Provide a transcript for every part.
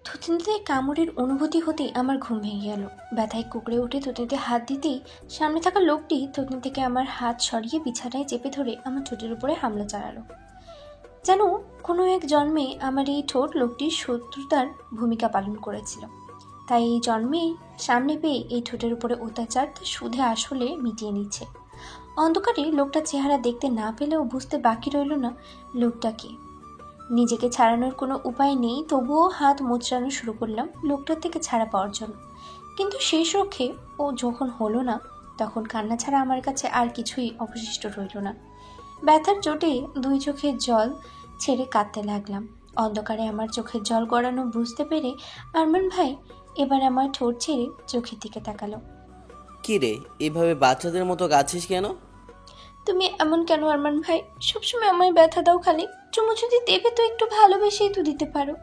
থুতনিতে কামড়ের অনুভূতি হতেই আমার ঘুম ভেঙে গেল। ব্যথায় কুঁকড়ে উঠে থুতনিতে হাত দিতেই সামনে থাকা লোকটি থুতনি থেকে আমার হাত সরিয়ে বিছানায় চেপে ধরে আমার ঠোঁটের উপরে হামলা চালালো। যেন কোনো এক জন্মে আমার এই ঠোঁট লোকটির শত্রুতার ভূমিকা পালন করেছিল, তাই এই জন্মেই সামনে পেয়ে এই ঠোঁটের উপরে অত্যাচার তা সুদে আসলে মিটিয়ে নিচ্ছে। অন্ধকারে লোকটার চেহারা দেখতে না পেলেও বুঝতে বাকি রইল না লোকটা কে। নিজেকে ছাড়ানোর কোনো উপায় নেই, তবুও হাত মোচড়ানো শুরু করলাম লোকটার থেকে ছাড়া পাওয়ার জন্য। কিন্তু শেষ রক্ষে ও যখন হলো না, তখন কান্না ছাড়া আমার কাছে আর কিছুই অবশিষ্ট রইল না। ব্যথার চোটে দুই চোখের জল ছেড়ে কাঁদতে লাগলাম। অন্ধকারে আমার চোখের জল গড়ানো বুঝতে পেরে আরমান ভাই এবার আমার ঠোঁট ছেড়ে চোখের দিকে তাকালো। কি রে, এভাবে বাচ্চাদের মতো কাঁদছিস কেন? তুমি এমন কেন আরমান ভাই? সবসময় আমায় ব্যথা দাও খালি। চুমু যদি দেবে তো একটু ভালোবেসেই তো দিতে পারো।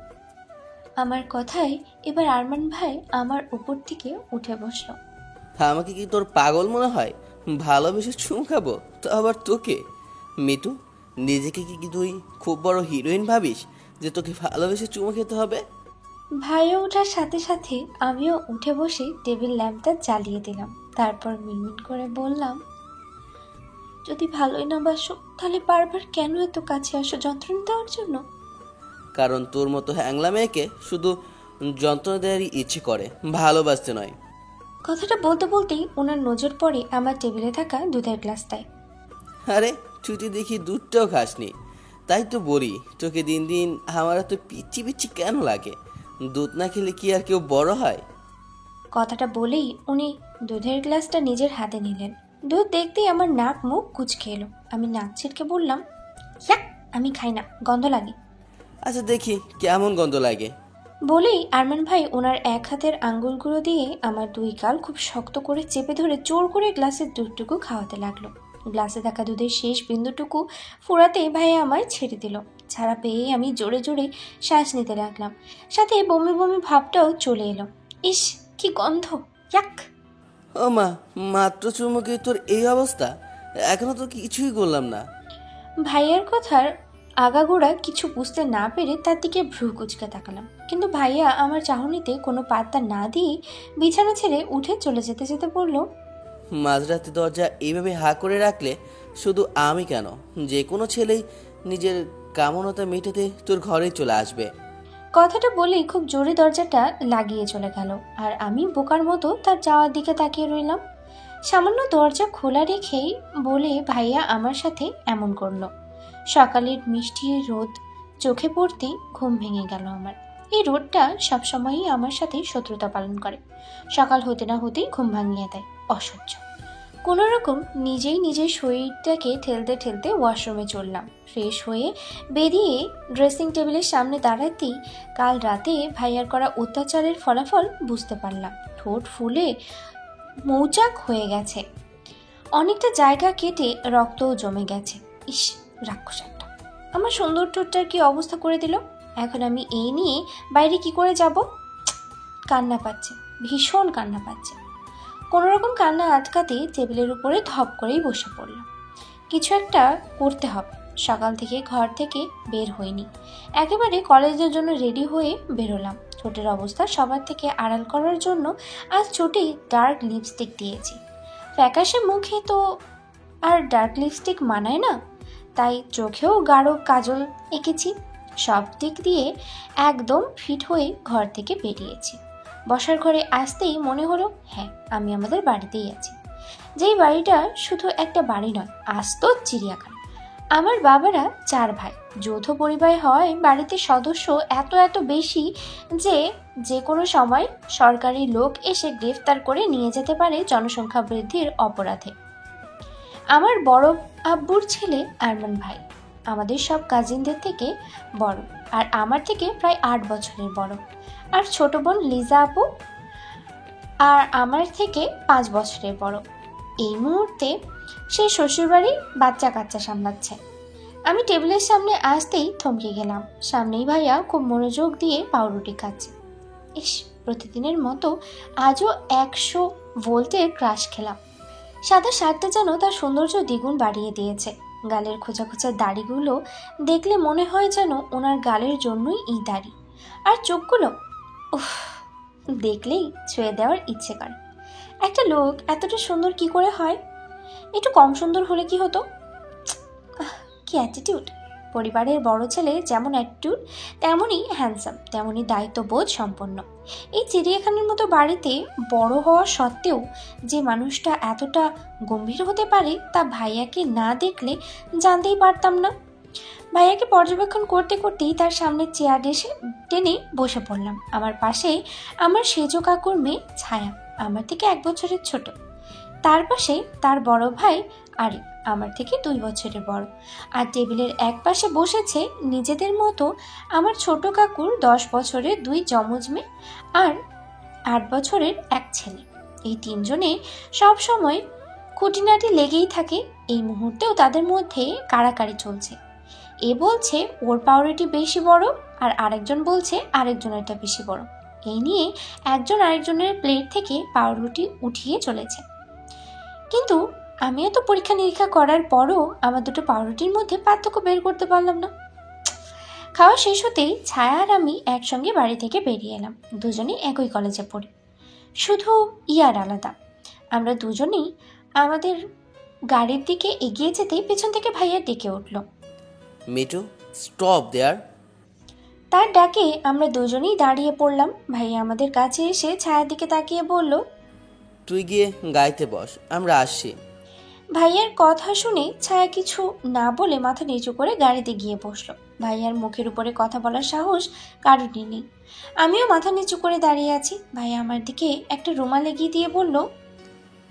আমার কথায় এবার আরমান ভাই আমার উপর থেকে উঠে বসলো। আমাকে কি তোর পাগল মনে হয়? ভালোবেসে চুম খাবো তো আবার তোকে? মিতু, নিজেকে কি তুই খুব বড় হিরোইন ভাবিস যে তোকে ভালোবেসে চুমু খেতে হবে? ভাইও ওঠার সাথে সাথে আমিও উঠে বসে টেবিল ল্যাম্পটা জ্বালিয়ে দিলাম। তারপর মিনমিন করে বললাম, যদি ভালোই না বাসো তাহলে বারবার কেন এত কাছে আসো যন্ত্রণা দেওয়ার জন্য? কারণ তোর মতো হ্যাংলা মেয়েকে শুধু যন্ত্রণা দেওয়ারই ইচ্ছে করে, ভালোবাসতে নয়। কথাটা বলতে বলতেই ওনার নজর পড়ে আমার টেবিলে থাকা দুধের গ্লাসটায়। আরে তুই তো দেখি দুধটাও খাসনি, তাই তো বলি তোকে দিন দিন আমার এত পিচ্ছি পিচ্ছি কেন লাগে? দুধ না খেলে কি আর কেউ বড় হয়? কথাটা বলেই উনি দুধের গ্লাসটা নিজের হাতে নিলেন। দুধ দেখতেই আমার নাক মুখ কুঁচকে এলো। আমি নাক ছিটকে বললাম, ইয়াক, আমি খাই না, গন্ধ লাগে। আচ্ছা দেখি কেমন গন্ধ লাগে। বলেই আরমান ভাই ওনার এক হাতের আঙ্গুলগুলো দিয়ে আমার দুই গাল খুব শক্ত করে চেপে ধরে জোর করে গ্লাসের দুধটুকু খাওয়াতে লাগলো। গ্লাসে থাকা দুধের শেষ বিন্দুটুকু ফুরাতে ভাইয়া আমায় ছেড়ে দিল। ছাড়া পেয়ে আমি জোরে জোরে শ্বাস নিতে লাগলাম, সাথে বমি বমি ভাবটাও চলে এলো। ইস, কি গন্ধ, ইয়াক। ও মা, মাত্র চুমুকে তোর এই অবস্থা? এখনো তো কিছুই করলাম না। ভাইয়ার কথার আগাগোড়া কিছু বুঝতে না পেরে তার দিকে ভ্রু কুচকে তাকালাম, কিন্তু ভাইয়া আমার চাহনিতে কোনো পাত্তা না দিয়ে বিছানা ছেড়ে উঠে চলে যেতে যেতে বলল, মাঝরাতে দরজা এইভাবে হা করে রাখলে শুধু আমি কেন, যে কোনো ছেলেই নিজের কামনাটা মেটাতে তোর ঘরেই চলে আসবে। কথাটা বলেই খুব জোরে দরজাটা লাগিয়ে চলে গেল। আর আমি বোকার মতো তার যাওয়ার দিকে তাকিয়ে রইলাম। সামান্য দরজা খোলা রেখেই বলে ভাইয়া আমার সাথে এমন করলো। সকালের মিষ্টি রোদ চোখে পড়তেই ঘুম ভেঙে গেল আমার। এই রোদটা সবসময়ই আমার সাথে শত্রুতা পালন করে। সকাল হতে না হতেই ঘুম ভাঙিয়ে দেয়, অসহ্য। কোনো রকম নিজেই নিজের শরীরটাকে ঠেলতে ঠেলতে ওয়াশরুমে চললাম। ফ্রেশ হয়ে বেরিয়ে ড্রেসিং টেবিলের সামনে দাঁড়াতেই কাল রাতে ভাইয়ার করা অত্যাচারের ফলাফল বুঝতে পারলাম। ঠোঁট ফুলে মৌচাক হয়ে গেছে, অনেকটা জায়গা কেটে রক্তও জমে গেছে। ইস, রাক্ষস একটা! আমার সুন্দর ঠোঁটটার কি অবস্থা করে দিল। এখন আমি এই নিয়ে বাইরে কি করে যাব? কান্না পাচ্ছে, ভীষণ কান্না পাচ্ছে। কোনোরকম কান্না আটকাতে টেবিলের উপরে ধপ করেই বসে পড়লাম। কিছু একটা করতে হবে। সকাল থেকে ঘর থেকে বের হইনি, একেবারে কলেজের জন্য রেডি হয়ে বেরোলাম। ঠোঁটের অবস্থা সবার থেকে আড়াল করার জন্য আজ ঠোঁটে ডার্ক লিপস্টিক দিয়েছি। ফ্যাকাশে মুখে তো আর ডার্ক লিপস্টিক মানায় না, তাই চোখেও গাঢ় কাজল এঁকেছি। সব দিক দিয়ে একদম ফিট হয়ে ঘর থেকে বেরিয়েছি। বসার ঘরে আসতেই মনে হলো, হ্যাঁ, আমি আমাদের বাড়িতেই আছি। যেই বাড়িটা শুধু একটা বাড়ি নয়, আস্ত চিড়িয়াখানা। আমার বাবারা 4 ভাই, যৌথ পরিবার হয় বাড়িতে সদস্য এত এত বেশি যে যে কোনো সময় সরকারি লোক এসে গ্রেফতার করে নিয়ে যেতে পারে জনসংখ্যা বৃদ্ধির অপরাধে। আমার বড় আব্বুর ছেলে আরমান ভাই আমাদের সব কাজিনদের থেকে বড়, আর আমার থেকে প্রায় 8 বছরের বড়। আর ছোট বোন লিজা আপু আর আমার থেকে 5 বছরের বড়। এই মুহূর্তে সে শ্বশুরবাড়ি বাচ্চা কাচ্চা সামলাচ্ছে। আমি টেবিলের সামনে আসতেই থমকে গেলাম। সামনেই ভাইয়া খুব মনোযোগ দিয়ে পাউরুটি খাচ্ছে। ইস, প্রতিদিনের মতো আজও 100 ভোল্টের ক্রাশ খেলাম। সাদা শার্টটা যেন তার সৌন্দর্য দ্বিগুণ বাড়িয়ে দিয়েছে। গালের খোঁচা খোঁচা দাড়িগুলো দেখলে মনে হয় যেন ওনার গালের জন্যই এই দাড়ি। আর চোখগুলো উফ, দেখলেই ছুঁয়ে দেওয়ার ইচ্ছে করে। একটা লোক এতটা সুন্দর কি করে হয়? একটু কম সুন্দর হলে কি হতো? কি অ্যাটিটিউড! পরিবারের বড় ছেলে যেমন অ্যাটিটিউড, তেমনই হ্যান্ডসাম, তেমনই দায়িত্ববোধ সম্পন্ন। এই চিড়িয়াখানার মতো বাড়িতে বড় হওয়া সত্ত্বেও যে মানুষটা এতটা গম্ভীর হতে পারে তা ভাইয়াকে না দেখলে জানতেই পারতাম না। ভাইয়াকে পর্যবেক্ষণ করতে করতেই তার সামনে চেয়ার এসে টেনে বসে পড়লাম। আমার পাশে আমার সেজো কাকুর মেয়ে ছায়া, আমার থেকে 1 বছরের ছোট। তার পাশে তার বড় ভাই আরিফ, আমার থেকে 2 বছরের বড়। আর টেবিলের এক পাশে বসেছে নিজেদের মতো আমার ছোট কাকুর 10 বছরের 2 যমজ মেয়ে আর 8 বছরের এক ছেলে। এই তিনজনে সব সময় খুঁটিনাটি লেগেই থাকে। এই মুহূর্তেও তাদের মধ্যে কাড়াকাড়ি চলছে। এ বলছে ওর পাউরুটি বেশি বড়, আর আরেকজন বলছে আরেকজনেরটা বেশি বড়। এই নিয়ে একজন আরেকজনের প্লেট থেকে পাউরুটি উঠিয়ে চলেছে। কিন্তু আমি এত পরীক্ষা নিরীক্ষা করার পরও আমার দুটো পাউরুটির মধ্যে পার্থক্য বের করতে পারলাম না। খাওয়া শেষ হতেই ছায়া আর আমি একসঙ্গে বাড়ি থেকে বেরিয়ে এলাম। দুজনেই একই কলেজে পড়ি, শুধু ইয়ার আলাদা। আমরা দুজনেই আমাদের গাড়ির দিকে এগিয়ে যেতেই পেছন থেকে ভাইয়া ডেকে উঠল, মিঠু, স্টপ দেয়ার। তার ডাকে আমরা দুজনেই দাঁড়িয়ে পড়লাম। ভাইয়া আমাদের কাছে এসে ছায়ার দিকে তাকিয়ে বলল, তুই গিয়ে গাইতে বস, আমরা আসছি। ভাইয়ার কথা শুনে ছায়া কিছু না বলে মাথা নিচু করে গাড়িতে গিয়ে বসলো। ভাইয়ার মুখের উপরে কথা বলার সাহস কারোরই নেই। আমিও মাথা নিচু করে দাঁড়িয়ে আছি। ভাইয়া আমার দিকে একটা রুমাল এগিয়ে দিয়ে বলল,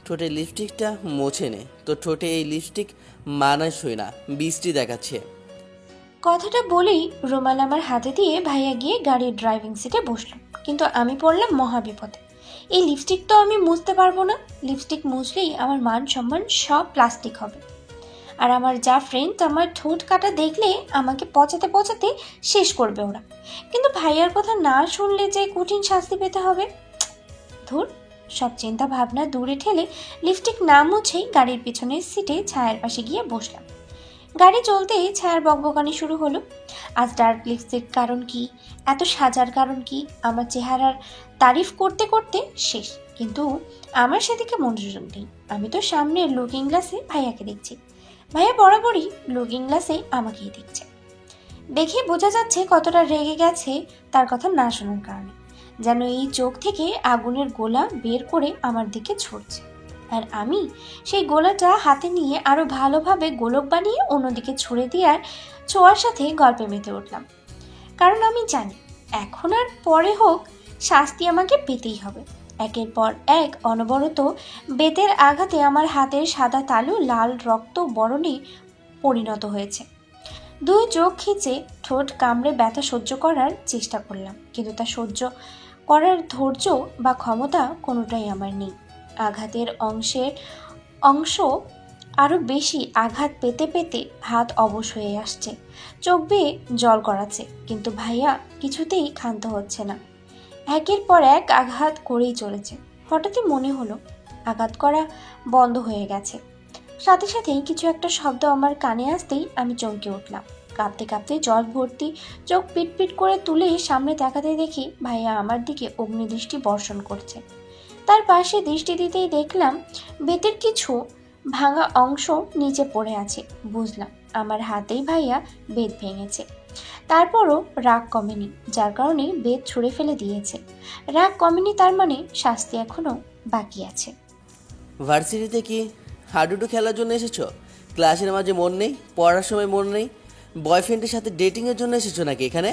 ঠোঁটে লিপস্টিকটা মুছে নে, তো ঠোঁটে এই লিপস্টিক মানাসই না, বৃষ্টি দেখাচ্ছে। কথাটা বলেই রুমাল আমার হাতে দিয়ে ভাইয়া গিয়ে গাড়ির ড্রাইভিং সিটে বসলো। কিন্তু আমি পড়লাম মহাবিপদে। এই লিপস্টিক তো আমি মুছতে পারবো না। লিপস্টিক মুছলেই আমার মান সম্মান সব প্লাস্টিক হবে। আর আমার যা ফ্রেন্ড আমার ঠোঁট কাটা দেখলে আমাকে পচাতে পচাতে শেষ করবে ওরা। কিন্তু ভাইয়ার কথা না শুনলে যে কঠিন শাস্তি পেতে হবে। ধুর, সব চিন্তা ভাবনা দূরে ঠেলে লিপস্টিক না মুছেই গাড়ির পিছনের সিটে ছায়ার পাশে গিয়ে বসলাম। গাড়ি চলতেই ছায়ার বকবকানি শুরু হলো। আজ ডার্ক লিপস্টিক কারণ কি, এত সাজার কারণ কি, আমার চেহারার তারিফ করতে করতে শেষ। কিন্তু আমার সেদিকে মনোযোগ নেই। আমি তো সামনে লুকিং গ্লাসে ভাইয়াকে দেখছি। ভাইয়া বরাবরই লুকিং গ্লাসে আমাকেই দেখছে। দেখে বোঝা যাচ্ছে কতটা রেগে গেছে তার কথা না শোনার কারণে। যেন এই চোখ থেকে আগুনের গোলা বের করে আমার দিকে ছুটছে। আর আমি সেই গোলাটা হাতে নিয়ে আরো ভালোভাবে গোলক বানিয়ে অন্যদিকে ছুড়ে দেওয়ার ছোঁয়ার সাথে গল্পে মেতে উঠলাম। কারণ আমি জানি এখন আর পরে হোক শাস্তি আমাকে পেতেই হবে। একের পর এক অনবরত বেতের আঘাতে আমার হাতের সাদা তালু লাল রক্ত বরণে পরিণত হয়েছে। 2 চোখ খিচে ঠোঁট কামড়ে ব্যথা সহ্য করার চেষ্টা করলাম, কিন্তু তা সহ্য করার ধৈর্য বা ক্ষমতা কোনোটাই আমার নেই। আঘাতের অংশ আরো বেশি আঘাত পেতে পেতে হাত অবশ হয়ে আসছে, চোখ বেয়ে জল গড়াচ্ছে। কিন্তু ভাইয়া কিছুতেই ক্ষান্ত হচ্ছে না। একের পর এক আঘাত করেই চলেছে। হঠাৎই মনে হলো আঘাত করা বন্ধ হয়ে গেছে। সাথে সাথেই কিছু একটা শব্দ আমার কানে আসতেই আমি চমকে উঠলাম। কাঁপতে কাঁপতে জল ভর্তি চোখ পিটপিট করে তুলে সামনে তাকাতে দেখি ভাইয়া আমার দিকে অগ্নিদৃষ্টি বর্ষণ করছে। তার পাশে দৃষ্টি দিতেই দেখলাম বেতের কিছু ভাঙা অংশ নিচে পড়ে আছে। বুঝলাম আমার হাতেই ভাইয়া বেত ভেঙেছে। তারপরও রাগ কমেনি, যার কারণে বেত ছুঁড়ে ফেলে দিয়েছে। রাগ কমেনি তার মানে শাস্তি এখনো বাকি আছে। ভার্সিটিতে কি হাডুডু খেলার জন্য এসেছো? ক্লাসের মাঝে মন নেই, পড়ার সময় মন নেই, বয়ফ্রেন্ডের সাথে ডেটিংয়ের জন্য এসেছো নাকি এখানে?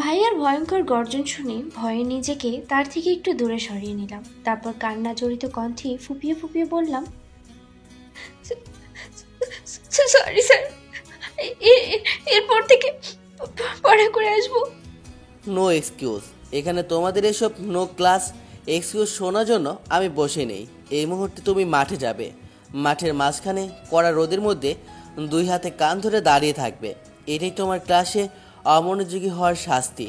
ভাইয়ার ভয়ঙ্কর গর্জন শুনে ভয়ে নিজেকে তার থেকে একটু দূরে সরিয়ে নিলাম। তারপর কান্না জড়িত কণ্ঠে ফুপিয়ে ফুপিয়ে বললাম, সরি স্যার, এরপর থেকে পড়া করে আসবো। No excuse. এখানে তোমাদের এসব নো ক্লাস এক্সকিউজ শোনার জন্য আমি বসে নেই। এই মুহূর্তে তুমি মাঠে যাবে। মাঠের মাঝখানে কড়া রোদের মধ্যে 2 হাতে কান ধরে দাঁড়িয়ে থাকবে। এটাই তোমার ক্লাসে অমনোযোগী হওয়ার শাস্তি।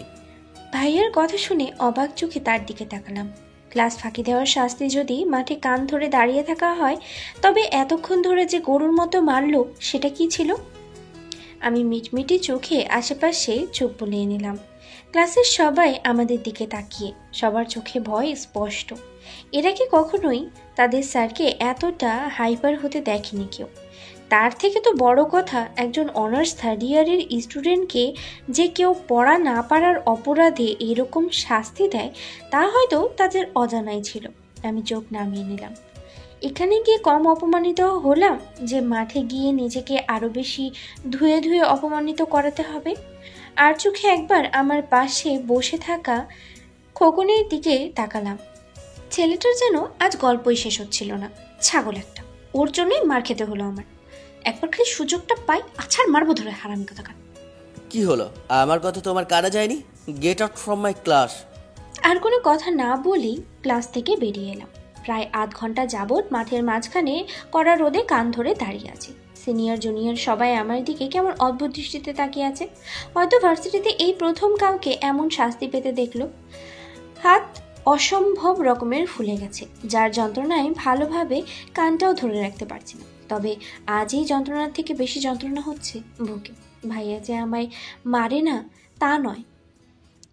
ভাইয়ার কথা শুনে অবাক চোখে তার দিকে তাকালাম। ক্লাস ফাঁকি দেওয়ার শাস্তি যদি মাঠে কান ধরে দাঁড়িয়ে থাকা হয়, তবে এতক্ষণ ধরে যে গরুর মতো মারল সেটা কি ছিল? আমি মিটমিটি চোখে আশেপাশে চোখ বুলিয়ে নিলাম। ক্লাসের সবাই আমাদের দিকে তাকিয়ে, সবার চোখে ভয় স্পষ্ট। এরা কি কখনোই তাদের স্যারকে এতটা হাইপার হতে দেখেনি কেউ। তার থেকে তো বড় কথা, একজন অনার্স থার্ড ইয়ারের স্টুডেন্টকে যে কেউ পড়া না পারার অপরাধে এরকম শাস্তি দেয় তা হয়তো তাদের অজানাই ছিল। আমি চোখ নামিয়ে নিলাম। এখানে গিয়ে কম অপমানিত হলাম যে মাঠে গিয়ে নিজেকে আরও বেশি ধুয়ে ধুয়ে অপমানিত করাতে হবে? আর চোখে একবার আমার পাশে বসে থাকা খোকনের দিকে তাকালাম। ছেলেটার যেন আজ গল্পই শেষ হচ্ছিল না। ছাগল একটা, ওর জন্যই মার খেতে হলো আমার। একবার খালি সুযোগটা পাই, আছাড় মারবো ধরে হারামি কোথাকার। কি হলো, আমার কথা তোমার কানে যায়নি? Get out from my class. আর কোনো কথা না বলেই ক্লাস থেকে বেরিয়ে এলাম। প্রায় আধ ঘন্টা যাবৎ মাঠের মাঝখানে কড়া রোদে কান ধরে দাঁড়িয়ে আছি। সিনিয়র জুনিয়র সবাই আমার দিকে কেমন অদ্ভুত দৃষ্টিতে তাকিয়ে আছে। হয়তো ভার্সিটিতে এই প্রথম কাউকে এমন শাস্তি পেতে দেখলো। হাত অসম্ভব রকমের ফুলে গেছে, যার যন্ত্রণায় ভালোভাবে কানটাও ধরে রাখতে পারছি না। তবে আজ এই যন্ত্রণার থেকে বেশি যন্ত্রণা হচ্ছে বুকে। ভাইয়া যে আমায় মারে না তা নয়,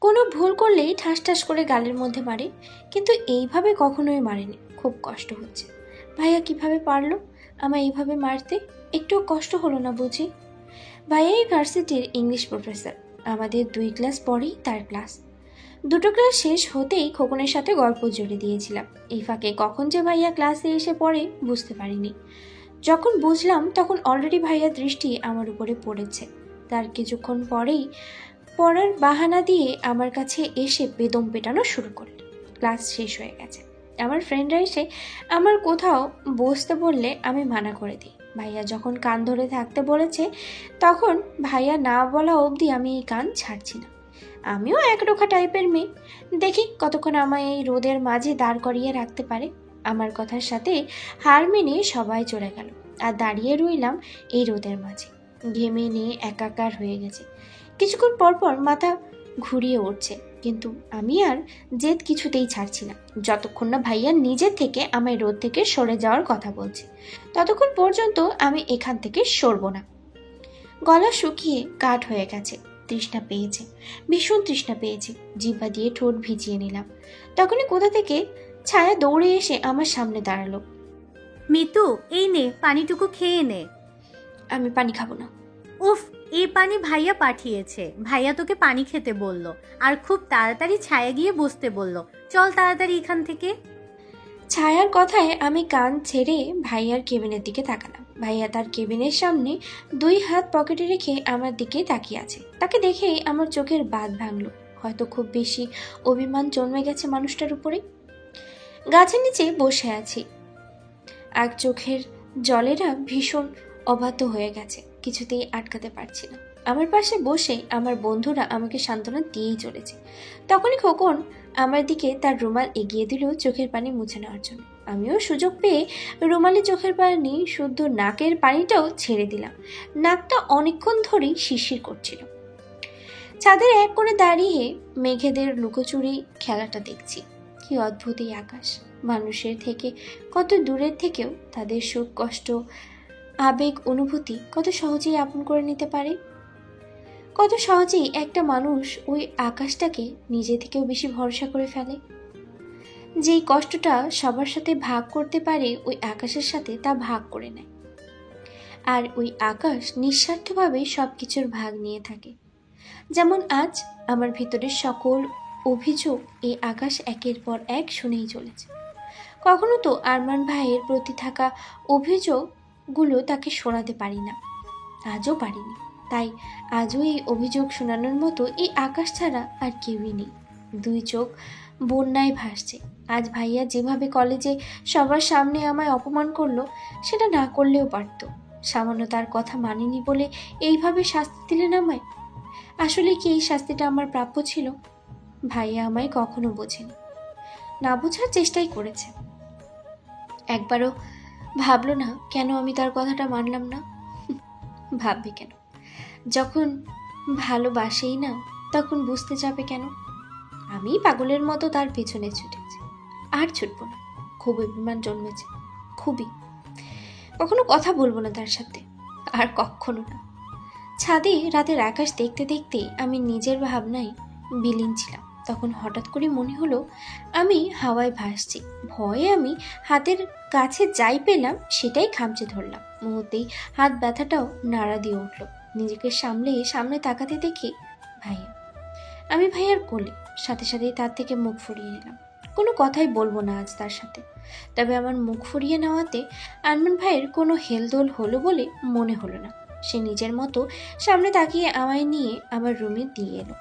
কোনো ভুল করলেই ঠাস ঠাস করে গালের মধ্যে মারে, কিন্তু এইভাবে কখনোই মারেনি। খুব কষ্ট হচ্ছে। ভাইয়া কিভাবে পারলো আমায় এইভাবে মারতে? একটুও কষ্ট হলো না বুঝি? ভাইয়া ইউনিভার্সিটির ইংলিশ প্রফেসর। আমাদের 2 ক্লাস পরেই তার ক্লাস। দুটো ক্লাস শেষ হতেই খোকনের সাথে গল্প জুড়ে দিয়েছিলাম। এই ফাঁকে কখন যে ভাইয়া ক্লাসে এসে পড়ে বুঝতে পারিনি। যখন বুঝলাম তখন অলরেডি ভাইয়ার দৃষ্টি আমার উপরে পড়েছে। তার কিছুক্ষণ পরেই পড়ার বাহানা দিয়ে আমার কাছে এসে বেদম পেটানো শুরু করল। ক্লাস শেষ হয়ে গেছে। আমার ফ্রেন্ডরা এসে আমার কোথাও বসতে বললে আমি মানা করে দিই। ভাইয়া যখন কান ধরে থাকতে বলেছে তখন ভাইয়া না বলা অবধি আমি এই কান ছাড়ছি না। আমিও একরোখা টাইপের মেয়ে, দেখি কতক্ষণ আমায় এই রোদের মাঝে দাঁড় করিয়ে রাখতে পারে। আমার কথার সাথে হার মেনে সবাই চলে গেল, আর দাঁড়িয়ে রইলাম এই রোদের মাঝে। ঘেমে নিয়ে একাকার হয়ে গেছে। কিছুক্ষণ পরপর মাথা ঘুরিয়ে উঠছে, কিন্তু আমি আর জেদ কিছুতেই ছাড়ছি না। যতক্ষণ না ভাইয়া নিজের থেকে আমায় রোদ থেকে সরে যাওয়ার কথা বলছে ততক্ষণ পর্যন্ত আমি এখান থেকে সরব না। গলা শুকিয়ে কাঠ হয়ে গেছে। তৃষ্ণা পেয়েছে, ভীষণ তৃষ্ণা পেয়েছে। জিহ্বা দিয়ে ঠোঁট ভিজিয়ে নিলাম। তখনই কোথা থেকে ছায়া দৌড়ে এসে আমার সামনে দাঁড়ালো। মিতু, এই নে, পানিটুকু খেয়ে নে। আমি পানি খাবো না। উফ, এই পানি ভাইয়া পাঠিয়েছে। ভাইয়া তোকে পানি খেতে বলল, আর খুব তাড়াতাড়ি ছায়া গিয়ে বসতে বলল। চল তাড়াতাড়ি এখান থেকে। ছায়ার কথায় আমি কান ছেড়ে ভাইয়ার কেবিনের দিকে তাকালাম। ভাইয়া তার কেবিনের সামনে 2 হাত পকেটে রেখে আমার দিকে তাকিয়ে আছে। তাকে দেখেই আমার চোখের বাঁধ ভাঙলো। হয়তো খুব বেশি অভিমান জন্মে গেছে মানুষটার উপরে। গাছের নিচে বসে আছি, আর চোখের জলেরা ভীষণ অবাধ্য হয়ে গেছে। কিছুতেই আটকাতে পারছি না। আমার পাশে বসে আমার বন্ধুরা আমাকে সান্ত্বনা দিয়েই চলেছে। তখনই খোকন আমার দিকে তার রুমাল এগিয়ে দিল চোখের পানি মুছে নেওয়ার জন্য। আমিও সুযোগ পেয়ে রুমালে চোখের পানি, শুদ্ধ নাকের পানিটাও ছেড়ে দিলাম। নাকটা অনেকক্ষণ ধরেই শিরশির করছিল। ছাদের এক কোণে দাঁড়িয়ে মেঘেদের লুকোচুরি খেলাটা দেখছি। কি অদ্ভুত এই আকাশ! মানুষের থেকে কত দূরের থেকেও তাদের সুখ, কষ্ট, আবেগ, অনুভূতি কত সহজেই আপন করে নিতে পারে। কত সহজেই একটা মানুষ ওই আকাশটাকে নিজে থেকেও বেশি ভরসা করে ফেলে। যেই কষ্টটা সবার সাথে ভাগ করতে পারে ওই আকাশের সাথে তা ভাগ করে নেয়। আর ওই আকাশ নিঃস্বার্থভাবে সব কিছুর ভাগ নিয়ে থাকে। যেমন আজ আমার ভিতরের সকল অভিযোগ এই আকাশ একের পর এক শুনেই চলেছে। কখনো তো আরমান ভাইয়ের প্রতি থাকা অভিযোগগুলো তাকে শোনাতে পারি না, আজও পারিনি। তাই আজও এই অভিযোগ শোনানোর মতো এই আকাশ ছাড়া আর কেউই নেই। 2 চোখ বন্যায় ভাসছে। আজ ভাইয়া যেভাবে কলেজে সবার সামনে আমায় অপমান করলো, সেটা না করলেও পারত। সামান্য তার কথা মানিনি বলে এইভাবে শাস্তি দিলেন আমায়। আসলে কি এই শাস্তিটা আমার প্রাপ্য ছিল? ভাইয়া আমায় কখনো বোঝেনি, না বোঝার চেষ্টাই করেছে। একবারও ভাবলো না কেন আমি তার কথাটা মানলাম না? ভাববে কেন? যখন ভালোবাসেই না তখন বুঝতে যাবে কেন? আমি পাগলের মতো তার পেছনে ছুটেছি, আর ছুটবো না। খুব অভিমান জন্মেছে, খুবই। কখনো কথা বলবো না তার সাথে, আর কখনো না। ছাদে রাতের আকাশ দেখতে দেখতে আমি নিজের ভাবনায় বিলীন ছিলাম। তখন হঠাৎ করে মনে হলো আমি হাওয়ায় ভাসছি। ভয়ে আমি হাতের কাছে যাই পেলাম সেটাই খামচে ধরলাম। মুহূর্তেই হাত ব্যথাটাও নাড়া দিয়ে উঠল। নিজেকে সামনে তাকাতে দেখি ভাইয়া। আমি ভাইয়ার কোলে, সাথে সাথেই তার থেকে মুখ ফুরিয়ে নিলাম। কোনো কথাই বলবো না আজ তার সাথে। তবে আমার মুখ ফুরিয়ে নেওয়াতে আরমান ভাইয়ের কোনো হেলদোল হলো বলে মনে হলো না। সে নিজের মতো সামনে তাকিয়ে আমায় নিয়ে আমার রুমে দিয়ে এলো।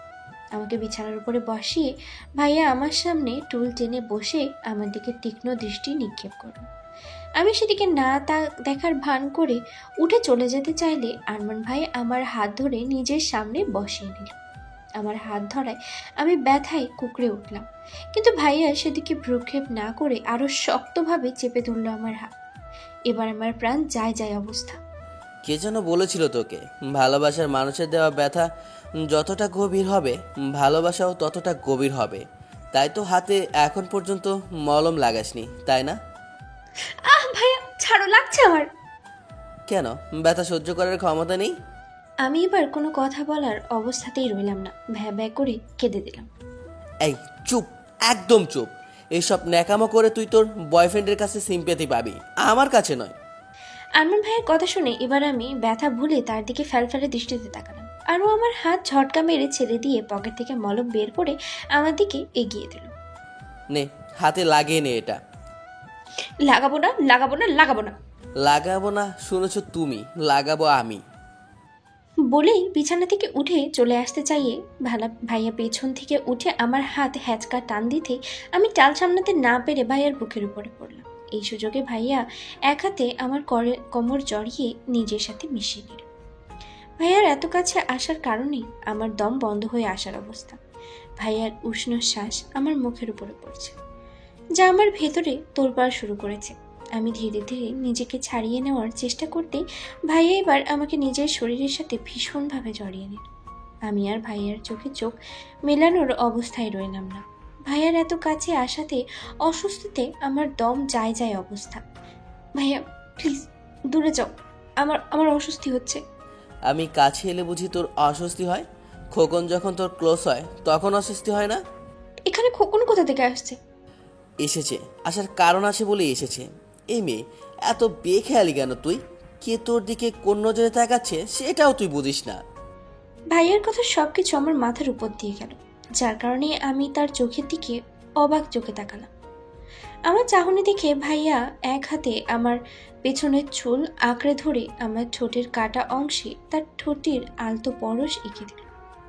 আমাকে বিছানার উপরে বসিয়ে ভাইয়া আমার সামনে টুল টেনে বসে আমার দিকে তীক্ষ্ণ দৃষ্টি নিক্ষেপ করল। আমি সেদিকে না দেখার ভান করে উঠে চলে যেতে চাইলে আরমান ভাই আমার হাত ধরে নিজের সামনে বসিয়ে নিল। আমার হাত ধরায় আমি ব্যথায় কুঁকড়ে উঠলাম, কিন্তু ভাইয়া সেদিকে ভ্রুক্ষেপ না করে আরো শক্তভাবে চেপে ধরল আমার হাত। এবার আমার প্রাণ যায় অবস্থা। কে যেন বলেছিল তোকে, ভালোবাসার মানুষের দেওয়া ব্যথা যতটা গভীর হবে ভালোবাসাও ততটা গভীর হবে। তাই তো হাতে এখন পর্যন্ত মলম লাগাসনি, তাই না? ভাইয়া ছাড়ো, লাগছে আমার। কেন, ব্যথা সহ্য করার ক্ষমতা নেই? আমি এবার কোনো কথা বলার অবস্থাতেই রইলাম না, ভ্যা করে কেঁদে দিলাম। এই চুপ, একদম চুপ। এইসব ন্যাকামো করে তুই তোর বয়ফ্রেন্ডের কাছে সিম্প্যাথি পাবি, আমার কাছে নয়। আরমান ভাইয়ের কথা শুনে এবার আমি ব্যথা ভুলে তার দিকে ফেলফেলে দৃষ্টিতে তাকালাম। আরও আমার হাত ঝটকা মেরে ছেড়ে দিয়ে পকেট থেকে মলম বের করে আমার দিকে এগিয়ে দিল। নে, হাতে লাগিয়ে নে এটা। লাগাবো না। লাগাবো না শুনেছো তুমি, লাগাবো আমি। বলেই বিছানা থেকে উঠে চলে আসতে চাইয়ে ভাইয়া পেছন থেকে উঠে আমার হাত হ্যাচকা টান দিতে আমি টাল সামলাতে না পেরে ভাইয়ার বুকের উপরে পড়লাম। এই সুযোগে ভাইয়া এক হাতে আমার কোমর জড়িয়ে নিজের সাথে মিশিয়ে নিল। ভাইয়ার এত কাছে আসার কারণে আমার দম বন্ধ হয়ে আসার অবস্থা। ভাইয়ার উষ্ণ শ্বাস আমার মুখের উপরে পড়ছে, যা আমার ভেতরে তোলপাড় শুরু করেছে। আমি ধীরে ধীরে নিজেকে ছাড়িয়ে নেওয়ার চেষ্টা করতেই ভাইয়া এবার আমাকে নিজের শরীরের সাথে ভীষণভাবে জড়িয়ে নিল। আমি আর ভাইয়ার চোখে চোখ মেলানোর অবস্থায় রইলাম না। ভাইয়ার এত কাছে আসাতে অসুস্থতে আমার দম যায় অবস্থা। ভাইয়া প্লিজ দূরে যাও, আমার অস্বস্তি হচ্ছে। আমি কাছে এলে বুঝি তোর অস্বস্তি হয়? খোকন যখন তোর ক্লোজ হয় তখন অস্বস্তি হয় না? এখানে খোকন কোথা থেকে আসছে? এসেছে, আসার কারণ আছে বলে এসেছে। এই মেয়ে এত বেখেয়ালি কেন তুই? কে তোর দিকে কোন নজরে তাকাচ্ছে সেটাও তুই বুঝিস না। ভাইয়ার কথা সবকিছু আমার মাথার উপর দিয়ে গেল, যার কারণে আমি তার চোখের দিকে অবাক চোখে তাকালাম। আমার চাহনি দেখে ভাইয়া এক হাতে আমার পেছনের চুল আঁকড়ে ধরে আমার ঠোঁটের কাটা অংশে তার ঠোঁটের আলতো পরশ এঁকে দিল।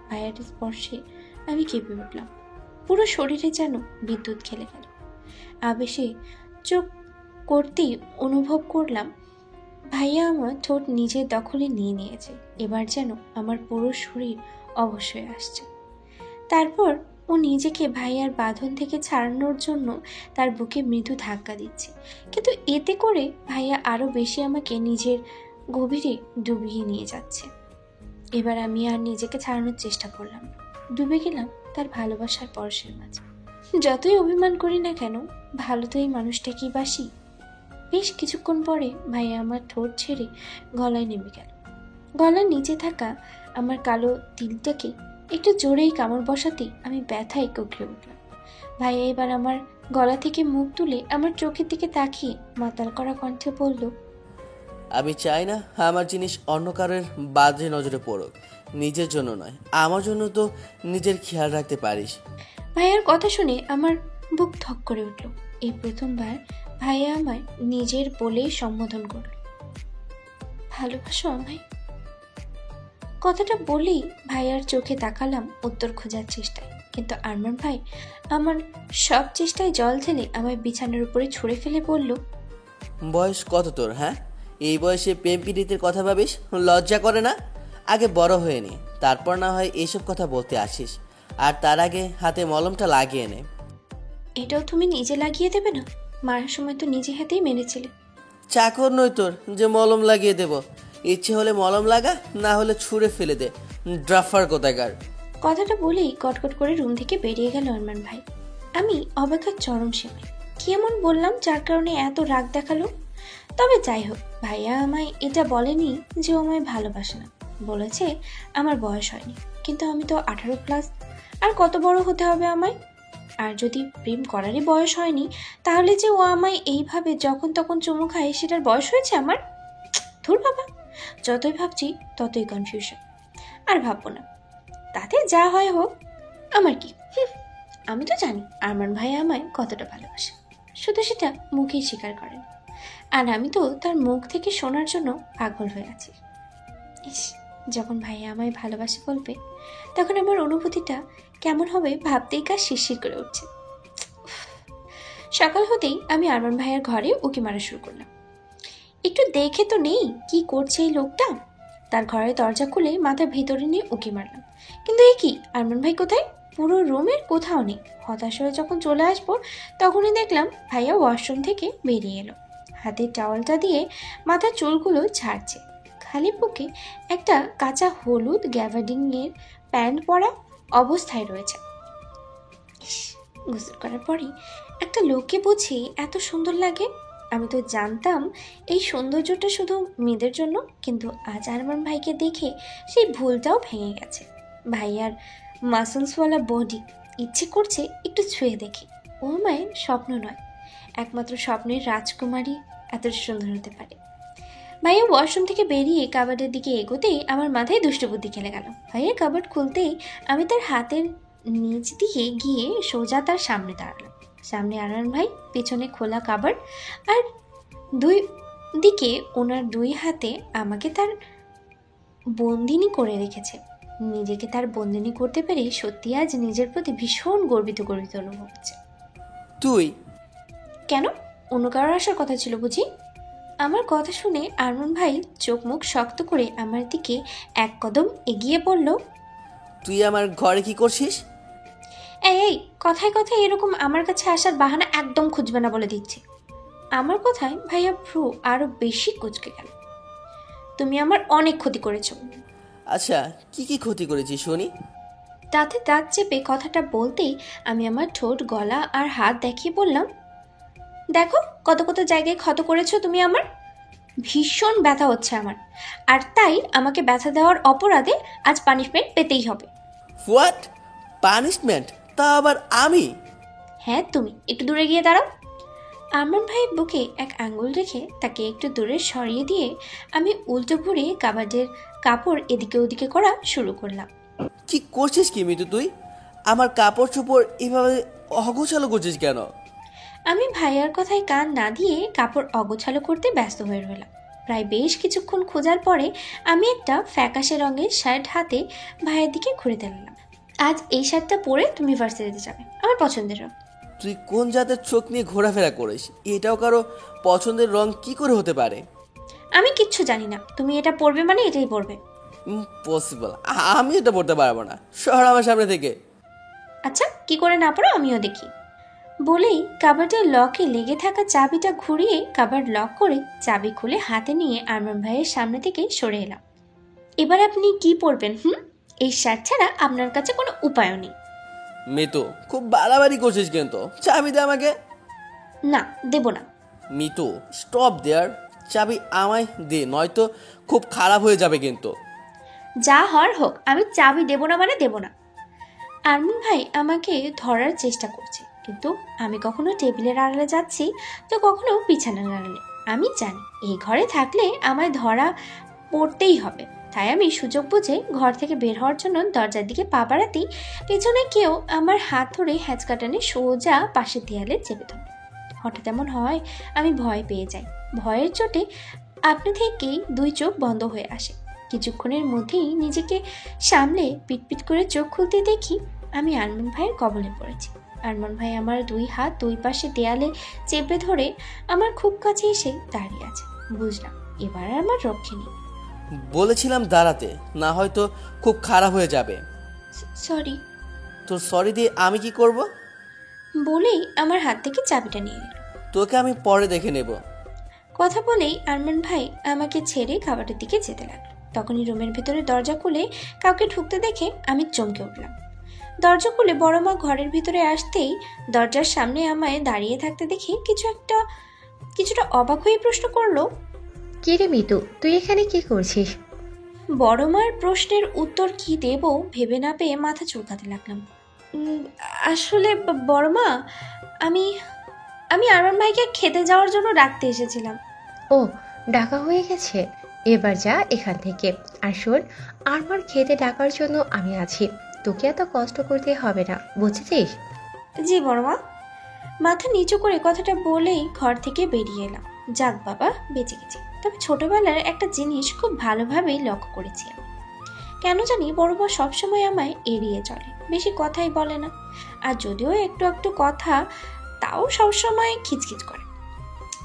ভাইয়ার স্পর্শে আমি কেঁপে উঠলাম, পুরো শরীরে যেন বিদ্যুৎ খেলে গেল। আবেশে চোখ করতেই অনুভব করলাম ভাইয়া আমার ঠোঁট নিজের দখলে নিয়ে নিয়েছে। এবার যেন আমার পুরো শরীর অবশ হয়ে আসছে। তারপর ও নিজেকে ভাইয়ার বাঁধন থেকে ছাড়ানোর জন্য তার বুকে মৃদু ধাক্কা দিচ্ছে, কিন্তু এতে করে ভাইয়া আরো বেশি আমাকে নিজের গভীরে ডুবিয়ে নিয়ে যাচ্ছে। এবার আমি আর নিজেকে ছাড়ানোর চেষ্টা করলাম না, ডুবে গেলাম তার ভালোবাসার পরশের মাঝে। যতই অভিমান করি না কেন, ভালো তো এই মানুষটাকেই বাসি। বেশ কিছুক্ষণ পরে ভাইয়া আমার ঠোঁট ছেড়ে গলায় নেমে গেল। গলার নিচে থাকা আমার কালো তিলটাকে একটু জোরেই কামড় বসাতে আমি ব্যথায় কুঁকড়ে উঠলাম। ভাইয়া এবার আমার গলা থেকে মুখ তুলে আমার চোখের দিকে তাকিয়ে মাতাল করা কণ্ঠে বলল, আমি চাই না আমার জিনিস অন্য কারোর বাজে নজরে পড়ুক। নিজের জন্য নয়, আমার জন্য তো নিজের খেয়াল রাখতে পারিস। ভাইয়ার কথা শুনে আমার বুক ধক করে উঠল। এই প্রথমবার ভাইয়া আমায় নিজের বলেই সম্বোধন করল। ভালোবাসো আমায়? কথাটা বলেই ভাইয়ার চোখে তাকালাম উত্তর খোঁজার চেষ্টায়, কিন্তু আরমান ভাই আমার সব চেষ্টায় জল ঢেলে আমায় বিছানার উপরে ছুঁড়ে ফেলে বলল, বয়স কত তোর? হ্যাঁ, এই বয়সে প্রেম পীড়িতের কথা ভাবিস? লজ্জা করে না? আগে বড় হয়ে নে, তারপর না হয় এইসব কথা বলতে আসিস। আর তার আগে হাতে মলমটা লাগিয়ে নে। এটাও তুমি নিজে লাগিয়ে দেবে না? মারার সময় তো নিজে হাতেই মেরেছিলে। চাকর নই তোর যে মলম লাগিয়ে দেব। ইচ্ছে হলে মলম লাগা, না হলে ছুঁড়ে ফেলে দে, ড্রাফার কোথাকার। কথাটা বলেই কটকট করে রুম থেকে বেরিয়ে গেল আরমান ভাই। আমি অবাকের চরম সীমায়। কি এমন বললাম যার কারণে এত রাগ দেখালো? তবে যাই হোক, ভাইয়া আমায় এটা বলেনি যে ও আমায় ভালোবাসে না। বলেছে আমার বয়স হয়নি, কিন্তু আমি তো 18+। আর কত বড় হতে হবে আমায়? আর যদি প্রেম করারই বয়স হয়নি, তাহলে যে ও আমায় এইভাবে যখন তখন চুমু খায় সেটার বয়স হয়েছে আমার? ধুর বাবা, যতই ভাবছি ততই কনফিউশন। আর ভাববো না, তাতে যা হয় হোক, আমার কি। আমি তো জানি আরমান ভাই আমায় কতটা ভালোবাসে, শুধু সেটা মুখেই স্বীকার করেন। আর আমি তো তার মুখ থেকে শোনার জন্য পাগল হয়ে আছি। ইস, যখন ভাইয়া আমায় ভালোবাসে বলবে, তখন আমার অনুভূতিটা কেমন হবে ভাবতেই গা শিরশির করে উঠছে। সকাল হতেই আমি আরমান ভাইয়ের ঘরে উকি মারা শুরু করলাম। একটু দেখে তো নেই কি করছে এই লোকটা। তার ঘরের দরজা খুলে মাথার ভিতরে নিয়ে উকি মারলাম, কিন্তু এ কি, আরমান ভাই কোথায়? পুরো রুমের কোথাও নেই। হতাশ হয়ে যখন চলে আসবো, তখনই দেখলাম ভাইয়া ওয়াশরুম থেকে বেরিয়ে এলো। হাতের টাওয়ালটা দিয়ে মাথার চুলগুলো ঝাড়ছে, খালি বুকে একটা কাঁচা হলুদ গ্যাভার্ডিংয়ের প্যান্ট পরা অবস্থায় রয়েছে। গোসল করার পরই একটা লোককে বুঝি এত সুন্দর লাগে? আমি তো জানতাম এই সৌন্দর্যটা শুধু মেয়েদের জন্য, কিন্তু আজ আরমান ভাইকে দেখে সেই ভুলটাও ভেঙে গেছে। ভাইয়ার মাসলসওয়ালা বডি, ইচ্ছে করছে একটু ছুঁয়ে দেখি। ও মায়ের স্বপ্ন নয়, একমাত্র স্বপ্নের রাজকুমারী এত সুন্দর হতে পারে। ভাইয়া ওয়াশরুম থেকে বেরিয়ে কাবার্ডের দিকে এগোতেই আমার মাথায় দুষ্টবুদ্ধি খেলে গেল। ভাইয়ের কাবার্ড খুলতেই আমি তার হাতের নিচ দিয়ে গিয়ে সোজা তার সামনে দাঁড়ালাম। সামনে আরমান ভাই, পেছনে খোলা কাবার্ড, আর দুই দিকে ওনার দুই হাতে আমাকে তার বন্দিনী করে রেখেছে। নিজেকে তার বন্দিনী করতে পেরে সত্যি আজ নিজের প্রতি ভীষণ গর্বিত অনুভব হচ্ছে। তুই কেন, অন্য কারোর আসার কথা ছিল বুঝি? আমার কথা শুনে আরমান ভাই চোখ মুখ শক্ত করে আমার দিকে এক কদম এগিয়ে বলল, তুই আমার ঘরে কি করছিস? এই কথায় কথায় এরকম আমার কাছে আসার বাহানা একদম খুঁজবে না বলে দিচ্ছি। আমার কথায় ভাইয়া ভ্রু আরো বেশি কুঁচকে গেল। তুমি আমার অনেক ক্ষতি করেছো। আচ্ছা, কি কি ক্ষতি করেছিস শুনি? তাতে দাঁত চেপে কথাটা বলতেই আমি আমার ঠোঁট, গলা আর হাত দেখিয়ে বললাম, দেখো কত কত জায়গায় ক্ষত করেছো তুমি আমার। ভীষণ ব্যথা হচ্ছে আমার, আর তাই আমাকে ব্যথা দেওয়ার অপরাধে আজ পানিশমেন্ট পেতেই হবে। হোয়াট? পানিশমেন্ট? তা আবার আমি? হ্যাঁ তুমি, একটু দূরে গিয়ে দাঁড়াও। আরমান ভাইয়ের বুকে এক আঙ্গুল রেখে তাকে একটু দূরে সরিয়ে দিয়ে আমি উল্টো ঘুরে কাবার্ডের কাপড় এদিকে ওদিকে করা শুরু করলাম। কি করছিস কি মিতু তুই? আমার কাপড় চোপড় এভাবে অগোছালো করছিস কেন? আমি ভাইয়ার কথায় কান না দিয়ে কাপড় অগোছালো করতে ব্যস্ত হয়ে রইলাম। প্রায় বেশ কিছুক্ষণ খোঁজার পরে আমি একটা ফ্যাকাশে রঙের শার্ট হাতে ভাইয়ের দিকে ঘুরে দাঁড়ালাম। আজ এই শার্টটা পরে তুমি ভার্সিটিতে যাবে, আমার পছন্দের রঙ। তুই কোন জাতের চোখ নিয়ে ঘোরাফেরা করিস? এটাও কারো পছন্দের রং কি করে হতে পারে? আমি কিচ্ছু জানি না, তুমি এটা পরবে মানে এটাই পরবে। ইম্পসিবল, আমি এটা পড়তে পারবো না, শহর আমার সামনে থেকে। আচ্ছা, কি করে না পড়ো আমিও দেখি। বলেই কাবার্ডের লকে লেগে থাকা চাবিটা ঘুরিয়ে কাবার্ড লক করে চাবি খুলে হাতে নিয়ে আরমান ভাইয়ের সামনে থেকে সরে এলাম। এবার আপনি কি পরবেন? এই শার্ট ছাড়া আপনার কাছে কোনো উপায় নেই। মিতু, খুব বাড়াবাড়ি করছিস কিন্তু। চাবি দে আমাকে। না, দেব না। মিতু, স্টপ দেয়ার। চাবি আমায় দে, নয়তো খুব খারাপ হয়ে যাবে কিন্তু। যা হওয়ার হোক, আমি চাবি দেব না মানে দেব না। আরমান ভাই আমাকে ধরার চেষ্টা করছে, কিন্তু আমি কখনো টেবিলের আড়ালে যাচ্ছি তো কখনো বিছানার আড়ালে। আমি জানি এই ঘরে থাকলে আমায় ধরা পড়তেই হবে, তাই আমি সুযোগ বুঝে ঘর থেকে বের হওয়ার জন্য দরজার দিকে পা বাড়াতেই পেছনে কেউ আমার হাত ধরে হ্যাঁচকাটানে সোজা পাশের দেয়ালে চেপে ধরে। হঠাৎ এমন হয় আমি ভয় পেয়ে যাই। ভয়ের চোটে আপনি থেকেই দুই চোখ বন্ধ হয়ে আসে। কিছুক্ষণের মধ্যেই নিজেকে সামলে পিটপিট করে চোখ খুলতে দেখি আমি আরমান ভাইয়ের কবলে পড়েছি। আরমান ভাই আমার দুই হাত দুই পাশে দেয়ালে চেপে ধরে আমার খুব কাছে এসে দাঁড়িয়ে আছে। বুঝলাম এবার আমার রক্ষে নেই। বলেছিলাম দাঁড়াতে, না হয়তো খুব খারাপ হয়ে যাবে। সরি। তোর সরি দিয়ে আমি কি করব? বলেই আমার হাত থেকে চাবিটা নিয়ে নিল। তোকে আমি পরে দেখে নেব। কথা বলেই আরমান ভাই আমাকে ছেড়ে খাবারের দিকে যেতে লাগলো। তখনই রুমের ভেতরে দরজা খুলে কাউকে ঢুকতে দেখে আমি চমকে উঠলাম। দরজা খুলে বড় মা ঘরের ভিতরে আসতেই দরজার সামনে আমায় দাঁড়িয়ে থাকতে দেখে কিছুটা অবাক হয়ে প্রশ্ন করলো, কে রে মিতু, তুই এখানে কি করছিস? বড় মার প্রশ্নের উত্তর কি দেব ভেবে না পেয়ে মাথা চুলকাতে লাগলাম। উম, আসলে বড়মা, আমি আমি আরমান ভাইকে খেতে যাওয়ার জন্য ডাকতে এসেছিলাম। ও, ডাকা হয়ে গেছে। এবার যা এখান থেকে। আর শোন, আমার খেতে ডাকার জন্য আমি আছি। তোকে এত কষ্ট করতে হবে না, বুঝেছিস? জি বড়মা। মাথা নিচু করে কথাটা বলেই ঘর থেকে বেরিয়ে এলাম। যাক বাবা, বেঁচে গেছি। তবে ছোটবেলার একটা জিনিস খুব ভালোভাবেই লক্ষ্য করেছি আমি। কেন জানি বড়মা সবসময় আমায় এড়িয়ে চলে, বেশি কথাই বলে না। আর যদিও একটু একটু কথা, তাও সবসময় খিচখিচ করে।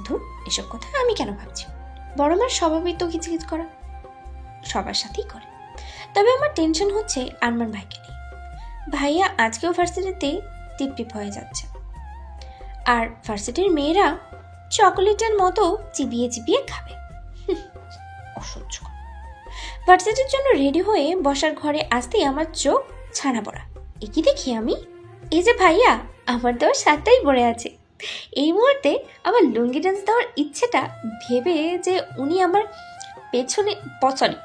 ধুর, এসব কথা আমি কেন ভাবছি? বড়মার স্বভাবই তো খিচখিচ করা, সবার সাথেই করে। তবে আমার টেনশন হচ্ছে আরমান ভাইকে নিয়ে। ভাইয়া আজকেও ভার্সিটিতে টিপ টিপ হয়ে যাচ্ছে, আর ভার্সিটির মেয়েরা চকোলেটের মতো চিবিয়ে চিবিয়ে খাবে। অসহ্য। ভার্সিটির জন্য রেডি হয়ে বসার ঘরে আসতেই আমার চোখ ছানা পড়া। একই দেখি আমি, এই যে ভাইয়া আমার দেওয়ার শার্টটাই পরে আছে। এই মুহূর্তে আমার লুঙ্গি ডান্স দেওয়ার ইচ্ছেটা ভেবে যে উনি আমার পেছনে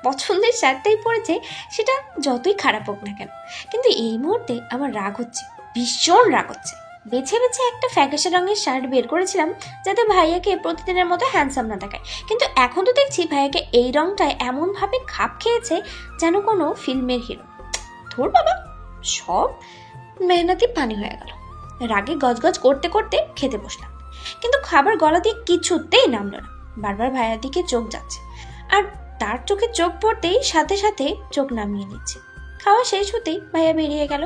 পছন্দের শার্টটাই পরেছে, সেটা যতই খারাপ হোক না কেন, কিন্তু এই মুহূর্তে আমার রাগ হচ্ছে, ভীষণ রাগ হচ্ছে। বেছে বেছে একটা ফ্যাকাশে রঙের শার্ট বের করেছিলাম যাতে ভাইয়াকে প্রতিদিনের মতো হ্যান্ডসাম না দেখায়, কিন্তু এখন তো দেখছি ভাইয়াকে এই রংটায় এমনভাবে খাপ খেয়েছে যেন কোনো ফিল্মের হিরো। ধুর বাবা, সব মেহনতি পানি হয়ে গেল। রাগে গজগজ করতে করতে খেতে বসলাম, কিন্তু খাবার গলা দিয়ে কিছুতেই নামলো না। বারবার ভাইয়ার দিকে চোখ যাচ্ছে, আর তার চোখে চোখ পড়তেই সাথে সাথে চোখ নামিয়ে নিচ্ছে। খাওয়া শেষ হতেই ভাইয়া বেরিয়ে গেল,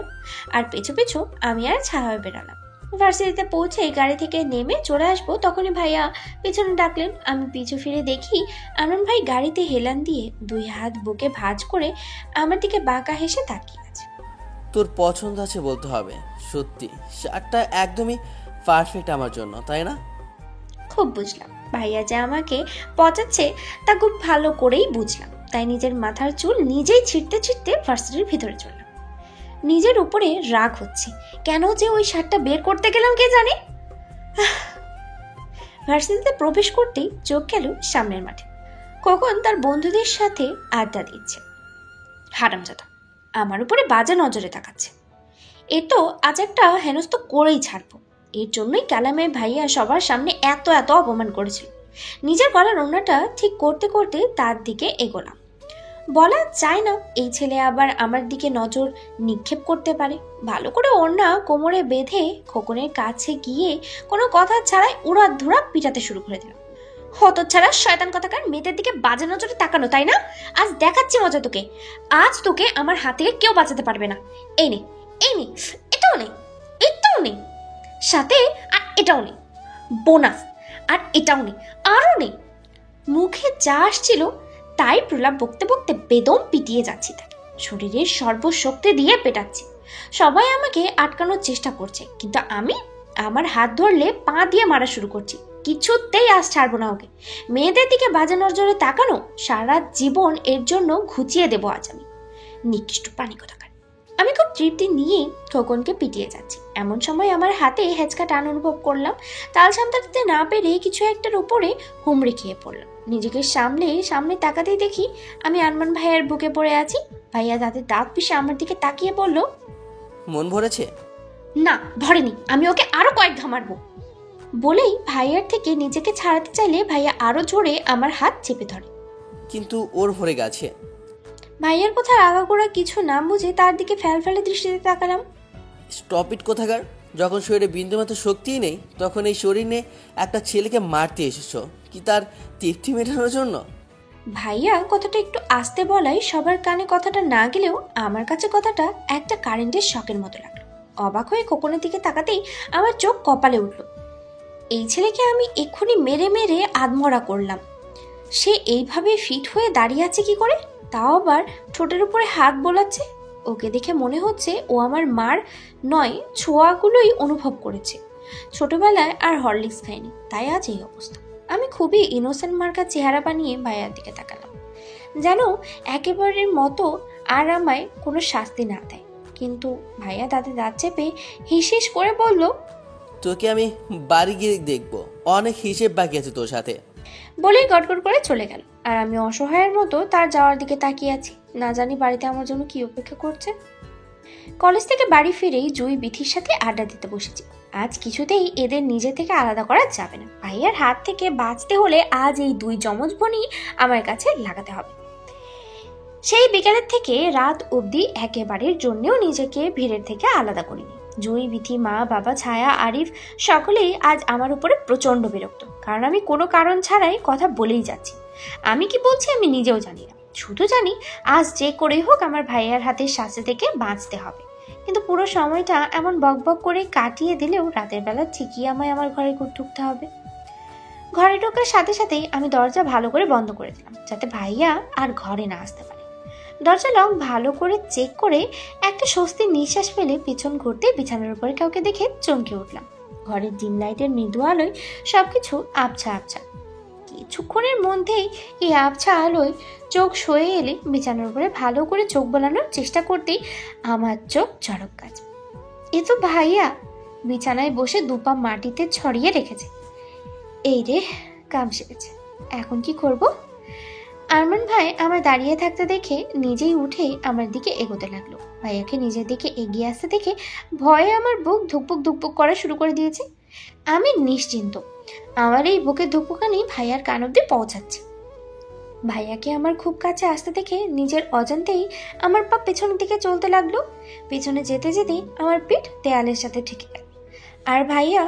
আর পিছু পিছু আমি আর ছাড়া হয়ে বেরালাম। ভার্সিটিতে পৌঁছে গাড়ি থেকে নেমে চলে আসবো, তখনই ভাইয়া পিছনে ডাকলেন। আমি পিছু ফিরে দেখি আনন্দ ভাই গাড়িতে হেলান দিয়ে দুই হাত বুকে ভাঁজ করে আমার দিকে বাঁকা হেসে তাকিয়ে আছে। তোর পছন্দ আছে বলতে হবে। সত্যি শার্টটা একদমই পারফেক্ট আমার জন্য, তাই না? খুব বুঝলাম ভাইয়া যে আমাকে পচাচ্ছে তা খুব ভালো করেই বুঝলাম। তাই নিজের মাথার চুল নিজেই ছিঁড়তে ছিঁড়তে ভার্সিটির ভিতরে চললাম। নিজের উপরে রাগ হচ্ছে, কেন যে ওই শার্টটা বের করতে গেলাম কে জানে। ভার্সিটিতে প্রবেশ করতেই চোখ গেল সামনের মাঠে। খোকন তার বন্ধুদের সাথে আড্ডা দিচ্ছে। হারামজাদা আমার উপরে বাজে নজরে তাকাচ্ছে। এ তো আজ একটা হেনস্থ করেই ছাড়বো। এর জন্যই কালামে ভাইয়া সবার সামনে এত এত অপমান করেছিল। নিজের গলার ওড়নাটা ঠিক করতে করতে তার দিকে এগোলাম। বলা যায় না এই ছেলে আবার আমার দিকে নজর নিক্ষেপ করতে পারে। ভালো করে ওড়না কোমরে বেঁধে খোকনের কাছে গিয়ে কোনো কথা ছাড়াই উড়াধুরা পিটাতে শুরু করে দিলাম। হতচ্ছাড়া শয়তান কথাকার, মেয়েদের দিকে বাজে নজরে তাকানো, তাই না? আজ দেখাচ্ছি মজা তোকে। আজ তোকে আমার হাত থেকে কেউ বাঁচাতে পারবে না। এই নে, এই নে, এটাও নেই, এটাও নেই, সাথে আর এটাও নেই, বোনাস, আর এটাও নেই, আরও নেই। মুখে যা আসছিল তাই প্রলাপ বকতে বকতে বেদম পিটিয়ে যাচ্ছি তাকে। শরীরের সর্বশক্তি দিয়ে পেটাচ্ছি। সবাই আমাকে আটকানোর চেষ্টা করছে, কিন্তু আমি আমার হাত ধরলে পা দিয়ে মারা শুরু করছি। কিছুতেই আজ ছাড়বো না ওকে। মেয়েদের দিকে বাজে নজরে তাকানো সারা জীবন এর জন্য ঘুচিয়ে দেবো আজ আমি। নিকৃষ্ট পানি কোথাকার। আমি খুব তৃপ্তি নিয়ে খোকনকে পিটিয়ে যাচ্ছি। এমন সময় আমার হাতে হেঁচকা টান অনুভব করলাম। তাল সামলাতে না পেরে কিছু একটার উপরে হুমড়ে খেয়ে পড়লাম। নিজেকে সামনে তাকাতেই দেখি আমি আরমান ভাইয়ার বুকে পড়ে আছি। ভাইয়া দাঁতের দাঁত পিষে আমার দিকে তাকিয়ে বলল, মন ভরেছে? না ভরেনি, আমি ওকে আরো কয়েক ঘা মারবো। বলেই ভাইয়ার থেকে নিজেকে ছাড়াতে চাইলে ভাইয়া আরো জোরে আমার হাত চেপে ধরে। কিন্তু ওর ভরে গেছে। ভাইয়ার কথা আগাগোড়া কিছু না বুঝে তার দিকে ফ্যালফ্যালে দৃষ্টিতে তাকালাম। স্টপ ইট কোথাকার। যখন শরীরে বিন্দুমাত্র শক্তিই নেই, তখন এই শরীর নিয়ে একটা ছেলেকে মারতে এসেছো কি তার তৃপ্তি মেটানোর জন্য? ভাইয়া কথাটা একটু আস্তে বলাই সবার কানে কথাটা না গেলেও আমার কাছে কথাটা একটা কারেন্টের শকের মতো লাগলো। অবাক হয়ে খোকনের দিকে তাকাতেই আমার চোখ কপালে উঠল। এই ছেলেকে আমি এক্ষুনি মেরে মেরে আধমরা করলাম, সে এইভাবে ফিট হয়ে দাঁড়িয়ে আছে কি করে? তাও আবার ঠোঁটের উপরে হাত বোলাচ্ছে। ওকে দেখে মনে হচ্ছে ও আমার মার নয়, ছোঁয়াগুলোই অনুভব করেছে। ছোটবেলায় আর হরলিক্স খায়নি, তাই আজ এই অবস্থা। আমি খুবই ইনোসেন্ট মার্কা চেহারা বানিয়ে ভাইয়ার দিকে তাকালাম, যেন একেবারের মতো আর আমায় কোনো শাস্তি না দেয়। কিন্তু ভাইয়া দাঁতে দাঁত চেপে হিস করে বলল, তোকে আমি বাড়ি গিয়ে দেখবো, অনেক হিসেব বাকি আছে তোর সাথে। বলেই গটগট করে চলে গেল। আর আমি অসহায়ের মতো তার যাওয়ার দিকে তাকিয়ে আছি। না জানি বাড়িতে আমার জন্য কি অপেক্ষা করছে। কলেজ থেকে বাড়ি ফিরেই জুই বিথির সাথে আড্ডা দিতে বসেছি। আজ কিছুতেই এদের নিজে থেকে আলাদা করা যাবে না। ভাইয়ার হাত থেকে বাঁচতে হলে আজ এই দুই যমজ বোনই আমার কাছে লাগাতে হবে। সেই বিকেলের থেকে রাত অবধি একেবারের জন্যও নিজেকে ভিড়ের থেকে আলাদা করিনি। জুই, বিথি, মা, বাবা, ছায়া, আরিফ সকলেই আজ আমার উপরে প্রচন্ড বিরক্ত, কারণ আমি কোনো কারণ ছাড়াই কথা বলেই যাচ্ছি। আমি কি বলছি আমি নিজেও জানি না, শুধু জানি আজ যে করেই হোক আমার ভাইয়ার হাতের শাস্তি থেকে বাঁচতে হবে। কিন্তু পুরো সময়টা এমন বকবক করে কাটিয়ে দিলেও রাতের বেলা ঠিকই আমায় আমার ঘরে ঢুকতে হবে। ঘরে ঢোকার সাথে সাথেই আমি দরজা ভালো করে বন্ধ করে দিলাম, যাতে ভাইয়া আর ঘরে না আসতে পারে। দরজা লক ভালো করে চেক করে একটা স্বস্তির নিঃশ্বাস ফেলে পিছন ঘুরতে বিছানার উপরে কাউকে দেখে চমকে উঠলাম। ঘরের ডিম লাইটের মৃদু আলোয় সবকিছু আবছা আবছা। কিছুক্ষণের মধ্যেই এই আবছা আলোয় চোখ সয়ে এলে বিছানার উপরে ভালো করে চোখ বোলানোর চেষ্টা করতেই আমার চোখ চড়ক কাজ। এ তো ভাইয়া বিছানায় বসে দুপা মাটিতে ছড়িয়ে রেখেছে। এই রে, কাম সেরেছে, এখন কি করব? আরমান ভাই আমার দাঁড়িয়ে থাকতে দেখে নিজেই উঠে আমার দিকে এগোতে লাগলো। ভাইয়াকে নিজের দিকে এগিয়ে আসতে দেখে ভয়ে আমার বুক ধুকপুক ধুকপুক করা শুরু করে দিয়েছে। আমি নিশ্চিন্ত, আমার এই বুকের ধুকপুকানি ভাইয়ার কান অব্দি পৌঁছাচ্ছে। ভাইয়াকে আমার খুব কাছে আসতে দেখে নিজের অজান্তেই আমার পা পেছনের দিকে চলতে লাগলো। পেছনে যেতে যেতেই আমার পিঠ দেয়ালের সাথে ঠেকে গেল, আর ভাইয়া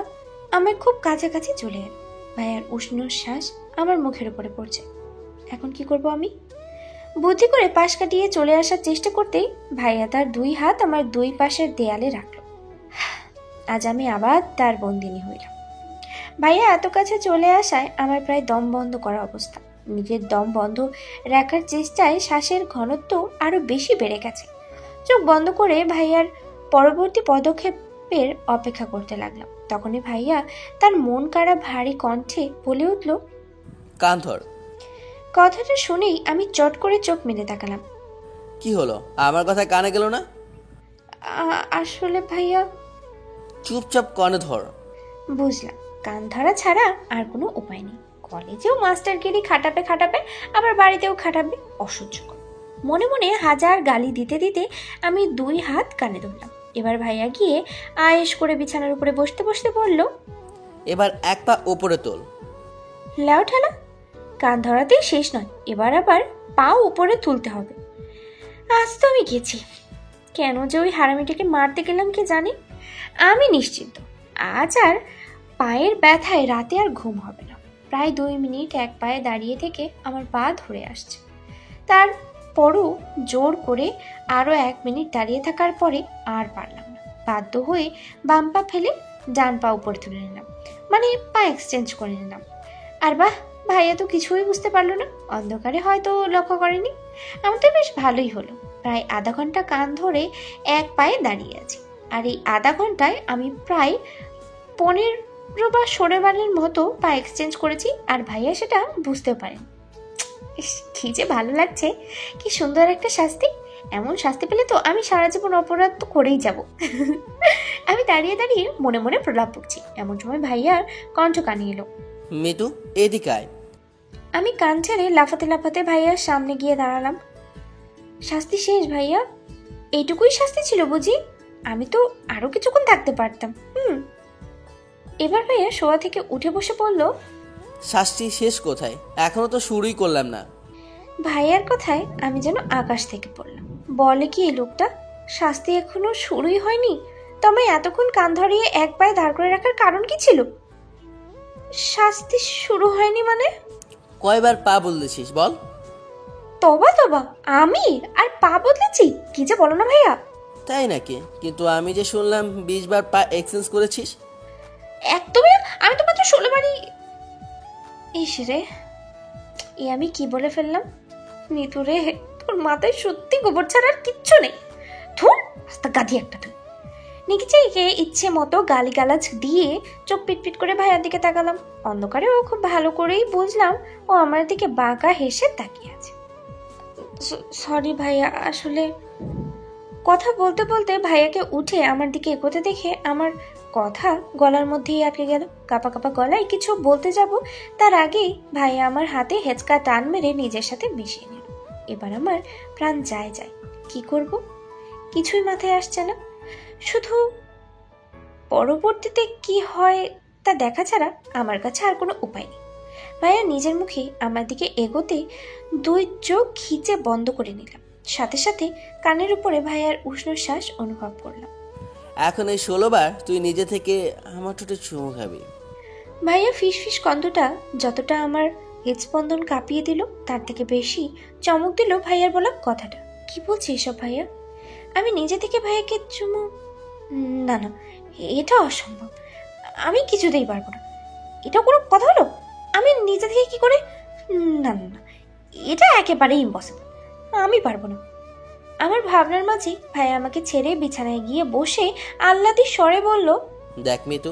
আমার খুব কাছাকাছি চলে এল। ভাইয়ার উষ্ণ শ্বাস আমার মুখের উপরে পড়ছে। এখন কি করব আমি? বুদ্ধি করে পাশ কাটিয়ে চলে আসার চেষ্টা করতেই ভাইয়া তার দুই হাত আমার দুই পাশের দেয়ালে রাখলো। আজ আমি আবার তার বন্দিনী হইলাম। ভাইয়া এত কাছে চলে আসায় আমার প্রায় দম বন্ধ করা অবস্থা। নিজের দম বন্ধ রাখার চেষ্টায় শ্বাসের ঘনত্ব আরো বেশি বেড়ে গেছে। চোখ বন্ধ করে ভাইয়ার পরবর্তী পদক্ষেপের অপেক্ষা করতে লাগলাম। তখনই ভাইয়া তার মন কাড়া ভারী কণ্ঠে বলে উঠল, কান ধর। কথাটা শুনেই আমি চট করে চোখ মেলে তাকালাম। কি হলো, আমার কথা কানে গেল না? আসলে ভাইয়া। চুপচাপ কানে ধর। বুঝলাম, কান ধরা ছাড়া আর কোনো উপায় নেই। কলেজেও মাস্টারগিরি খাটাবে, আবার বাড়িতেও খাটাবে, অসহ্যকর। মনে মনে হাজার গালি দিতে দিতে আমি দুই হাত কানে ধরলাম। এবার ভাইয়া গিয়ে আয়েশ করে বিছানার উপরে বসতে বসতে বলল, এবার এক পা উপরে তোল। লাও ঠেলা, কান ধরাতেই শেষ নয়, এবার আবার পা উপরে তুলতে হবে। আজ তো আমি গেছি। কেন যে ওই হারামিটাকে মারতে গেলাম কে জানি। আমি নিশ্চিন্ত, আজ আর পায়ের ব্যথায় রাতে আর ঘুম হবে না। প্রায় 2 মিনিট এক পায়ে দাঁড়িয়ে থেকে আমার পা ধরে আসছে। তারপরও জোর করে আরও 1 মিনিট দাঁড়িয়ে থাকার পরে আর পারলাম না। বাধ্য হয়ে বাম পা ফেলে ডান পা উপরে তুলে নিলাম, মানে পা এক্সচেঞ্জ করে নিলাম। আর বাহ, ভাইয়া তো কিছুই বুঝতে পারলো না, অন্ধকারে হয়তো লক্ষ্য করেনি। আমার তো বেশ ভালোই হলো। প্রায় আধা ঘন্টা কান ধরে এক পায়ে দাঁড়িয়ে আছি, আর এই আধা ঘন্টায় আমি প্রায় 15 বা 16 বারের মতো পা এক্সচেঞ্জ করেছি, আর ভাইয়া সেটা বুঝতেও পারেন। কি যে ভালো লাগছে, কি সুন্দর একটা শাস্তি। এমন শাস্তি পেলে তো আমি সারা জীবন অপরাধ তো করেই যাব। আমি দাঁড়িয়ে দাঁড়িয়ে মনে মনে প্রলাপ বকছি। এমন সময় ভাইয়ার কণ্ঠ কানে এলো, মিতু এদিকে আয়। আমি কান ছেড়ে লাফাতে লাফাতে ভাইয়ার সামনে গিয়ে দাঁড়ালাম। শাস্তি শেষ ভাইয়া? এইটুকুই শাস্তি ছিল বুঝি? আমি তো আরো কিছুক্ষণ থাকতে পারতাম। এবার ভাইয়া শোয়া থেকে উঠে বসে বলল, শাস্তি শেষ কোথায়, এখনো তো শুরুই করলাম না। ভাইয়ার কথায় আমি যেন আকাশ থেকে পড়লাম। বলে কি এই লোকটা, শাস্তি এখনো শুরুই হয়নি? তবে এতক্ষণ কান ধরিয়ে এক পায়ে দাঁড় করে রাখার কারণ কি ছিল? শাস্তি শুরু হয়নি মানে? কয়বার পা বলতেছিস বল? তবা তবা, আমি আর পা বদলেছি? কি যে বলো না ভাইয়া। তাই নাকি? কিন্তু আমি যে শুনলাম 20 বার পা এক্সচেঞ্জ করেছিস। একদমই না, আমি তো মাত্র 16 বারই। ইস রে, এ আমি কি বলে ফেললাম? নিতু রে, তোর মাথায় সত্যি গোবর ছাড়া আর কিচ্ছু নেই। ধুর, রাস্তা গাধি একটা তুই। নিকিচেকে ইচ্ছে মতো গালিগালাজ দিয়ে চোখ পিটপিট করে ভাইয়ার দিকে তাকালাম। অন্ধকারে ও খুব ভালো করেই বুঝলাম ও আমার দিকে বাঁকা হেসে তাকিয়ে আছে। সরি ভাইয়া, আসলে। কথা বলতে বলতে ভাইয়াকে উঠে আমার দিকে এগোতে দেখে আমার কথা গলার মধ্যেই আটকে গেল। কাপা কাপা গলায় কিছু বলতে যাব, তার আগেই ভাইয়া আমার হাতে হেঁচকা টান মেরে নিজের সাথে মিশিয়ে নিল। এবার আমার প্রাণ যায়। কি করব? কিছুই মাথায় আসছে না। শুধু পরবর্তীতে কি হয় তা দেখা ছাড়া আমার কাছে আর কোনো উপায় নেই। ভাইয়া নিজের মুখে আমার দিকে এগোতে 2 চোখ খিচে বন্ধ করে নিলাম। সাথে সাথে কানের উপরে ভাইয়ার উষ্ণ শ্বাস অনুভব করলাম। এখন এই 16 বার তুই নিজে থেকে আমার ঠোঁটে চুমু খাবি। ভাইয়া ফিস কণ্ঠটা যতটা আমার হৃদস্পন্দন কাঁপিয়ে দিল তার থেকে বেশি চমক দিল ভাইয়ার বলা কথাটা। কি বলছে এসব ভাইয়া? আমি নিজে থেকে ভাইয়াকে চুমু? না না, এটা অসম্ভব। আমি কিছুতেই পারবো না। এটা কোনো কথা হলো? আমি নিজে থেকে কি করে? না না না, এটা একেবারেই ইম্পসিবল। আমি পারবো না। আমার ভাবনার মাঝে ভাইয়া আমাকে ছেড়ে বিছানায় গিয়ে বসে আহ্লাদি স্বরে বলল, দেখ মিতু,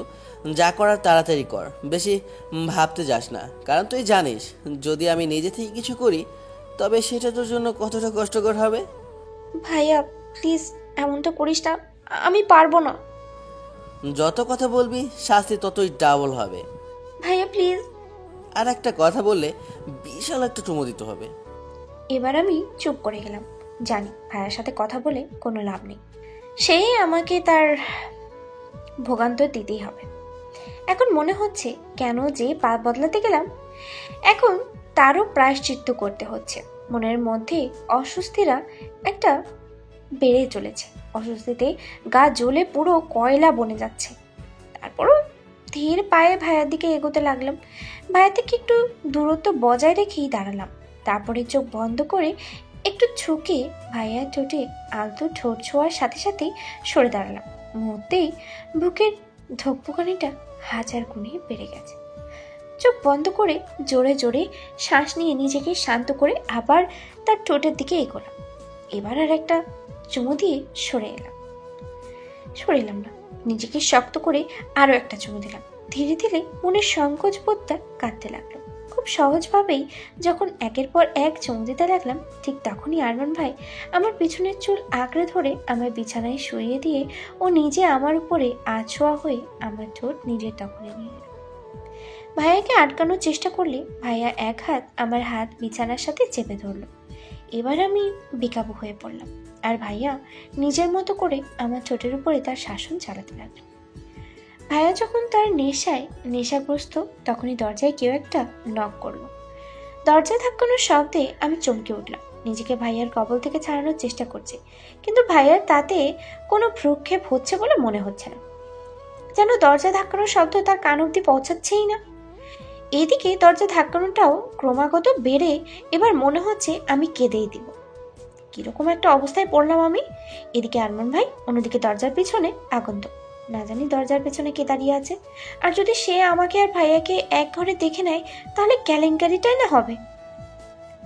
যা করার তাড়াতাড়ি কর, বেশি ভাবতে যাস না। কারণ তুই জানিস যদি আমি নিজে থেকে কিছু করি তবে সেটা তোর জন্য কতটা কষ্টকর হবে। ভাইয়া প্লিজ এমনটা করিস না, আমি পারবো না। যত কথা বলবি শাস্তি ততই ডাবল হবে। ভাইয়া প্লিজ। আর একটা কথা বললে বিশাল একটা চুমু দিতে হবে। এবার আমি চুপ করে গেলাম। জানি ভাইয়ার সাথে কথা বলে কোনো লাভ নেই, সে আমাকে তার ভোগান্তর দিতেই হবে। এখন মনে হচ্ছে কেন যে পা বদলাতে গেলাম, এখন তারও প্রায়শ্চিত্ত করতে হচ্ছে। মনের মধ্যে অস্বস্তিরা একটা বেড়ে চলেছে। অস্বস্তিতে গা জ্বলে পুরো কয়লা বনে যাচ্ছে। তারপরও ধীর পায়ে ভাইয়ার দিকে এগোতে লাগলাম। ভাইয়া থেকে একটু দূরত্ব বজায় রেখেই দাঁড়ালাম। তারপরে চোখ বন্ধ করে একটু ঝুঁকে ভাইয়ার ঠোঁটে আলতো ঠোঁট ছোঁয়ার সাথে সাথেই সরে দাঁড়ালাম। মুহূর্তেই বুকের ধকপকানিটা 1000 গুণে বেড়ে গেছে। চোখ বন্ধ করে জোরে জোরে শ্বাস নিয়ে নিজেকে শান্ত করে আবার তার ঠোঁটের দিকে এগোলাম। এবার আর একটা চুমু দিয়ে সরে এলাম না, নিজেকে শক্ত করে আরো একটা চুমু দিলাম। ধীরে ধীরে মনের সংকোচ বোধটা কাটতে লাগলো। খুব সহজভাবেই যখন একের পর এক চুমু দিতে লাগলাম, ঠিক তখনই আরমান ভাই আমার পিছনের চুল আঁকড়ে ধরে আমার বিছানায় শুইয়ে দিয়ে ও নিজে আমার উপরে আছোয়া হয়ে আমার ঠোঁট নিজের দখলে নিয়ে নিল। ভাইয়াকে আটকানোর চেষ্টা করলে ভাইয়া এক হাত আমার হাত বিছানার সাথে চেপে ধরলো। এবার আমি বেকাবু হয়ে পড়লাম, আর ভাইয়া নিজের মতো করে আমার ঠোঁটের উপরে তার শাসন চালাতে লাগলো। ভাইয়া যখন তার নেশাগ্রস্ত, তখনই দরজায় কেউ একটা নক করলো। দরজা ধাক্কানোর শব্দে আমি চমকে উঠলাম। নিজেকে ভাইয়ার কবল থেকে ছাড়ানোর চেষ্টা করছে, কিন্তু ভাইয়ার তাতে কোনো ভ্রুক্ষেপ হচ্ছে বলে মনে হচ্ছে না। যেন দরজা ধাক্কানোর শব্দ তার কান অব্দি পৌঁছাচ্ছেই না। এদিকে দরজা ধাক্কানোটাও ক্রমাগত বেড়ে এবার মনে হচ্ছে আমি কেঁদেই দিব। কিরকম একটা অবস্থায় পড়লাম আমি। এদিকে আরমান ভাই, অন্যদিকে দরজার পিছনে আগন্তুক। না জানি দরজার পেছনে কে দাঁড়িয়ে আছে, আর যদি সে আমাকে আর ভাইয়াকে এক ঘরে দেখে নেয় তাহলে কেলেঙ্কারিটাই না হবে।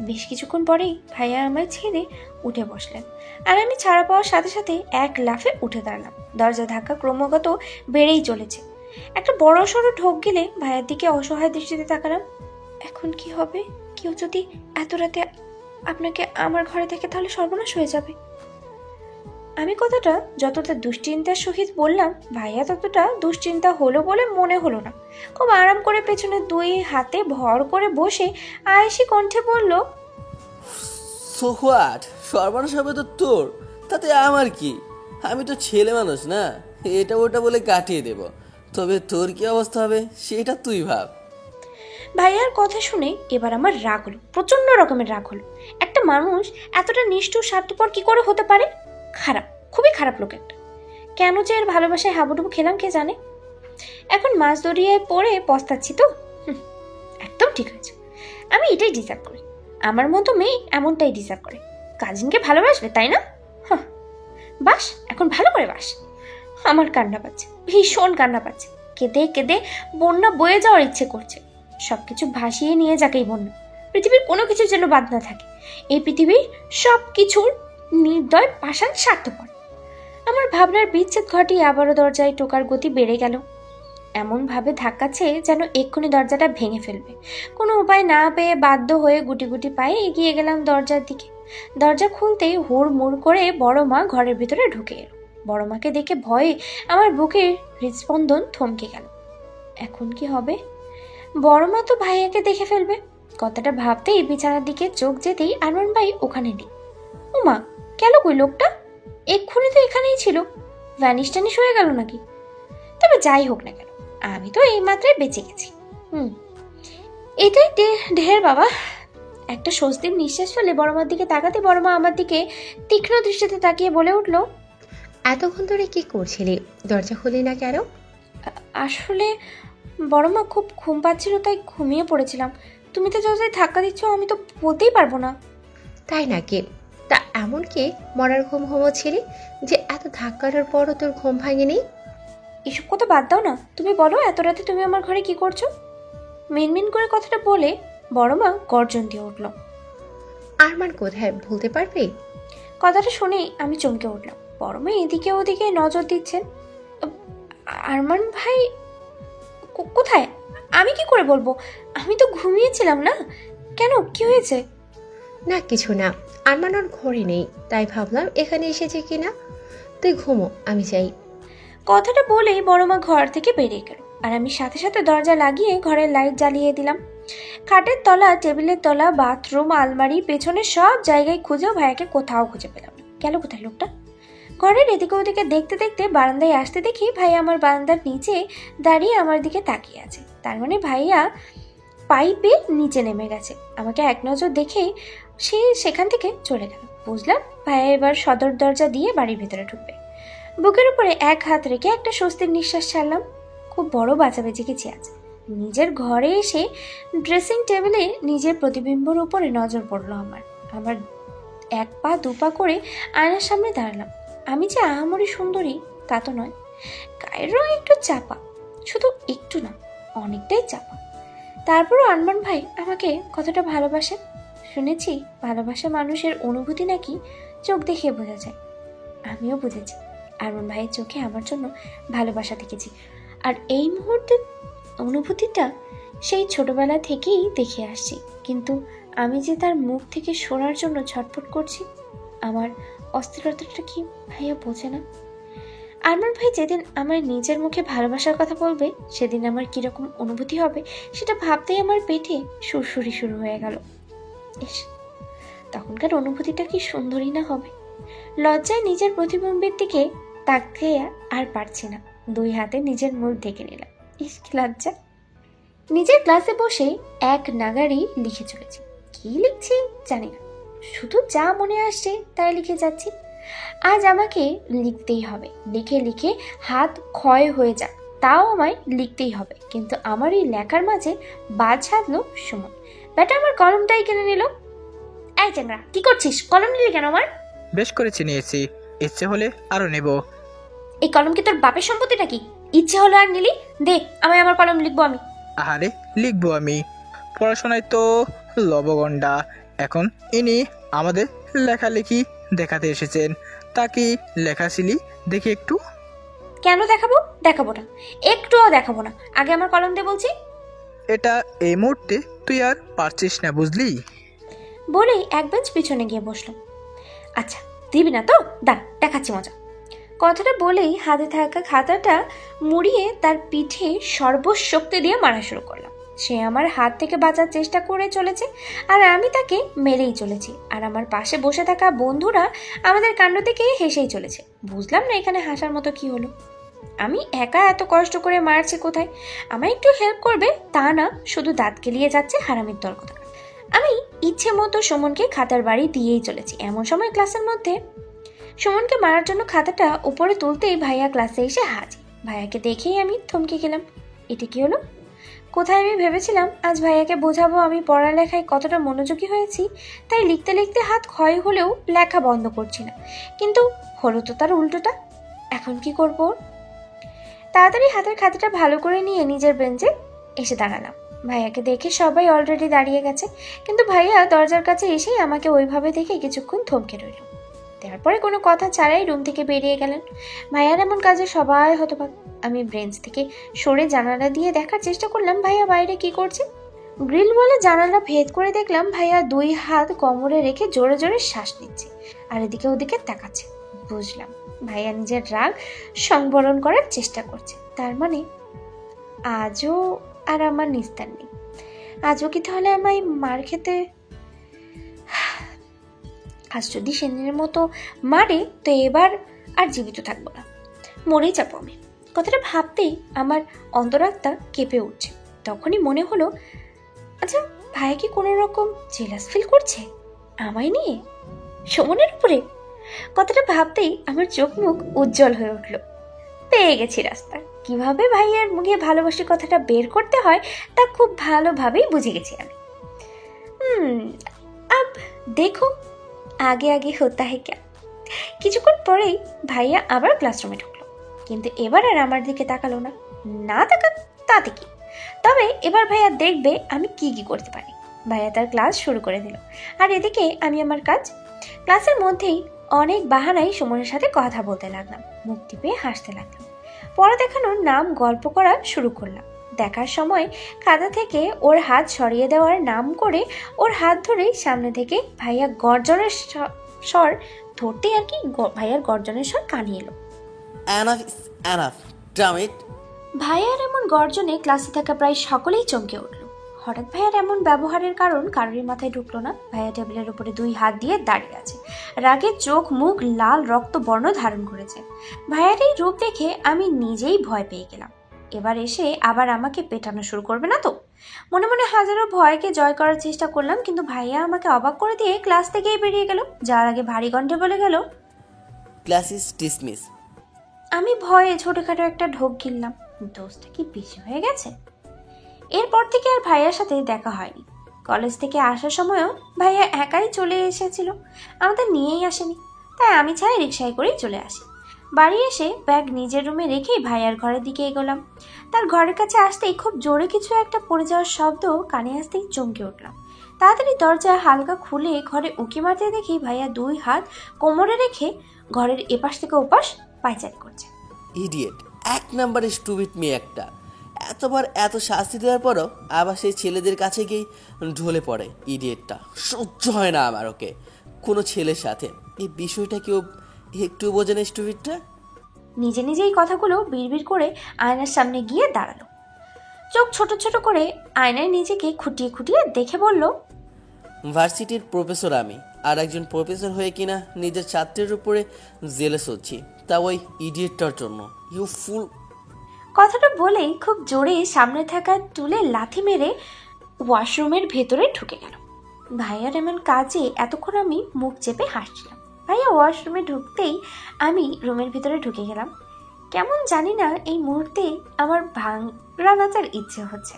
বেশ কিছুক্ষণ পরেই ভাইয়া আমায় ছেড়ে উঠে বসলেন, আর আমি ছাড়া পাওয়ার সাথে সাথে এক লাফে উঠে দাঁড়ালাম। দরজা ধাক্কা ক্রমাগত বেড়েই চলেছে। একটা বড় সড়ো ঢোক গেলে ভাইয়ের দিকে অসহায় দৃষ্টিতে তাকালাম। এখন কি হবে? কেউ যদি এত রাতে আপনাকে আমার ঘরে দেখে তাহলে সর্বনাশ হয়ে যাবে। আমি কথাটা যতটা দুশ্চিন্তার সহিত বললাম, ভাইয়া ততটা দুশ্চিন্তা হলো বলে মনে হলো না। খুব আরাম করে পেছনে 2 হাতে ভর করে বসে আয়েশি কণ্ঠে বলল, সো হোয়াট, সর্বনাশ হবে তো তোর, তাতে আমার কি? আমি তো ছেলে মানুষ না, এটা ওটা বলে কাটিয়ে দেব। তবে তোর কি অবস্থা হবে সেটা তুই ভাব। ভাইয়ার কথা শুনে এবার আমার রাগ হলো, প্রচন্ড রকমের রাগ হলো। একটা মানুষ এতটা নিষ্ঠুর স্বার্থপর কি করে হতে পারে? খারাপ, খুবই খারাপ লোক একটা। কেন যে এর ভালোবাসায় হাবুডুবু খেলাম কে জানে। এখন মাছ দরিয়ায় পড়ে পস্তাচ্ছি তো। একদম ঠিক হয়েছে, আমি এটাই ডিজার্ভ করি। আমার মতো মেয়ে এমনটাই ডিজার্ভ করে। কাজিনকে ভালোবাসবে তাই না? বাস, এখন ভালো করে বাস। আমার কান্না পাচ্ছে, ভীষণ কান্না পাচ্ছে। কেঁদে কেঁদে বন্যা বয়ে যাওয়ার ইচ্ছে করছে। সবকিছু ভাসিয়ে নিয়ে যাকেই বন্যা। পৃথিবীর কোনো কিছু যেন বাদ না থাকে। এই পৃথিবীর সব কিছুর নির্দয় পাষাণ স্বার্থপর। আমার ভাবনার বিচ্ছেদ ঘটিয়ে আবারও দরজায় টোকার গতি বেড়ে গেল। এমন ভাবে ধাক্কাচ্ছে যেন এক্ষুনি দরজাটা ভেঙে ফেলবে। কোনো উপায় না পেয়ে বাধ্য হয়ে গুটি গুটি পায়ে এগিয়ে গেলাম দরজার দিকে। দরজা খুলতেই হুড়মুড় করে বড় মা ঘরের ভিতরে ঢুকে এলো। বড় মাকে দেখে ভয়ে আমার বুকের হৃদস্পন্দন থমকে গেল। এখন কি হবে? বড় মা তো ভাইয়াকে দেখে ফেলবে। কথাটা ভাবতেই বিছানার দিকে চোখ যেতেই আরমান ভাই ওখানে নেই। ও মা, গেল কই লোকটা? এক্ষুনি তো এখানেই ছিল, ভ্যানিশ ট্যানিশ হয়ে গেল নাকি? তবে যাই হোক না কেন, আমি তো এই মাত্রায় বেঁচে গেছি। এটাই ঢের বাবা। একটা স্বস্তির নিঃশ্বাস ফেলে বড়মার দিকে তাকাতে বড়মা আমার দিকে তীক্ষ্ণ দৃষ্টিতে তাকিয়ে বলে উঠল, এতক্ষণ ধরে কি করছিলি? দরজা খুলি না কেন? আসলে বড়মা খুব ঘুম পাচ্ছিল, তাই ঘুমিয়ে পড়েছিলাম। তুমি তো যতই ধাক্কা দিচ্ছ, আমি তো বলতেই পারবো না। তাই নাকি? তা এমন কি মরার ঘুম ঘুমোচ্ছিলি যে এত ধাক্কাটার পরও তোর ঘুম ভাঙেনি? এসব কথা বাদ দাও না, তুমি বলো এত রাতে তুমি আমার ঘরে কি করছো? মিনমিন করে কথাটা বলে বড়মা গর্জন দিয়ে উঠল। আরমান কোথায় বলতে পারবি? কথাটা শুনেই আমি চমকে উঠলাম। বড়মা এদিকে ওদিকে নজর দিচ্ছেন। আরমান ভাই কোথায়? আমি কি করে বলবো? আমি তো ঘুমিয়েছিলাম না। কেন, কি হয়েছে? না কিছু না, আরমান ওর ঘরে নেই, তাই ভাবলাম এখানে এসেছে কিনা। তুই ঘুমো, আমি যাই। কথাটা বলেই বড়মা ঘর থেকে বেরিয়ে গেল, আর আমি সাথে সাথে দরজা লাগিয়ে ঘরের লাইট জ্বালিয়ে দিলাম। খাটের তলা, টেবিলের তলা, বাথরুম, আলমারি, পেছনে সব জায়গায় খুঁজেও ভাইয়াকে কোথাও খুঁজে পেলাম না। গেল কোথায় লোকটা? ঘরের এদিকে ওদিকে দেখতে দেখতে বারান্দায় আসতে দেখি ভাইয়া আমার বারান্দার নিচে দাঁড়িয়ে আমার দিকে তাকিয়ে আছে। তার মানে ভাইয়া পাইপে নিচে নেমে গেছে। আমাকে এক নজর দেখেই সে সেখান থেকে চলে গেল। বুঝলাম ভাইয়া এবার সদর দরজা দিয়ে বাড়ির ভেতরে ঢুকবে। বুকের উপরে এক হাত রেখে একটা স্বস্তির নিঃশ্বাস ছাড়লাম। খুব বড় বাঁচাবাচি কিছু আছে। নিজের ঘরে এসে ড্রেসিং টেবিলে নিজের প্রতিবিম্বর উপরে নজর পড়লো আমার। আমার এক পা দুপা করে আয়নার সামনে দাঁড়ালাম। আমি যে আহামরি সুন্দরী তা তো নয়, গায়ের রং একটু চাপা, শুধু একটু না, অনেকটাই চাপা। তারপরও আরমান ভাই আমাকে কতটা ভালোবাসে। শুনেছি ভালোবাসা মানুষের অনুভূতি নাকি চোখ দেখে বোঝা যায়। আমিও বুঝেছি, আরমান ভাইয়ের চোখে আমার জন্য ভালোবাসা দেখেছি। আর এই মুহূর্তের অনুভূতিটা সেই ছোটবেলা থেকেই দেখে আসছি। কিন্তু আমি যে তার মুখ থেকে সরার জন্য ছটফট করছি, আমার অস্থিরতাটা কি ভাইয়া বোঝে না? আরমান ভাই যেদিন আমার নিজের মুখে ভালোবাসার কথা বলবে, সেদিন আমার কিরকম অনুভূতি হবে সেটা ভাবতেই আমার পেটে সুরসুরি শুরু হয়ে গেল। ইস, তখনকার অনুভূতিটা কি সুন্দরই না হবে। লজ্জায় নিজের প্রতিবিম্বের দিকে তাকিয়ে আর পারছি না। দুই হাতে নিজের মুখ ঢেকে নিলাম। ইস, কি লজ্জা। নিজের ক্লাসে বসে এক নাগাড়ি লিখে চলেছি। কি লিখছি জানি না, শুধু যা মনে আসছে তাই লিখে যাচ্ছি। আজ আমাকে লিখতেই হবে। লিখে লিখে হাত ক্ষয় হয়ে যাক, তাও আমায় লিখতেই হবে। কিন্তু আমার এই লেখার মাঝে বাজ সাধলো সুমন। বেটা আমার কলমটাই কিনে নিল। এই চ্যাংড়া, কি করছিস? কলম নিলি কেন আমার? বেশ করেছি, নিয়েছি, ইচ্ছে হলে আরো নেব। এই কলম কি তোর বাপের সম্পত্তি নাকি? ইচ্ছে হলো আর নিলি? দে আমায়, আমার কলম লিখবো আমি। আহারে, লিখবো আমি? পড়াশোনায় তো লবগন্ডা। এখন ইনি আমাদের লেখালেখি দেখাতে এসেছেন। তা কি লেখাছিলি দেখি একটু? কেন দেখাবো? দেখাবো না, একটুও দেখাবো না। আগে আমার কলম দে বলছি। এটা এই মুহূর্তে তুই আর পারছিস না, বুঝলি? বলেই এক বেঞ্চ পিছনে গিয়ে বসলো। আচ্ছা, দিবি না তো? দাঁড়া, দেখাচ্ছি মজা। কথাটা বলেই হাতে থাকা খাতাটা মুড়িয়ে তার পিঠে সর্বশক্তি দিয়ে মারা শুরু করলাম। সে আমার হাত থেকে বাঁচার চেষ্টা করে চলেছে, আর আমি তাকে মেরেই চলেছি। আর আমার পাশে বসে থাকা বন্ধুরা আমাদের কাণ্ড থেকে হেসেই চলেছে। বুঝলাম না এখানে হাসার মতো কি হলো। আমি একা এত কষ্ট করে মারছি কোথায়? আমায় একটু হেল্প করবে তা না, শুধু দাঁত কেলিয়ে যাচ্ছে হারামির দল কথা। আমি ইচ্ছে মতো সুমনকে খাতার বাড়ি দিয়েই চলেছি। এমন সময় ক্লাসের মধ্যে সুমনকে মারার জন্য খাতাটা উপরে তুলতেই ভাইয়া ক্লাসে এসে হাজির। ভাইয়াকে দেখেই আমি থমকে গেলাম। এটা কি হলো? কোথায় আমি ভেবেছিলাম আজ ভাইয়াকে বোঝাবো আমি পড়ালেখায় কতটা মনোযোগী হয়েছি, তাই লিখতে লিখতে হাত ক্ষয় হলেও লেখা বন্ধ করছি না। কিন্তু হলো তো তার উল্টোটা। এখন কি করব? তাড়াতাড়ি হাতের খাতাটা ভালো করে নিয়ে নিজের বেঞ্চে এসে দাঁড়ালাম। ভাইয়াকে দেখে সবাই অলরেডি দাঁড়িয়ে গেছে, কিন্তু ভাইয়া দরজার কাছে এসেই আমাকে ওইভাবে দেখে কিছুক্ষণ থমকে রইল। তারপরে কোনো কথা ছাড়াই রুম থেকে বেরিয়ে গেলেন। ভাইয়ার এমন কাজে সবাই হতবাক। আমি বেঞ্চ থেকে সরে জানালা দিয়ে দেখার চেষ্টা করলাম ভাইয়া বাইরে কি করছে। গ্রিল বলে জানালা ভেদ করে দেখলাম ভাইয়া দুই হাত কোমরে রেখে জোরে জোরে শ্বাস নিচ্ছে আর এদিকে ওদিকে তাকাচ্ছে। বুঝলাম ভাইয়া নিজের রাগ সংবরণ করার চেষ্টা করছে। তার মানে আজও আর আমার নিস্তার নেই। আজও কি তাহলে আমায় মার খেতে? আজ যদি সেদিনের মতো মারে তো এবার আর জীবিত থাকবো না, মরেই যাবো আমি। কথাটা ভাবতেই আমার অন্তরাত্মা কেঁপে উঠছে। তখনই মনে হলো, আচ্ছা ভাই কি কোনো রকম জেলাস ফিল করছে আমায় নিয়ে, সুমনের উপরে? কথাটা ভাবতেই আমার চোখ মুখ উজ্জ্বল হয়ে উঠল। পেয়ে গেছি রাস্তা, কিভাবে ভাইয়ার মুখে ভালোবাসি কথাটা বের করতে হয় তা খুব ভালোভাবেই বুঝে গেছি আমি। আব দেখো আগে আগে হতা হে ক্যা। কিছুক্ষণ পরেই ভাইয়া আবার ক্লাসরুমে ঢুকলো, কিন্তু এবার আর আমার দিকে তাকালো না। না তাকাক তাতে কি, তবে এবার ভাইয়া দেখবে আমি কি কি করতে পারি। ভাইয়া তার ক্লাস শুরু করে দিল, আর এদিকে আমি আমার কাজ। ক্লাসের মধ্যেই অনেক বাহানায় সুমনের সাথে কথা বলতে লাগলাম, মুখ টিপে হাসতে লাগলাম। পড়া দেখানোর নাম গল্প করা শুরু করলাম। দেখার সময় খাতা থেকে ওর হাত সরিয়ে দেওয়ার নাম করে ওর হাত ধরে সামনে থেকে ভাইয়া গর্জনের স্বর ধরতেই আর কি ভাইয়ার গর্জনের স্বর কানে এলো। ভাইয়ার এমন গর্জনে ক্লাসে থাকা প্রায় সকলেই চমকে উঠল। হঠাৎ ভাইয়ার এমন ব্যবহারের কারণ কারোরই মাথায় ঢুকলো না। ভাইয়া টেবিলের উপরে 2 হাত দিয়ে দাঁড়িয়ে আছে, রাগে চোখ মুখ লাল রক্ত বর্ণ ধারণ করেছে। ভাইয়ার এই রূপ দেখে আমি নিজেই ভয় পেয়ে গেলাম। এবার এসে আবার আমাকে পেটানো শুরু করবে না তো? মনে মনে হাজারো ভয়কে জয় করার চেষ্টা করলাম, কিন্তু ভাইয়া আমাকে অবাক করে দিয়ে ক্লাস থেকেই বেরিয়ে গেল। যার আগে ভারী কণ্ঠে বলে গেল, ক্লাস ইজ ডিসমিস। আমি ভয়ে ছোটখাটো একটা ঢোক গিললাম। দোষটা কি বেশি হয়ে গেছে? এরপর থেকে আর ভাইয়ার সাথে দেখা হয়নি। কলেজ থেকে আসার সময়ও ভাইয়া একাই চলে এসেছিল, আমাদের নিয়েই আসেনি। তাই আমি চাই রিক্সায় করেই চলে আসি। বাড়ি এসে ব্যাগ নিজের রুমে রেখেই ভাইয়ার ঘরের দিকে এগোলাম। তার ঘরের কাছে আসতেই খুব জোরে কিছু একটা পড়ে যাওয়ার শব্দ কানে আসতেই চমকে উঠলাম। তাড়াতাড়ি দরজা হালকা খুলে ঘরে উঁকি মারতে দেখি ভাইয়া 2 হাত কোমরে রেখে ঘরের এপাশ থেকে ওপাশ পায়চারি করছে। ইডিয়েট, 1 নম্বরের স্টুপিড মেয়ে একটা। এতবার এত শাস্তি দেওয়ার পরও আবার সেই ছেলেদের কাছে গিয়ে ঢলে পড়ে। ইডিয়েটটা সহ্য হয় না আমার ওকে কোনো ছেলের সাথে। এই বিষয়টা কেউ একটু বোঝে না স্টুপিডটা। নিজে নিজেই কথাগুলো বিড়বিড় করে আয়নার সামনে গিয়ে দাঁড়ালো। চোখ ছোট ছোট করে আয়নায় নিজেকে খুঁটিয়ে খুঁটিয়ে দেখে বলল, ভার্সিটির প্রফেসর আমি, আর একজন প্রফেসর হয়ে কিনা নিজের ছাত্রের উপরে জেলাস হচ্ছি, তা ওই ইডিয়েটটার জন্য। ইউ ফুল। কথাটা বলেই খুব জোরে সামনে থাকা টুলে লাথি মেরে ওয়াশরুমের ভেতরে ঢুকে গেল। ভাইয়ার এমন কাজে এতক্ষণ আমি মুখ চেপে হাসছিলাম। ভাইয়া ওয়াশরুমে ঢুকতেই আমি রুমের ভিতরে ঢুকে গেলাম। কেমন জানি না এই মুহূর্তে আমার ভাঙড়া নাচার ইচ্ছে হচ্ছে।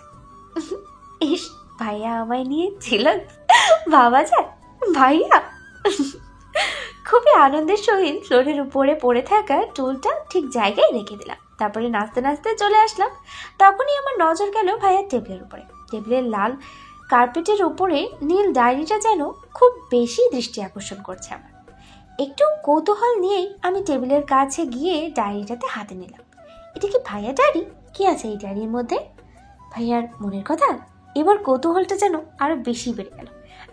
ইস, ভাইয়া আমায় নিয়ে ছিল, ভাবা যায় ভাইয়া। খুবই আনন্দের সহিত ফ্লোরের উপরে পড়ে থাকা টুলটা ঠিক জায়গায় রেখে দিলাম। তারপরে নাচতে নাচতে চলে আসলাম। তখনই আমার নজর গেল ভাইয়ার টেবিলের উপরে। টেবিলের লাল কার্পেটের উপরে নীল ডায়েরিটা যেন খুব বেশি দৃষ্টি আকর্ষণ করছে আমার। একটু কৌতূহল নিয়েই আমি টেবিলের কাছে গিয়ে ডায়েরিটাতে হাতে নিলাম। এটা কি ভাইয়া ডায়েরি? কি আছে এই ডায়েরির মধ্যে? ভাইয়ার মনের কথা? এবার কৌতূহলটা যেন আরো বেশি বেড়ে গেল।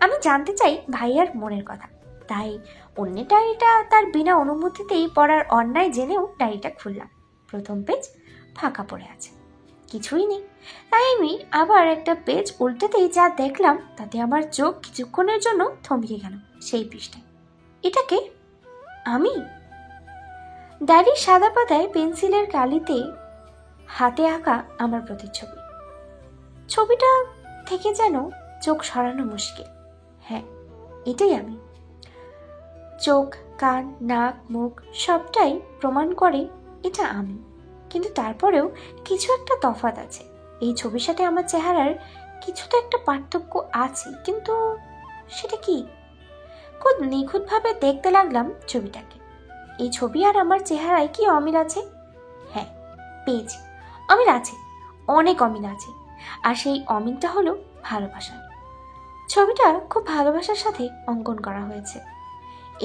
আমি জানতে চাই ভাইয়ার মনের কথা। তাই অন্যের ডায়েরিটা তার বিনা অনুমতিতেই পড়ার অন্যায় জেনেও ডায়েরিটা খুললাম। প্রথম পেজ ফাঁকা পড়ে আছে, কিছুই নেই। তাই আমি আবার একটা পেজ উল্টাতেই যা দেখলাম তাতে আমার চোখ কিছুক্ষণের জন্য থমকে গেল। সেই পৃষ্ঠায় এটাকে আমি। ডায়েরির সাদা পাতায় পেন্সিলের কালিতে হাতে আঁকা আমার প্রতিচ্ছবি। ছবিটা থেকে যেন চোখ সরানো মুশকিল। হ্যাঁ, এটাই আমি। চোখ, কান, নাক, মুখ সবটাই প্রমাণ করে এটা আমি। কিন্তু তারপরেও কিছু একটা তফাৎ আছে। এই ছবির সাথে আমার চেহারার কিছু তো একটা পার্থক্য আছে, কিন্তু সেটা কি? খুব নিখুঁতভাবে দেখতে লাগলাম ছবিটাকে। এই ছবি আর আমার চেহারায় কি অমিল আছে? হ্যাঁ, পেয়েছি, অমিল আছে, অনেক অমিল আছে। আর সেই অমিলটা হলো ভালোবাসা। ছবিটা খুব ভালোবাসার সাথে অঙ্কন করা হয়েছে।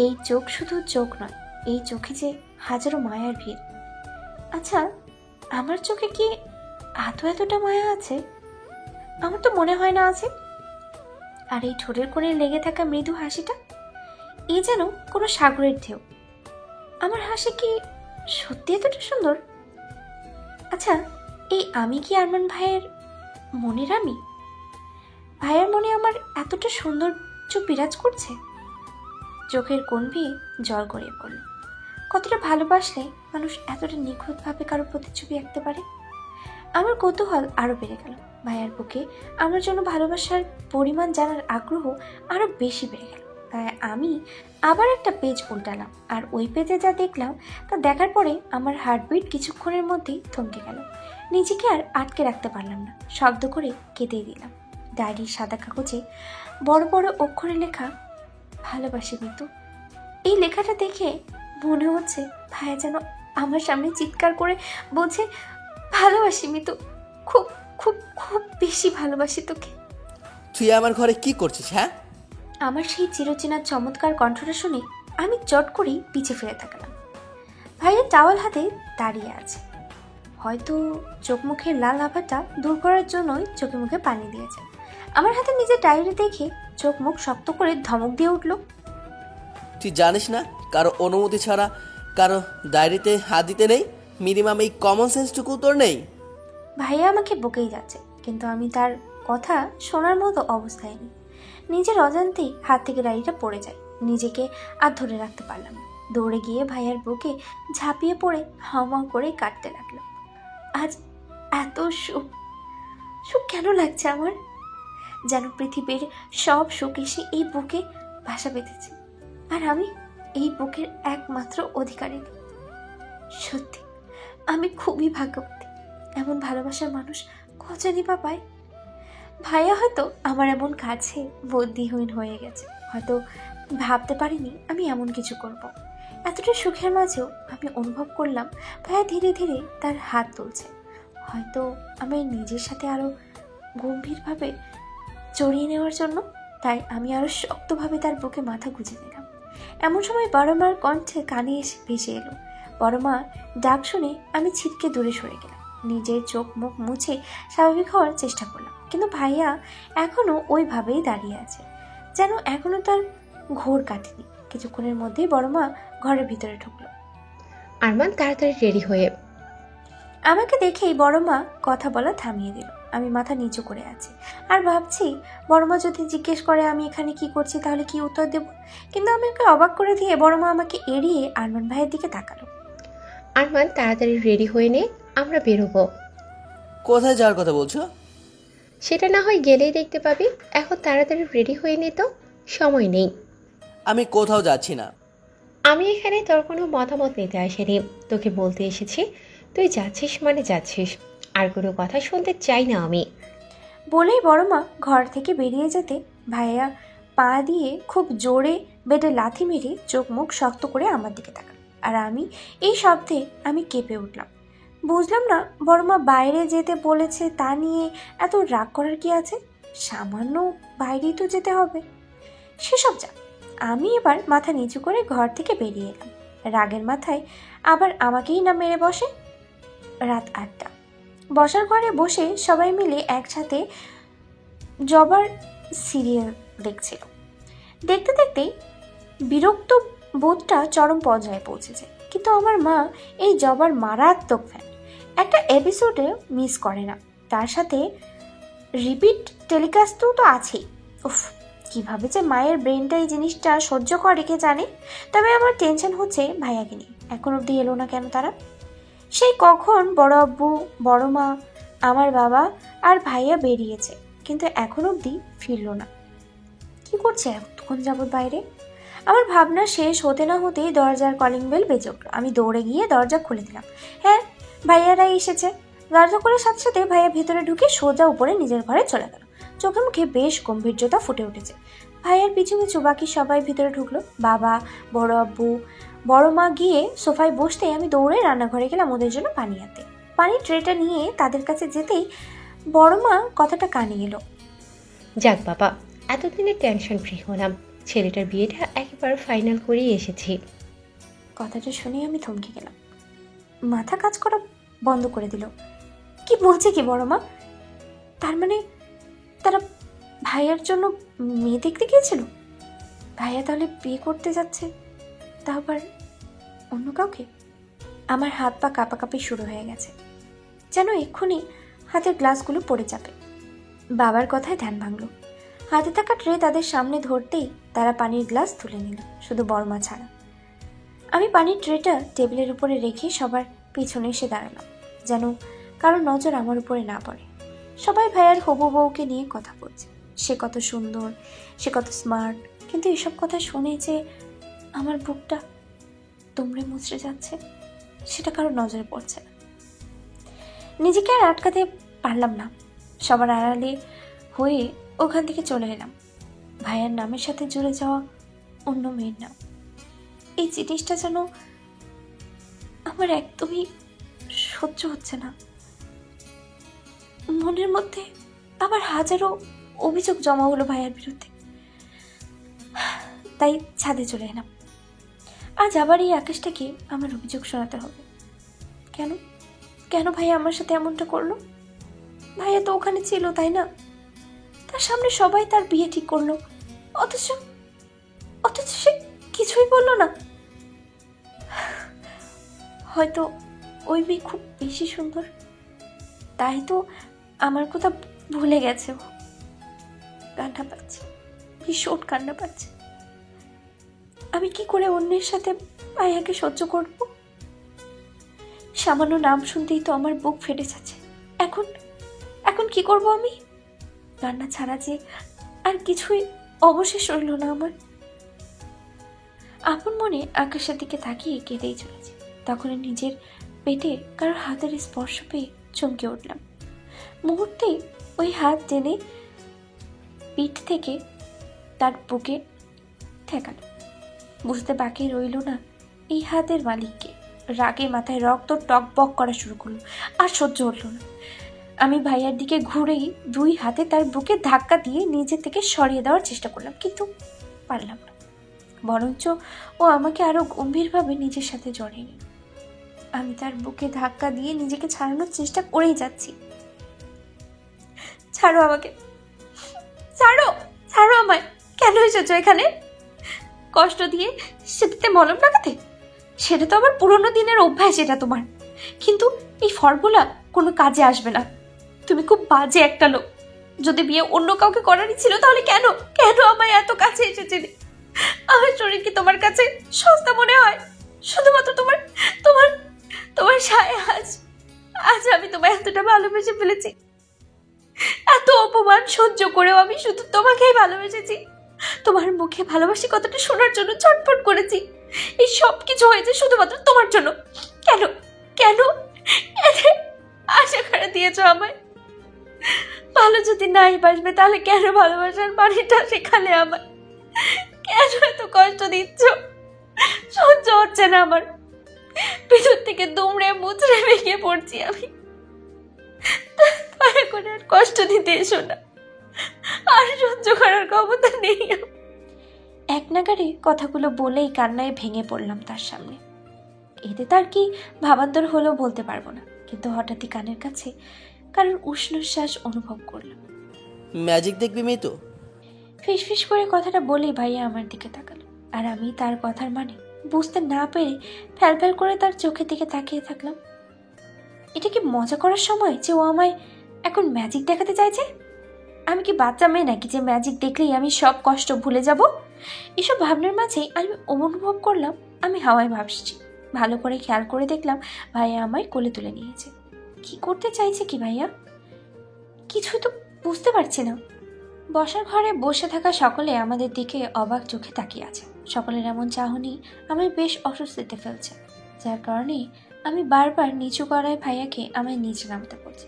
এই চোখ শুধু চোখ নয়, এই চোখে যে হাজারো মায়ার ভিড়। আচ্ছা, আমার চোখে কি এতটা মায়া আছে? আমার তো মনে হয় না আছে। আর এই ঠোঁটের কোণে লেগে থাকা মৃদু হাসিটা, এই যেন কোনো সাগরের ঢেউ। আমার হাসি কি সত্যি এতটা সুন্দর? আচ্ছা, এই আমি কি আরমান ভাইয়ের মনের আমি? ভাইয়ের মনে আমার এতটা সৌন্দর্য বিরাজ করছে? চোখের কোণ বেয়ে জল গড়িয়ে পড়ল। কতটা ভালোবাসলে মানুষ এতটা নিখুঁতভাবে কারো প্রতিচ্ছবি আঁকতে পারে। আমার কৌতূহল আরো বেড়ে গেল। ভাইয়ার বুকে আমার জন্য ভালোবাসার পরিমাণ জানার আগ্রহ আরো বেশি বেড়ে গেল। তাই আমি আবার একটা পেজ উল্টালাম, আর ওই পেজে যা দেখলাম তা দেখার পরে আমার হার্টবিট কিছুক্ষণের মধ্যেই থমকে গেল। নিজেকে আর আটকে রাখতে পারলাম না, শব্দ করে কেঁদেই দিলাম। ডায়েরির সাদা কাগজে বড় বড় অক্ষরে লেখা, ভালোবাসি মিতু। এই লেখাটা দেখে মনে হচ্ছে ভাইয়া যেন আমার সামনে চিৎকার করে বলছে, ভালোবাসি মিতু, খুব খুব খুব বেশি ভালোবাসি তোকে। তুই আমার ঘরে কি করছিস? হ্যাঁ, আমার সেই চিরচেনা চমৎকার কণ্ঠটা শুনে আমি চট করেই পিছে ফিরে তাকালাম। ভাইয়া টাওয়াল হাতে দাঁড়িয়ে আছে। হয়তো চোখ মুখের লাল আভাটা দূর করার জন্যই চোখে মুখে পানি দিয়েছে। আমার হাতে নিজের ডায়েরি দেখে চোখ মুখ শক্ত করে ধমক দিয়ে উঠল, তুই জানিস না কারো অনুমতি ছাড়া কারো ডায়েরিতে হাত দিতে নেই? মিনিমাম এই কমন সেন্সটুকু তোর নেই? ভাইয়া আমাকে বকেই যাচ্ছে, কিন্তু আমি তার কথা শোনার মতো অবস্থায় নেই। নিজের অজান্তেই হাত থেকে ডায়েরিটা পড়ে যায়। নিজেকে আর ধরে রাখতে পারলাম না। দৌড়ে গিয়ে ভাইয়ার বুকে ঝাঁপিয়ে পড়ে হাওমাও করে কাটতে লাগলাম। আজ এত সুখ সুখ কেন লাগছে আমার? যেন পৃথিবীর সব সুখ এসে এই বুকে ভাষা বেঁধেছে, আর আমি এই বুকের একমাত্র অধিকারিণী। সত্যি আমি খুবই ভাগ্যবতী। এমন ভালোবাসার মানুষ কজনই বা পায়। ভাইয়া হয়তো আমার এমন কাছে বুদ্ধিহীন হয়ে গেছে, হয়তো ভাবতে পারিনি আমি এমন কিছু করব। এতটা সুখের মাঝেও আমি অনুভব করলাম ভাইয়া ধীরে ধীরে তার হাত তুলছে, হয়তো আমি নিজের সাথে আরো গম্ভীরভাবে জড়িয়ে নেওয়ার জন্য। তাই আমি আরো শক্তভাবে তার বুকে মাথা গুঁজে দিলাম। এমন সময় বড় মার কণ্ঠে কানে এসে ভেসে এলো। বড় মা ডাক শুনে আমি ছিটকে দূরে সরে গেলাম। নিজের চোখ মুখ মুছে স্বাভাবিক হওয়ার চেষ্টা করলাম, কিন্তু ভাইয়া এখনো ওইভাবেই দাঁড়িয়ে আছে, যেন এখনো তার ঘোর কাটেনি। কিছুক্ষণের মধ্যেই বড় মা ঘরের ভিতরে ঢুকলো। আরমান তাড়াতাড়ি রেডি হয়ে আমাকে দেখেই বড় মা কথা বলা থামিয়ে দিল। আমি মাথা নিচু করে আছি আর ভাবছি, বড় মা যদি জিজ্ঞেস করে আমি এখানে কি করছি তাহলে কি উত্তর দেব। কিন্তু আমি ওকে অবাক করে দিয়ে বড় মা আমাকে এড়িয়ে আরমান ভাইয়ের দিকে তাকালো। আরমান তাড়াতাড়ি রেডি হয়ে নে, আমরা বেরোবো। কোথায় যাওয়ার কথা বলছো? সেটা না হয় গেলেই দেখতে পাবি, এখন তাড়াতাড়ি রেডি হয়ে নে তো, সময় নেই। আমি কোথাও যাচ্ছি না। আমি এখানে তোর কোনো মতামত নিতে আসিনি, তোকে বলতে এসেছি তুই যাচ্ছিস মানে যাচ্ছিস, আর কোনো কথা শুনতে চাই না আমি। বলেই বড় মা ঘর থেকে বেরিয়ে যেতে ভাইয়া পা দিয়ে খুব জোরে বেডে লাথি মেরে চোখ মুখ শক্ত করে আমার দিকে তাকাল। আর আমি এই শব্দে আমি কেঁপে উঠলাম। বুঝলাম না বড় মা বাইরে যেতে বলেছে তা নিয়ে এত রাগ করার কি আছে। সামান্য বাইরেই তো যেতে হবে। সেসব যা, আমি এবার মাথা নিচু করে ঘর থেকে বেরিয়ে এলাম। রাগের মাথায় আবার আমাকেই না মেরে বসে। রাত 8টা। বসার ঘরে বসে সবাই মিলে একসাথে জবার সিরিয়াল দেখছিল। দেখতে দেখতেই বিরক্ত বোধটা চরম পর্যায়ে পৌঁছেছে। কিন্তু আমার মা এই জবার মারাত্মক ফ্যান, একটা এপিসোডে মিস করে না। তার সাথে রিপিট টেলিকাস্টও তো আছেই। উফ, কিভাবে যে মায়ের ব্রেনটা এই জিনিসটা সহ্য করে কে জানে। তবে আমার টেনশন হচ্ছে ভাইয়াকে নিয়ে, এখন অবধি এলো না কেন তারা। সেই কখন বড় আব্বু, বড় মা, আমার বাবা আর ভাইয়া বেরিয়েছে, কিন্তু এখন অবধি ফিরল না। কি করছে এতক্ষণ যাবত বাইরে? আমার ভাবনা শেষ হতে না হতেই দরজার কলিং বেল বেজে উঠল। আমি দৌড়ে গিয়ে দরজা খুলে দিলাম। হ্যাঁ, ভাইয়ারাই এসেছে। দরজা খোলার সাথে সাথে ভাইয়া ভেতরে ঢুকে সোজা উপরে নিজের ঘরে চলে গেল। চোখে মুখে বেশ গম্ভীর্যতা ফুটে উঠেছে। ভাইয়ার পিছু পিছু বাকি সবাই ভিতরে ঢুকলো। বাবা, বড় আব্বু, বড় মা গিয়ে সোফায় বসতে আমি দৌড়ে রান্নাঘরে গেলাম ওদের জন্য পানি আনতে। পানির ট্রেটা নিয়ে তাদের কাছে যেতেই বড় মা কথাটা কানে এলো। যাক বাবা, এতদিনে টেনশন ফ্রি হলাম, ছেলেটার বিয়েটা একেবারে ফাইনাল করেই এসেছি। কথাটা শুনে আমি থমকে গেলাম। মাথা কাজ করা বন্ধ করে দিল। কি বলছে কি বড় মা? তার মানে তারা ভাইয়ার জন্য মেয়ে দেখতে গিয়েছিল? ভাইয়া তাহলে বিয়ে করতে যাচ্ছে, তা আবার অন্য কাউকে? আমার হাত পা কাঁপাকাঁপি শুরু হয়ে গেছে, যেন এক্ষুনি হাতের গ্লাসগুলো পড়ে যাবে। বাবার কথায় ধ্যান ভাঙল। হাতে থাকা ট্রে তাদের সামনে ধরতেই তারা পানির গ্লাস তুলে নিল, শুধু বর্মা ছাড়া। আমি পানির ট্রেটা টেবিলের উপরে রেখে সবার পিছনে এসে দাঁড়ালাম, যেন কারো নজর আমার উপরে না পড়ে। সবাই ভাইয়ার হবু বউকে নিয়ে কথা বলছে, সে কত সুন্দর, সে কত স্মার্ট। কিন্তু এসব কথা শুনে যে আমার বুকটা দুমড়ে মুচড়ে যাচ্ছে, সেটা কারো নজরে পড়ছে না। নিজেকে আর আটকাতে পারলাম না, সবার আড়ালে হয়ে ওখান থেকে চলে এলাম। ভাইয়ার নামের সাথে জুড়ে যাওয়া অন্য মেয়ের নাম, এই জিনিসটা যেন আমার একদমই সহ্য হচ্ছে না। মনের মধ্যে আবার হাজারো অভিযোগ জমা হলো ভাইয়ার বিরুদ্ধে। তাই ছাদে চলে এলাম। আজ আবার এই আকাশটাকে আমার অভিযোগ শোনাতে হবে। কেন কেন ভাইয়া আমার সাথে এমনটা করলো? ভাইয়া তো ওখানে ছিল, তাই না? তার সামনে সবাই তার বিয়ে ঠিক করলো, অথচ সে কিছুই বললো না। হয়তো ওই মেয়ে খুব বেশি সুন্দর, তাই তো আমার কথা ভুলে গেছে। ও কান্না পাচ্ছে, ভীষণ কান্না পাচ্ছে। আমি কি করে অন্যের সাথে ভাইয়াকে সহ্য করব? সামান্য নাম শুনতেই তো আমার বুক ফেটে যাচ্ছে। এখন কি করব আমি? কান্না ছাড়া যে আর কিছুই অবশেষ রইল না আমার। আপন মনে আকাশের দিকে তাকিয়ে কেঁদেই চলেছে। তখন নিজের পেটে কারোর হাতের স্পর্শ পেয়ে চমকে উঠলাম। মুহূর্তেই ওই হাত টেনে পিঠ থেকে তার বুকে ঠেকাল। বুঝতে বাকি রইল না এই হাতের মালিককে। রাগে মাথায় রক্ত টকবক করা শুরু করলো, আর সহ্য হলো না। আমি ভাইয়ার দিকে ঘুরেই দুই হাতে তার বুকে ধাক্কা দিয়ে নিজে থেকে সরিয়ে দেওয়ার চেষ্টা করলাম, কিন্তু পারলাম না। বরঞ্চ ও আমাকে আরো গম্ভীরভাবে নিজের সাথে জড়িয়ে নিল। আমি তার বুকে ধাক্কা দিয়ে নিজেকে ছাড়ানোর চেষ্টা করেই যাচ্ছি। ছাড়ো আমাকে, ছাড়ো, ছাড়ো আমায়। কেন এসেছো এখানে? কষ্ট দিয়ে সেটাতে মলম লাগাতে? সেটা তো আমার পুরোনো দিনের অভ্যাস, এটা তোমার। কিন্তু এই ফর্মুলা কোনো কাজে আসবে না। তুমি খুব বাজে একটা লোক। যদি বিয়ে অন্য কাউকে করারই ছিল, তাহলে কেন আমায় এত কাছে এসেছিলে? আমার শরীর কি তোমার কাছে সস্তা মনে হয়? শুধুমাত্র তোমার তোমার তোমার সায় আজ আমি তোমায় এতটা ভালোবেসে ফেলেছি। এত অপমান সহ্য করেও আমি শুধু তোমাকেই ভালোবেসেছি। তোমার মুখে ভালোবাসি কতটা শোনার জন্য ছটফট করেছি। এই সব কিছু হয়েছে শুধুমাত্র তোমার জন্য। কেন কেন এতে আশা করে দিয়েছ আমায়? ভালো যদি নাই বাসবে, তাহলে কেন ভালোবাসার বাড়িটা শেখালে আমায়? কেন এত কষ্ট দিচ্ছ? সহ্য হচ্ছে না আমার। ভিতর থেকে দুমড়ে মুচড়ে ভেঙে পড়ছি আমি। দয়া করে আর কষ্ট দিতে এসো না, আর সহ্য করার ক্ষমতা নেই। এক নাগারে কথাগুলো বলেই কান্নায় ভেঙে পড়লাম তার সামনে। এতে তার কি ভাবান্তর হলো বলতে পারবো না, কিন্তু হঠাৎই কানের কাছে কারোর উষ্ণ শ্বাস অনুভব করলাম। ম্যাজিক দেখবি মেয়ে তো? ফিসফিস করে কথাটা বলেই ভাইয়া আমার দিকে তাকালো, আর আমি তার কথার মানে বুঝতে না পেরে ফ্যালফ্যাল করে তার চোখের দিকে তাকিয়ে থাকলাম। এটা কি মজা করার সময় যে ও আমায় এখন ম্যাজিক দেখাতে চাইছে? আমি কি বাচ্চা মেয়ে নাকি যে ম্যাজিক দেখলেই আমি সব কষ্ট ভুলে যাব? এসব ভাবনার মাঝেই আমি অনুভব করলাম আমি হাওয়ায় ভাসছি। ভালো করে খেয়াল করে দেখলাম ভাইয়া আমায় কোলে তুলে নিয়েছে। কি করতে চাইছে কি ভাইয়া? কিছুই তো বুঝতে পারছি না। বসার ঘরে বসে থাকা সকলে আমাদের দিকে অবাক চোখে তাকিয়ে আছে। সকলের এমন চাহনি আমায় বেশ অস্বস্তিতে ফেলছে, যার কারণে আমি বারবার নিচু করায় ভাইয়াকে আমায় নিচে নামতে বলছি।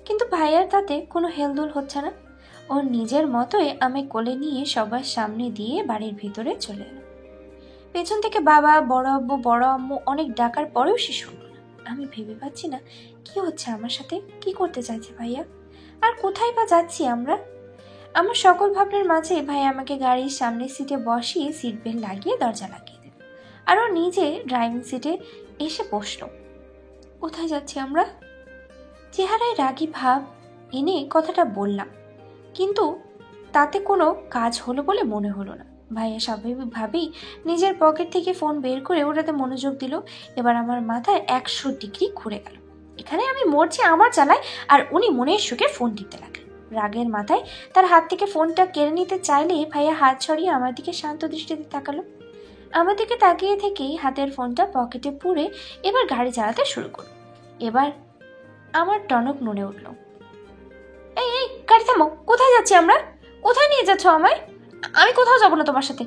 কিন্তু ভাইয়ার তাতে কোনো হেলদোল হচ্ছে না। ওর নিজের মতোই আমায় কোলে নিয়ে সবার সামনে দিয়ে বাড়ির ভিতরে চলে এলো। পেছন থেকে বাবা, বড় আব্বু, বড় আম্মু অনেক ডাকার পরেও সে শুনল না। আমি ভেবে পাচ্ছি না কি হচ্ছে আমার সাথে, কি করতে চাইছে ভাইয়া, আর কোথায় বা যাচ্ছি আমরা। আমার সকল ভাবনার মাঝে ভাইয়া আমাকে গাড়ির সামনের সিটে বসিয়ে সিট বেল্ট লাগিয়ে দরজা লাগিয়ে দিল, আর ও নিজে ড্রাইভিং সিটে এসে বসলো। কোথায় যাচ্ছি আমরা? চেহারায় রাগী ভাব এনে কথাটা বললাম, কিন্তু তাতে কোনো কাজ হলো বলে মনে হলো না। ভাইয়া স্বাভাবিকভাবেই নিজের পকেট থেকে ফোন বের করে ওটাতে মনোযোগ দিল। এবার আমার মাথায় 100 ডিগ্রি ঘুরে গেল। এখানে আমি মরছি আমার জ্বালায়, আর উনি মনের সুখে ফোন টিপতে লাগলেন। রাগের মাথায় তার হাত থেকে ফোনটা কেড়ে নিতে চাইলে ভাইয়া হাত ছড়িয়ে আমার দিকে শান্ত দৃষ্টিতে তাকালো। আমার দিকে তাকিয়ে থেকেই হাতের ফোনটা পকেটে পুরে এবার গাড়ি চালাতে শুরু করলো। এবার আমার টনক নড়ে উঠল। এই এই গাড়ি থামো, কোথায় যাচ্ছি আমরা? কোথায় নিয়ে যাচ্ছ আমায়? আমি কোথাও যাবো না তোমার সাথে।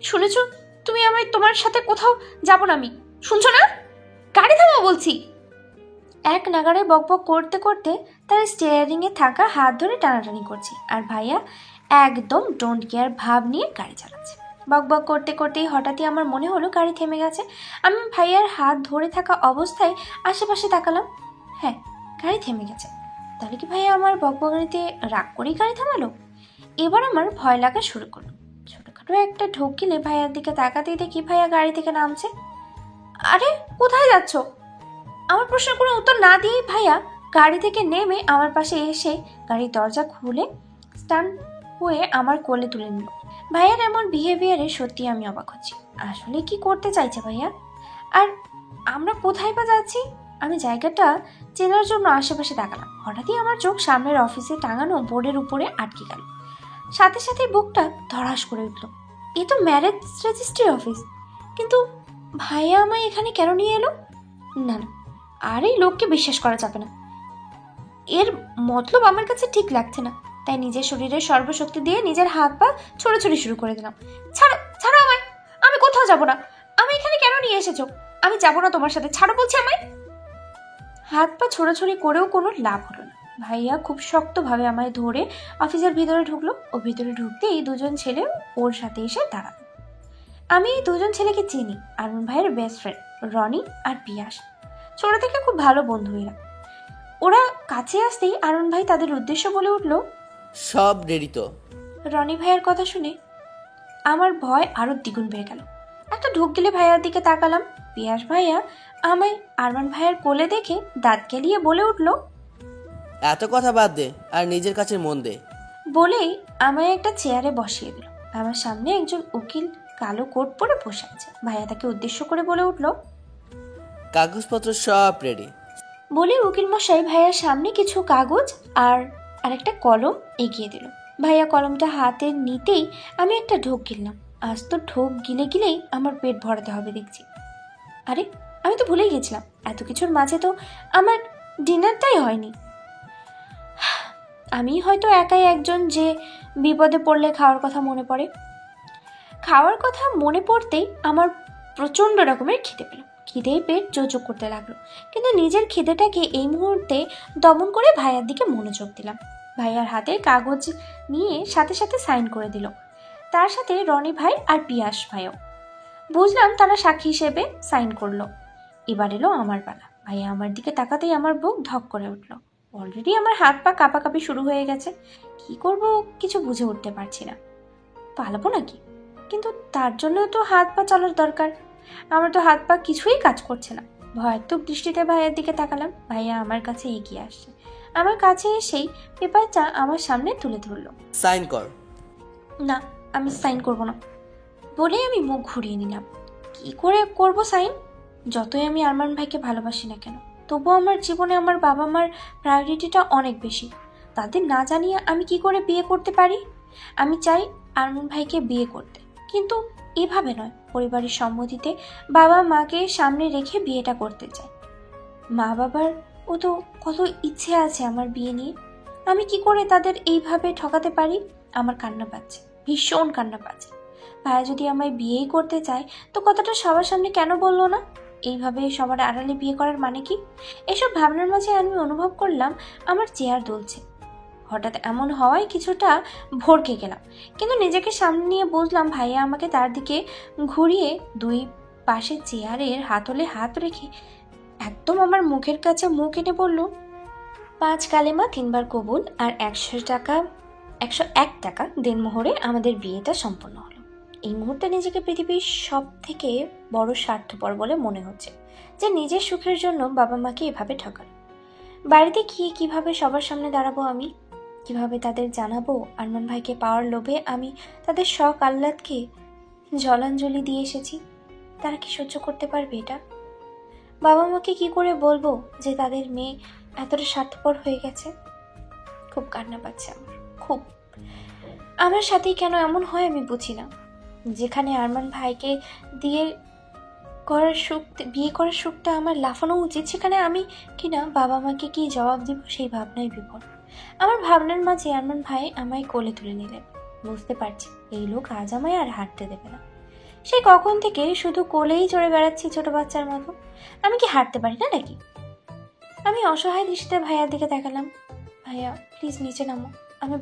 শুনেছো, তুমি আমায় তোমার সাথে কোথাও যাবো না আমি, শুনছো না? গাড়ি থামো বলছি। এক নাগাড়ে বকবক করতে করতে তার স্টিয়ারিং এ থাকা হাত ধরে টানাটানি করছি, আর ভাইয়া একদম ডোন্ট কেয়ার ভাব নিয়ে গাড়ি চালাচ্ছে। বকবক করতে করতেই হঠাৎই আমার মনে হলো গাড়ি থেমে গেছে। আমি ভাইয়ার হাত ধরে থাকা অবস্থায় আশেপাশে তাকালাম। হ্যাঁ, গাড়ি থেমে গেছে। তাহলে কি ভাইয়া আমার বকবকানিতে রাগ করেই গাড়ি থামালো? এবার আমার ভয় লাগা শুরু করলো। ছোটখাটো একটা ঢোক গেলে ভাইয়ার দিকে তাকাতেই দেখি ভাইয়া গাড়ি থেকে নামছে। আরে কোথায় যাচ্ছ? আমার প্রশ্নের কোনো উত্তর না দিয়েই ভাইয়া গাড়ি থেকে নেমে আমার পাশে এসে গাড়ির দরজা খুলে স্টান্ট হয়ে আমার কোলে তুলে নিল। ভাইয়ার এমন বিহেভিয়ারে সত্যি আমি অবাক হচ্ছি। আসলে কি করতে চাইছে ভাইয়া? আর আমরা কোথায় বা যাচ্ছি? আমি জায়গাটা চেনার জন্য আশেপাশে তাকালাম। হঠাৎই আমার চোখ সামনের অফিসে টাঙানো বোর্ডের উপরে আটকে গেল। সাথে সাথে বুকটা ধড়াস করে উঠল। এ তো ম্যারেজ রেজিস্ট্রি অফিস, কিন্তু ভাইয়া আমায় এখানে কেন নিয়ে এলো? না না, আর এই লোককে বিশ্বাস করা যাবে না। এর মতলব আমার কাছে ঠিক লাগছে না, তাই নিজের শরীরের সর্বশক্তি দিয়ে নিজের হাত পা ছোড়াছুড়ি শুরু করে দিলাম। ছাড়ো ছাড়ো আমায়, আমি কোথাও যাব না। আমি এখানে কেন নিয়ে এসেছো? আমি যাব না তোমার সাথে, ছাড়ো বলছি আমায়। হাত পা ছোড়াছুড়ি করেও কোনো লাভ হলো না। ভাইয়া খুব শক্তভাবে আমায় ধরে অফিসের ভিতরে ঢুকলো। ও ভিতরে ঢুকতেই দুজন ছেলে ওর সাথে এসে দাঁড়ালো। আমি এই দুজন ছেলেকে চিনি, আরমান ভাইয়ের বেস্ট ফ্রেন্ড রনি আর পিয়াস। ছোট থেকে খুব ভালো বন্ধু এরা। ওরা কাছে আসতেই আরমান ভাই তাদের উদ্দেশ্য বলে উঠল, সব রেডি তো? রনি ভাইয়ের কথা শুনে আমার ভয় আরো দ্বিগুণ বেড়ে গেল। একটা ঢোক গেলে ভাইয়ার দিকে তাকালাম। পিয়াস ভাইয়া আমায় আরমান ভাইয়ের কোলে দেখে দাঁত কেলিয়ে বলে উঠল, এত কথা বাদ দে আর নিজের কাছে মন দে। বলেই আমায় একটা চেয়ারে বসিয়ে দিল। আমার সামনে একজন উকিল কালো কোট পরে বসে আছে। ভাইয়া তাকে উদ্দেশ্য করে বলে উঠল, কাগজপত্র সব রেডি। বলে উকিল মশাই ভাইয়ার সামনে কিছু কাগজ আর আরেকটা কলম এগিয়ে দিল। ভাইয়া কলমটা হাতে নিতেই আমি একটা ঢোক গিললাম। আজ তো ঢোক গিলে গিলেই আমার পেট ভরাতে হবে দেখছি। আরে আমি তো ভুলেই গেছিলাম, এত কিছুর মাঝে তো আমার ডিনারটাই হয়নি। আমি হয়তো একাই একজন যে বিপদে পড়লে খাওয়ার কথা মনে পড়ে। খাওয়ার কথা মনে পড়তেই আমার প্রচণ্ড রকমের খিদে পেল। খিদেই পেট চোচোক করতে লাগলো, কিন্তু নিজের খিদেটাকে এই মুহূর্তে দমন করে ভাইয়ার দিকে মনোযোগ দিলাম। ভাইয়ার হাতে কাগজ নিয়ে সাথে সাথে সাইন করে দিল, তার সাথে রনি ভাই আর পিয়াস ভাইও। বুঝলাম তারা সাক্ষী হিসেবে সাইন করলো। এবার এলো আমার পালা। ভাইয়া আমার দিকে তাকাতেই আমার বুক ধক করে উঠল। অলরেডি আমার হাত পা কাঁপাকাঁপি শুরু হয়ে গেছে। কি করব কিছু বুঝে উঠতে পারছি না। পালাবো নাকি? কিন্তু তার জন্য তো হাত পা চলার দরকার। আমার তো হাত পা কিছুই কাজ করছে না। ভয়াত্মক দৃষ্টিতে ভাইয়ের দিকে তাকালাম। ভাইয়া আমার কাছে এগিয়ে আসছে। আমার কাছে এসেই পেপারটা আমার সামনে তুলে ধরলো। সাইন কর। না, আমি সাইন করব না বলে আমি মুখ ঘুরিয়ে নিলাম। কি করে করব সাইন? যতই আমি আরমান ভাইকে ভালোবাসি না কেন, তবুও আমার জীবনে আমার বাবা মার প্রায়োরিটিটা অনেক বেশি। তাদের না জানিয়ে আমি কি করে বিয়ে করতে পারি? আমি চাই আরমান ভাইকে বিয়ে করতে, কিন্তু এভাবে নয়। পরিবারের সম্মতিতে বাবা মাকে সামনে রেখে বিয়েটা করতে চাই। মা বাবার ও তো কত ইচ্ছে আছে আমার বিয়ে নিয়ে। আমি কি করে তাদের এইভাবে ঠকাতে পারি? আমার কান্না পাচ্ছে, ভীষণ কান্না পাচ্ছে। ভাইয়া যদি আমায় বিয়েই করতে চায় তো কথাটা সবার সামনে কেন বললো না? এইভাবে সবার আড়ালে বিয়ে করার মানে কি? এসব ভাবনার মাঝে আমি অনুভব করলাম আমার চেয়ার দুলছে। হঠাৎ এমন হওয়ায় কিছুটা ভড়কে গেলাম, কিন্তু নিজেকে সামনে নিয়ে বুঝলাম ভাইয়া আমাকে তার দিকে ঘুরিয়ে দুই পাশে চেয়ারের হাতলে হাত রেখে একদম আমার মুখের কাছে মুখ এনে বলল, 5 কালেমা 3 বার কবুল আর 101 টাকা দেনমোহরে আমাদের বিয়েটা সম্পন্ন হলো। এই মুহূর্তে নিজেকে পৃথিবীর সব থেকে বড় স্বার্থপর বলে মনে হচ্ছে, যে নিজের সুখের জন্য বাবা মাকে এভাবে ঠকালো। বাড়িতে গিয়ে কিভাবে সবার সামনে দাঁড়াবো আমি? কিভাবে তাদের জানাবো আরমান ভাইকে পাওয়ার লোভে আমি তাদের শখ আহ্লাদকে জলাঞ্জলি দিয়ে এসেছি? তারা কি সহ্য করতে পারবে এটা? বাবা মাকে কি করে বলবো যে তাদের মেয়ে এতটা স্বার্থপর হয়ে গেছে? খুব কান্না পাচ্ছে আমার, খুব। আমার সাথেই কেন এমন হয় আমি বুঝি না। যেখানে আরমান ভাইকে দিয়ে বিয়ে করার সুখটা আমার লাফানো উচিত, সেখানে আমি কিনা বাবা মাকে কি জবাব দিব সেই ভাবনায় বিভোর। আমার ভাবনার মাঝে আরমান ভাই আমায় কোলে তুলে নিলেন। বুঝতে পারছি এই লোক আজ আমায় আর হাঁটতে দেবে না। সেই কখন থেকে শুধু কোলেই চড়ে বেড়াচ্ছি ছোট বাচ্চার মতো। আমি কি হাঁটতে পারি না নাকি? আমি অসহায় দৃষ্টিতে ভাইয়ার দিকে তাকালাম। ভাইয়া প্লিজ নিচে নামো, আমি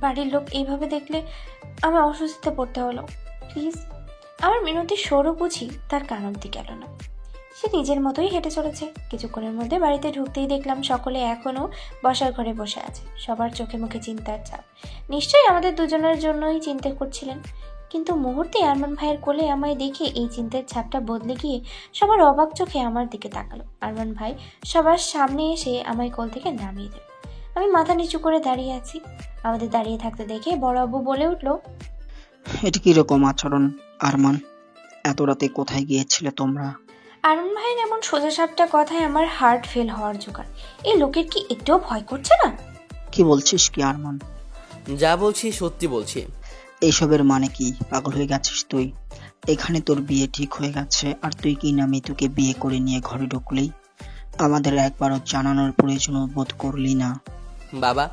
বাড়ির লোক এইভাবে দেখলে আমার অস্বস্তিতে পড়তে হলো, প্লিজ। আমার মিনতি সরু বুঝি তার কান অব্দি গেল না। সে নিজের মতোই হেঁটে চলেছে। কিছুক্ষণের মধ্যে বাড়িতে ঢুকতেই দেখলাম সকলে এখনো বসার ঘরে বসে আছে। সবার চোখে মুখে চিন্তার ছাপ। নিশ্চয়ই আমাদের দুজনের জন্যই চিন্তা করছিলেন। কিন্তু মুহূর্তে আরমান ভাইয়ের কোলে আমায় দেখে এই চিন্তার ছাপটা বদলে গিয়ে সবার অবাক চোখে আমার দিকে তাকালো। আরমান ভাই সবার সামনে এসে আমায় কোল থেকে নামিয়ে দিল। আমি মাথা নিচু করে দাঁড়িয়ে আছি। আমাদের দাঁড়িয়ে থাকতে দেখে বড় আব্বু বলে উঠলো, এটা কিরকম আচরণ আরমান? এত রাতে কোথায় গিয়েছিলে তোমরা? আরমান ভাইয়ের এমন সোজাসাপটা কথায় আমার হার্ট ফেল হওয়ার জোগাড়। এই লোকের কি একটুও ভয় করছে না? কি বলছিস কি আরমান? যা বলছি সত্যি বলছি। এইসবের মানে কি? পাগল হয়ে গেছিস তুই? এখানে তোর বিয়ে ঠিক হয়ে গেছে আর তুই কি না মিতুকে বিয়ে করে নিয়ে ঘরে ঢুকলি? আমাদের একবারও জানানোর প্রয়োজন বোধ করলি না? বাবা,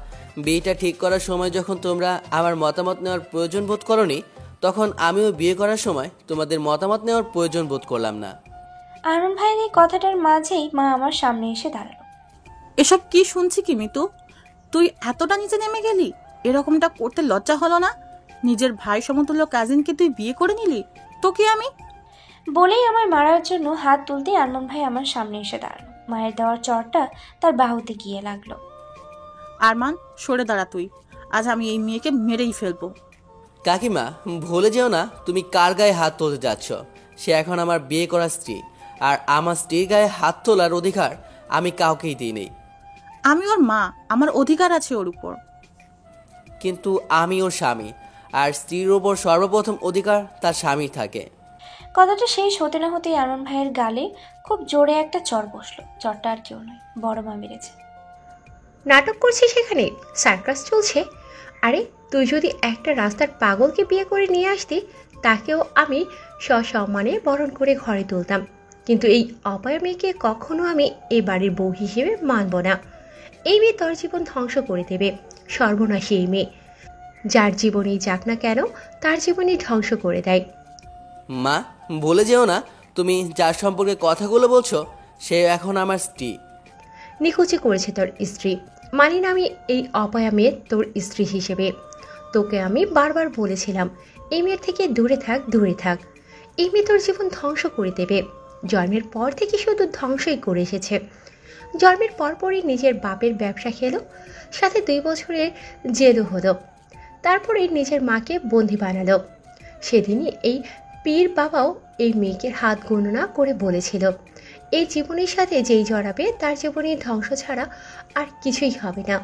বিয়েটা ঠিক করার সময় যখন তোমরা আমার মতামত নেওয়ার প্রয়োজন বোধ করনি, তখন আমিও বিয়ে করার সময় তোমাদের মতামত নেওয়ার প্রয়োজন বোধ করলাম না। আরমান ভাইয়ের এই কথাটার মাঝেই মা আমার সামনে এসে দাঁড়ালো। এসব কি শুনছি কি মিতু? তুই এতটা নিচে নেমে গেলি? এরকমটা করতে লজ্জা হলো না? নিজের ভাই সমতুল্য কাজিনকে তুই বিয়ে করে নিলি? তোকে আমি বলেই আমায় মারার জন্য হাত তুলতে আরমান ভাই আমার সামনে এসে দাঁড়ালো। মায়ের দেওয়ার চড়টা তার বাহুতে গিয়ে লাগলো। আরমান, সরে দাঁড়া তুই। আজ আমি এই মেয়েকে মেরেই ফেলবো। কাকিমা, ভুলে যেও না তুমি কার গায়ে হাত তুলতে যাচ্ছ। সে এখন আমার বিয়ে করা স্ত্রী, আর আমার স্ত্রীর গায়ে হাত তোলার অধিকার আমি কাউকেই দিই নেই। আমি ওর মা, আমার অধিকার আছে ওর উপর। কিন্তু আমি ওর স্বামী, আর স্ত্রীর ওপর সর্বপ্রথম অধিকার তার স্বামীর থাকে। কথাটা শেষ হতে না হতেই আরমান ভাইয়ের গালে খুব জোরে একটা চড় বসলো। চড়টা আর কেউ নয়, বড় মা মেরেছে। নাটক করছিস সেখানে? সার্কাস চলছে? আরে তুই যদি একটা রাস্তার পাগলকে বিয়ে করে নিয়ে আসতি, তাকেও আমি সসম্মানে বরণ করে ঘরে তুলতাম। কিন্তু এই অপায় মেয়েকে কখনো আমি এই বাড়ির বউ হিসেবে মানব না। এই মেয়ে তোর জীবন ধ্বংস করে দেবে। সর্বনাশী এই মেয়ে, যার জীবনেই যাক না কেন তার জীবনই ধ্বংস করে দেয়। মা, ভুলে যেও না তুমি যার সম্পর্কে কথাগুলো বলছো সে এখন আমার স্ত্রী। নিখুঁজি করেছে তোর স্ত্রী, মানি না আমি এই অপয়া মেয়ে তোর স্ত্রী হিসেবে। তোকে আমি বারবার বলেছিলাম এই মেয়ের থেকে দূরে থাক, দূরে থাক। এই মেয়ে তোর জীবন ধ্বংস করে দেবে। জন্মের পর থেকে শুধু ধ্বংসই করে এসেছে। জন্মের পরপরই নিজের বাপের ব্যবসা খেলো, সাথে 2 বছরের জেলও হলো। তারপরে নিজের মাকে বন্দি বানালো। সেদিনই এই পীর বাবাও এই মেয়েকে হাত গণনা করে বলেছিল এই জীবনের সাথে যেই জড়াবে তার জীবনের ধ্বংস ছাড়া আর কিছুই হবে না।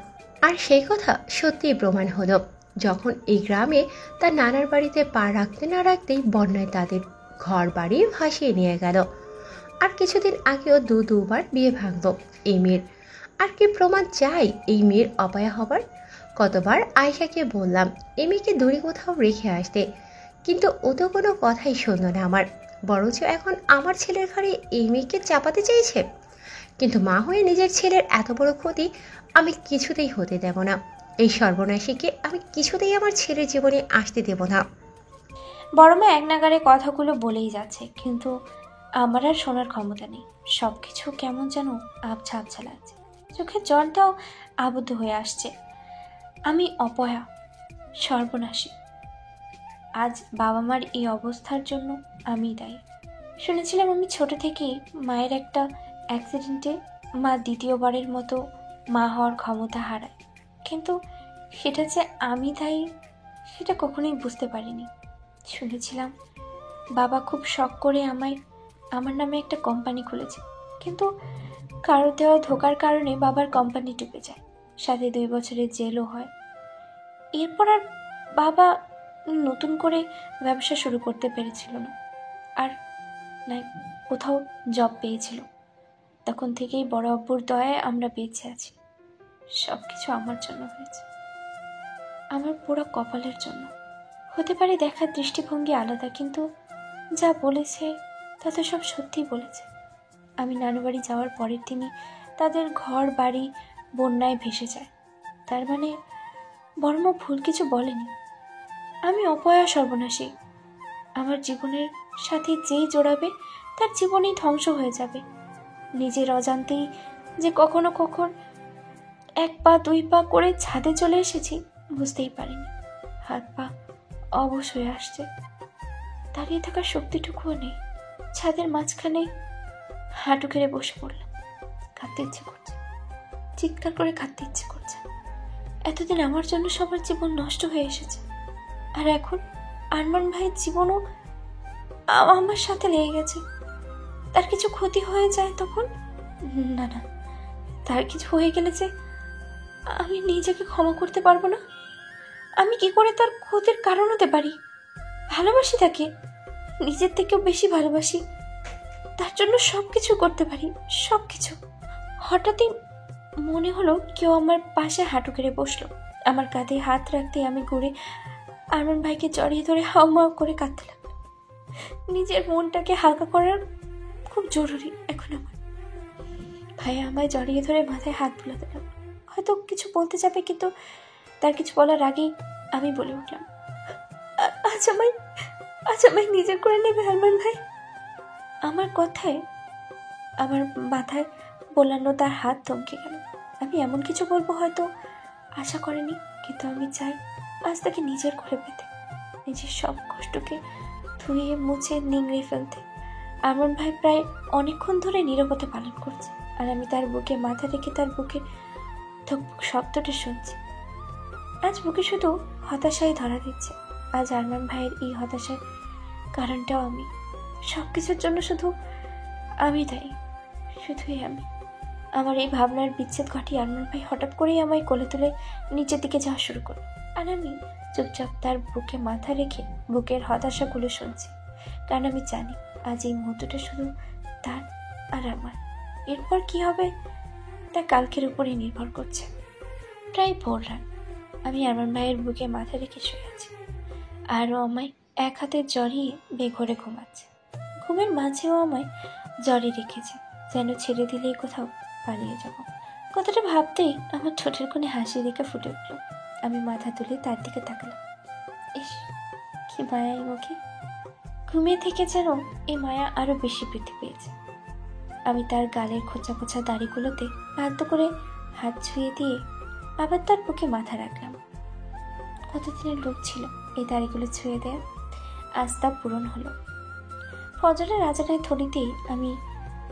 আর সেই কথা সত্যিই প্রমাণ হলো যখন এই গ্রামে তার নানার বাড়িতে পা রাখতে না রাখতেই বন্যায় তাদের ঘর বাড়ি ভাসিয়ে নিয়ে গেল। আর কিছুদিন আগেও দুবার বিয়ে ভাঙল এই মেয়ের। আর কি প্রমাণ চাই এই মেয়ের অপায়া হবার? কতবার আয়শাকে বললাম এই মেয়েকে দূরে কোথাও রেখে আসতে, কিন্তু ও তো কোনো কথাই শুনল না আমার। বরঞ্চ এখন আমার ছেলের ঘরে এই মেয়েকে চাপাতে চাইছে। কিন্তু মা হয়ে নিজের ছেলের এত বড় ক্ষতি আমি কিছুতেই হতে দেব না। এই সর্বনাশীকে আমি কিছুতেই আমার ছেলের জীবনে আসতে দেব না। বড় মা এক নাগারে কথাগুলো বলেই যাচ্ছে, কিন্তু আমার আর শোনার ক্ষমতা নেই। সব কিছু কেমন যেন আবছা আবছা লাগছে, চোখের জলটাও আবদ্ধ হয়ে আসছে। আমি অপয়া, সর্বনাশী। আজ বাবা মার এই অবস্থার জন্য আমি দায়ী। শুনেছিলাম আমি ছোট থেকেই মায়ের একটা অ্যাক্সিডেন্টে মা দ্বিতীয়বারের মতো মা হওয়ার ক্ষমতা হারায়, কিন্তু সেটা যে আমি দায়ী সেটা কখনোই বুঝতে পারিনি। শুনেছিলাম বাবা খুব শখ করে আমার নামে একটা কোম্পানি খুলেছে, কিন্তু কারো দেওয়া ধোকার কারণে বাবার কোম্পানি ডুবে যায়, সাথে 2 বছরের জেলও হয়। এরপর আর বাবা নতুন করে ব্যবসা শুরু করতে পেরেছিল না, আর না কোথাও জব পেয়েছিল। তখন থেকেই বড় আব্বুর দয়ায় আমরা বেঁচে আছি। সব কিছু আমার জন্য হয়েছে, আমার পুরো কপালের জন্য। হতে পারে দেখার দৃষ্টিভঙ্গি আলাদা, কিন্তু যা বলেছে তা তো সব সত্যিই বলেছে। আমি নানু বাড়ি যাওয়ার পরের দিনই তাদের ঘর বাড়ি বন্যায় ভেসে যায়। তার মানে বর্মা ভুল কিছু বলেনি। আমি অপয়া সর্বনাশী। আমার জীবনের সাথে যেই জোড়াবে তার জীবনেই ধ্বংস হয়ে যাবে। নিজের অজান্তেই যে কখনো এক পা দুই পা করে ছাদে চলে এসেছি বুঝতেই পারিনি। হাত পা অবশ হয়ে আসছে, দাঁড়িয়ে থাকার শক্তিটুকুও নেই। ছাদের মাঝখানে হাঁটু কেড়ে বসে পড়লাম। কাঁদতে ইচ্ছে করছে, চিৎকার করে কাঁদতে ইচ্ছে করছে। এতদিন আমার জন্য সবার জীবন নষ্ট হয়ে এসেছে, আর এখন আরমান ভাইয়ের জীবনও আমার সাথে লেগে গেছে। তার কিছু ক্ষতি হয়ে যায় তখন? না না, তার কিছু হয়ে গেলে যে আমি নিজেকে ক্ষমা করতে পারবো না। আমি কি করে তার ক্ষতির কারণ হতে পারি? ভালোবাসি তাকে, নিজের থেকেও বেশি ভালোবাসি। তার জন্য সবকিছু করতে পারি, সবকিছু। হঠাৎই মনে হলো কেউ আমার পাশে হাঁটু কেড়ে বসলো। আমার কাঁধে হাত রাখতে আমি ঘুরে আরমান ভাইকে জড়িয়ে ধরে হাউমাউ করে কাঁদতে লাগলাম। নিজের মনটাকে হালকা করার খুব জরুরি এখন আমার। ভাইয়া আমায় জড়িয়ে ধরে মাথায় হাত বুলাতে লাগলো। হয়তো কিছু বলতে যাবে, কিন্তু তার কিছু বলার আগেই আমি বলে উঠলাম, আজ আমায় নিজের করে নেবে আরমান ভাই। আমার কথায় আমার মাথায় বোলানো তার হাত থমকে গেল। আমি এমন কিছু বলবো হয়তো আশা করেনি, কিন্তু আমি চাই আজ তাকে নিজের করে পেতে, নিজের সব কষ্টকে ধুয়ে মুছে নিংড়ে ফেলতে। আরমান ভাই প্রায় অনেকক্ষণ ধরে নীরবতা পালন করছে, আর আমি তার বুকে মাথা রেখে তার বুকের ধকধক শব্দটা শুনছি। আজ বুকে শুধু হতাশাই ধরা দিচ্ছে। আজ আরমান ভাইয়ের এই হতাশার কারণটাও আমি। সবকিছুর জন্য শুধু আমি দায়ী, শুধুই আমি। আমার এই ভাবনার বিচ্ছেদ ঘটিয়ে আরমান ভাই হঠাৎ করেই আমায় কোলে তুলে নিচের দিকে যাওয়া শুরু করলো, আর আমি চুপচাপ তার বুকে মাথা রেখে বুকের হতাশাগুলো শুনছি। কারণ আমি জানি আজ এই মুহূর্তটা শুধু তার আর আমার। এরপর কি হবে তা কালকের উপরেই নির্ভর করছে। প্রায় ভোর রাত, আমি আরমান ভাইয়ের বুকে মাথা রেখে শুয়ে আছি, আরও আমায় এক হাতে জড়িয়ে বেঘরে ঘুমাচ্ছে। ঘুমের মাঝেও আমায় জড়িয়ে রেখেছে, যেন ছেড়ে দিলেই কোথাও পালিয়ে যাব। কথাটা ভাবতেই আমার ঠোঁটের কোণে হাসি রেখে ফুটে উঠল। আমি মাথা তুলে তার দিকে তাকালাম। ইস, কি মায়া এই মুখে! ঘুমিয়ে থেকে যেন এই মায়া আরো বেশি বৃদ্ধি পেয়েছে। আমি তার গালের খোঁচা খোঁচা দাড়িগুলোতে আলতো করে হাত ছুঁয়ে দিয়ে আবার তার বুকে মাথা রাখলাম। কতদিনের লোক ছিল এই দাড়িগুলো ছুঁয়ে দেয়া, আজ তা পূরণ হলো। ফজরের আজানের থলিতেই আমি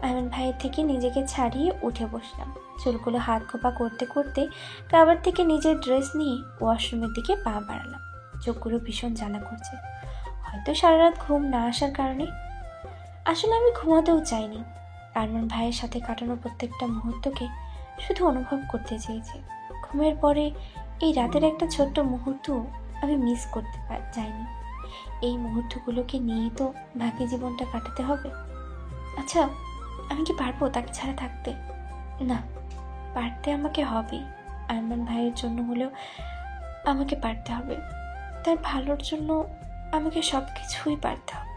আরমান ভাইয়ের থেকে নিজেকে ছাড়িয়ে উঠে বসলাম। চুলগুলো হাত খোপা করতে করতে কাবার থেকে নিজের ড্রেস নিয়ে ওয়াশরুমের দিকে পা বাড়ালাম। চোখগুলো ভীষণ জ্বালা করছে, হয়তো সারা রাত ঘুম না আসার কারণে। আসলে আমি ঘুমাতেও চাইনি, আরমান ভাইয়ের সাথে কাটানো প্রত্যেকটা মুহূর্তকে শুধু অনুভব করতে চেয়েছি। ঘুমের পরে এই রাতের একটা ছোট্ট মুহূর্ত আমি মিস করতে চাইনি। এই মুহূর্তগুলোকে নিয়েই তো বাকি জীবনটা কাটাতে হবে। আচ্ছা, আমি কি পারবো তাকে ছাড়া থাকতে? না, পারতে আমাকে হবেই। আরমান ভাইয়ের জন্য হলেও আমাকে পারতে হবে। তার ভালোর জন্য আমাকে সব কিছুই পারতে হবে।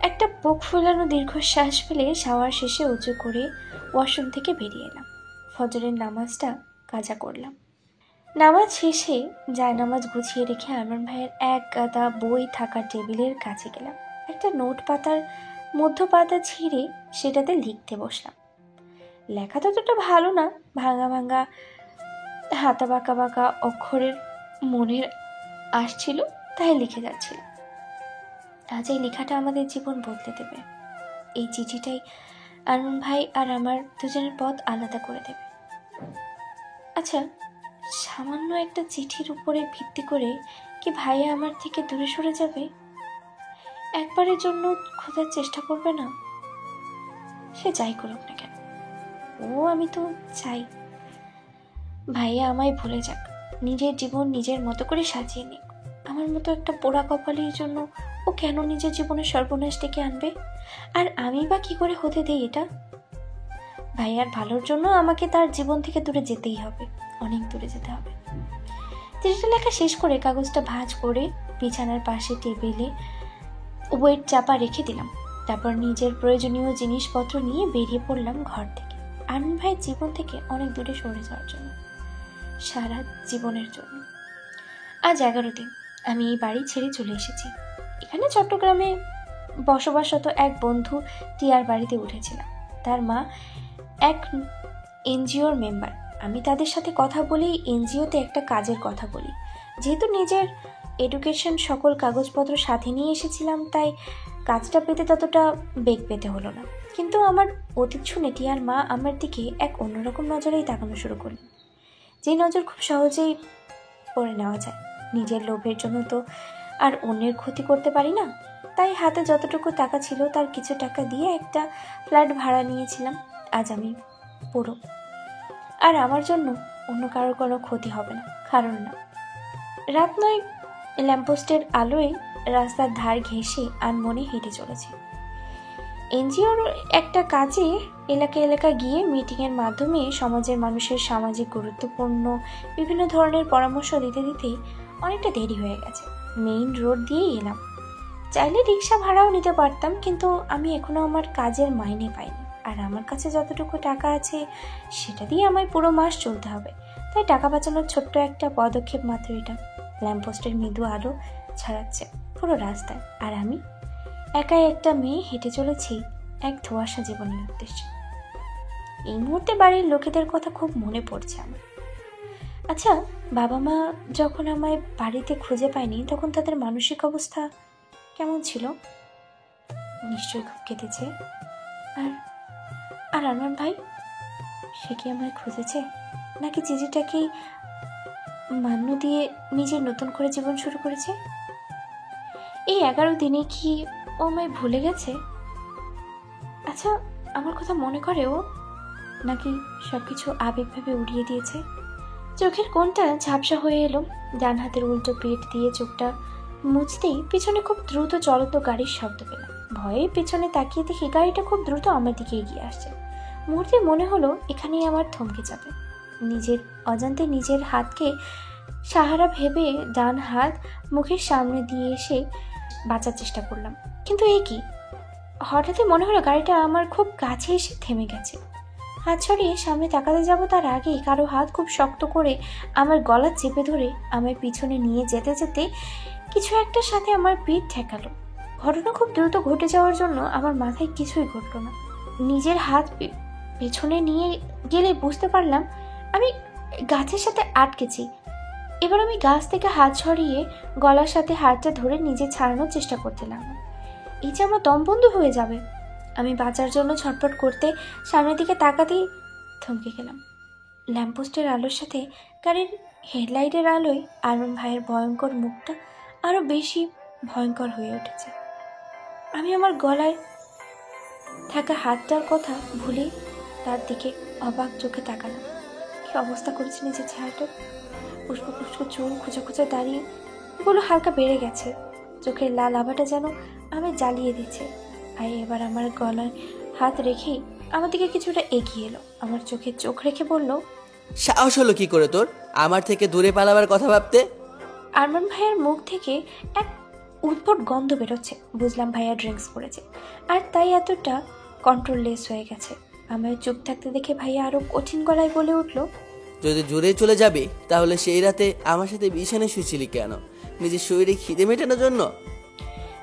একটা বুক ফোলানো দীর্ঘশ্বাস ফেলে শাওয়ার শেষে উঁচু করে ওয়াশরুম থেকে বেরিয়ে এলাম। ফজরের নামাজটা কাজা করলাম। নামাজ শেষে জায়নামাজ গুছিয়ে রেখে আরমান ভাইয়ের এক গাদা বই থাকা টেবিলের কাছে গেলাম। একটা নোট পাতার মধ্য পাতা ছিঁড়ে সেটাতে লিখতে বসলাম। লেখা ততটা ভালো না, ভাঙা ভাঙা হাতা বাঁকা বাঁকা অক্ষরের মনের আসছিল, তাই লিখে যাচ্ছিল। আজ এই লেখাটা আমাদের জীবন বদলে দেবে। এই চিঠিটাই আরমান ভাই আর আমার দুজনের পথ আলাদা করে দেবে। আচ্ছা, সামান্য একটা চিঠির উপরে ভিত্তি করে কি ভাইয়া আমার থেকে দূরে সরে যাবে? একবারের জন্য খোঁজার চেষ্টা করবে না? সে যাই করুক না কেন, আমি তো চাই ভাইয়া আমায় ভুলে যাক, নিজের জীবন নিজের মতো করে সাজিয়ে নিক। আমার মতো একটা পোড়া কপালের জন্য ও কেন নিজের জীবনের সর্বনাশ ডেকে আনবে? আর আমি বা কি করে হতে দেই এটা? ভাইয়ার ভালোর জন্য আমাকে তার জীবন থেকে দূরে যেতেই হবে। অনেক দূরে যেতে হবে। চিঠিটা লেখা শেষ করে কাগজটা ভাঁজ করে বিছানার পাশে টেবিলে ওয়েট চাপা রেখে দিলাম। তারপর নিজের প্রয়োজনীয় জিনিসপত্র নিয়ে বেরিয়ে পড়লাম ঘর থেকে, আরমান ভাইয়ের জীবন থেকে অনেক দূরে সরে যাওয়ার জন্য, সারা জীবনের জন্য। আজ 11 দিন আমি এই বাড়ি ছেড়ে চলে এসেছি। এখানে চট্টগ্রামে বসবাসরত এক বন্ধু টিয়ার বাড়িতে উঠেছিলাম। তার মা এক এনজিওর মেম্বার। আমি তাদের সাথে কথা বলেই এনজিওতে একটা কাজের কথা বলি। যেহেতু নিজের এডুকেশন সকল কাগজপত্র সাথে নিয়ে এসেছিলাম, তাই কাজটা পেতে ততটা বেগ পেতে হলো না। কিন্তু আমার অতীত শুনে টিয়ার মা আমার দিকে এক অন্যরকম নজরেই তাকানো শুরু করলেন, যে নজর খুব সহজেই পড়ে নেওয়া যায়। নিজের লোভের জন্য তো আর অন্যের ক্ষতি করতে পারি না, তাই হাতে যতটুকু টাকা ছিল তার কিছু টাকা দিয়ে একটা ফ্ল্যাট ভাড়া নিয়েছিলাম। আজ আমি পুরো, আর আমার জন্য অন্য কারোর কোনো ক্ষতি হবে না, কারণ না। রাত 9, ল্যাম্পপোস্টের আলোয় রাস্তার ধার ঘেঁষে আনমনে হেঁটে চলেছি। এনজিওর একটা কাজে এলাকা গিয়ে মিটিংয়ের মাধ্যমে সমাজের মানুষের সামাজিক গুরুত্বপূর্ণ বিভিন্ন ধরনের পরামর্শ দিতে দিতেই অনেকটা দেরি হয়ে গেছে। মেইন রোড দিয়েই এলাম। চাইলে রিক্সা ভাড়াও নিতে পারতাম, কিন্তু আমি এখনো আমার কাজের মাইনে পাইনি, আর আমার কাছে যতটুকু টাকা আছে সেটা দিয়ে আমায় পুরো মাস চলতে হবে। তাই টাকা বাঁচানোর ছোট্ট একটা পদক্ষেপ মাত্র এটা। ল্যাম্পপোস্টের মৃদু আলো ছড়াচ্ছে পুরো রাস্তায়, আর আমি একাই একটা মেয়ে হেঁটে চলেছি এক ধোঁয়াশা জীবনের উদ্দেশ্যে। এই মুহূর্তে বাড়ির লোকেদের কথা খুব মনে পড়ছে আমার। আচ্ছা, বাবা মা যখন আমায় বাড়িতে খুঁজে পায়নি তখন তাদের মানসিক অবস্থা কেমন ছিল? নিশ্চয়ই খুব কেঁদেছে। আর আরমান ভাই, সে কি আমায় খুঁজেছে, নাকি চিঠিটাকেই মান্য দিয়ে নিজের নতুন করে জীবন শুরু করেছে? এই 11 দিনে কি ও আমায় ভুলে গেছে? আচ্ছা, আমার কথা মনে করে ও, নাকি সবকিছু আবেগভাবে উড়িয়ে দিয়েছে? চোখের কোণটা ঝাপসা হয়ে এলো। ডান হাতের উল্টো পিঠ দিয়ে চোখটা মুছতেই পিছনে খুব দ্রুত চলন্ত গাড়ির শব্দ পেলাম। ভয়ে পেছনে তাকিয়ে দেখি গাড়িটা খুব দ্রুত আমার দিকে এগিয়ে আসছে। মুহূর্তে মনে হলো এখানেই আমার থমকে যাবে। নিজের অজান্তে নিজের হাতকে সাহারা ভেবে ডান হাত মুখের সামনে দিয়ে এসে বাঁচার চেষ্টা করলাম, কিন্তু এই কি, হঠাৎই মনে হলো গাড়িটা আমার খুব কাছে এসে থেমে গেছে। হাত ছড়িয়ে সামনে তাকাতে যাব তার আগেই কারো হাত খুব শক্ত করে আমার গলা চেপে ধরে আমার পিছনে নিয়ে যেতে যেতে কিছু একটার সাথে আমার পিঠ ঠেকালো। ঘটনা খুব দ্রুত ঘটে যাওয়ার জন্য আমার মাথায় কিছুই ঘটলো না। নিজের হাত পেছনে নিয়ে গেলে বুঝতে পারলাম আমি গাছের সাথে আটকেছি। এবার আমি গাছ থেকে হাত ছড়িয়ে গলার সাথে হাতটা ধরে নিজে ছাড়ানোর চেষ্টা করতে লাগলাম। এই যে আমার দম বন্ধ হয়ে যাবে। আমি বাঁচার জন্য ছটফট করতে সামনের দিকে তাকাতেই থমকে গেলাম। ল্যাম্পপোস্টের আলোর সাথে গাড়ির হেডলাইটের আলোয় আরমান ভাইয়ের ভয়ঙ্কর মুখটা আরো বেশি ভয়ঙ্কর হয়ে উঠেছে। আমি আমার গলায় থাকা হাতটার কথা ভুলে তার দিকে অবাক চোখে তাকালাম। কি অবস্থা করেছে নিজের চেহারাটার। পুষ্প চুল খুঁজে খুঁজে দাঁড়িয়ে এগুলো হালকা বেড়ে গেছে। চোখের লাল আভাটা যেন আমি জ্বালিয়ে দিচ্ছে। আর এবার আমার গলায় হাত রেখেই আমার দিকে কিছুটা এগিয়ে এলো। আমার চোখে চোখ রেখে বলল, সাহস হলো কি করে তোর আমার থেকে দূরে পালাবার কথা ভাবতে? আরমান ভাইয়ের মুখ থেকে এক উদ্ভট গন্ধ বেরোচ্ছে। বুঝলাম ভাইয়া ড্রিঙ্কস করেছে, আর তাই এতটা কন্ট্রোললেস হয়ে গেছে। আমায় চুপ থাকতে দেখে ভাইয়া আরো কঠিন গলায় বলে উঠল, যদি জোরে চলে যাবে তাহলে সেই রাতে আমার সাথে বিছানায় শুয়েছিলি কেন? নিজের শরীরে খিদে মেটানোর জন্য?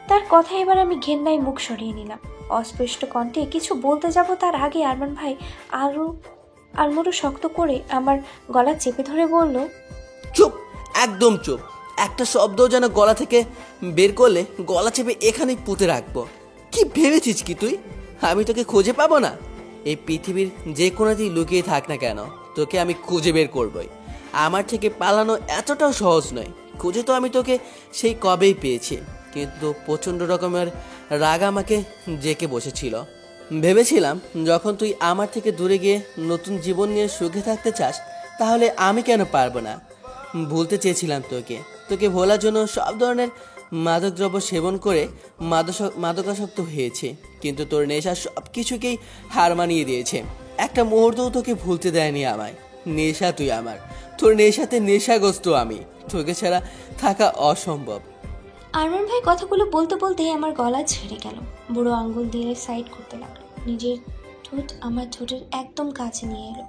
তার কথা এবার আমি ঘেন্নায় মুখ সরিয়ে নিলাম। অস্পষ্ট কণ্ঠে কিছু বলতে যাব তার আগে আরমান ভাই আলমোড়ো শক্ত করে আমার গলা চেপে ধরে বলল, চুপ, একদম চুপ। একটা শব্দ যেন গলা থেকে বের করলে গলা চেপে এখানেই পুঁতে রাখবো। কি ভেবেছিস কি তুই আমি তোকে খুঁজে পাবো না? এই পৃথিবীর যে কোনোতেই লুকিয়ে থাক না কেন, তোকে আমি খুঁজে বের করবই। আমার থেকে পালানো এতটাও সহজ নয়। খুঁজে তো আমি তোকে সেই কবেই পেয়েছি, কিন্তু প্রচণ্ড রকমের রাগ আমাকে জেঁকে বসেছিল। ভেবেছিলাম যখন তুই আমার থেকে দূরে গিয়ে নতুন জীবন নিয়ে সুখে থাকতে চাস, তাহলে আমি কেন পারবো না? ভুলতে চেয়েছিলাম তোকে ভোলার জন্য সব ধরনের মাদকদ্রব্য সেবন করে মাদকাসক্ত হয়েছে, কিন্তু তোর নেশা সব কিছুকেই হার মানিয়ে দিয়েছে। একটা মুহূর্তও তোকে ভুলতে দেয়নি আমায়। নেশা তুই আমার, তোর নেশাতে নেশাগ্রস্ত আমি, তোকে ছাড়া থাকা অসম্ভব। আরমান ভাই কথাগুলো বলতে বলতে আমার গলা ছেড়ে গেল। বুড়ো আঙ্গুল দিয়ে সাইড করতে লাগলো, নিজের ঠোঁট আমার ঠোঁটের একদম কাছে নিয়ে এলো।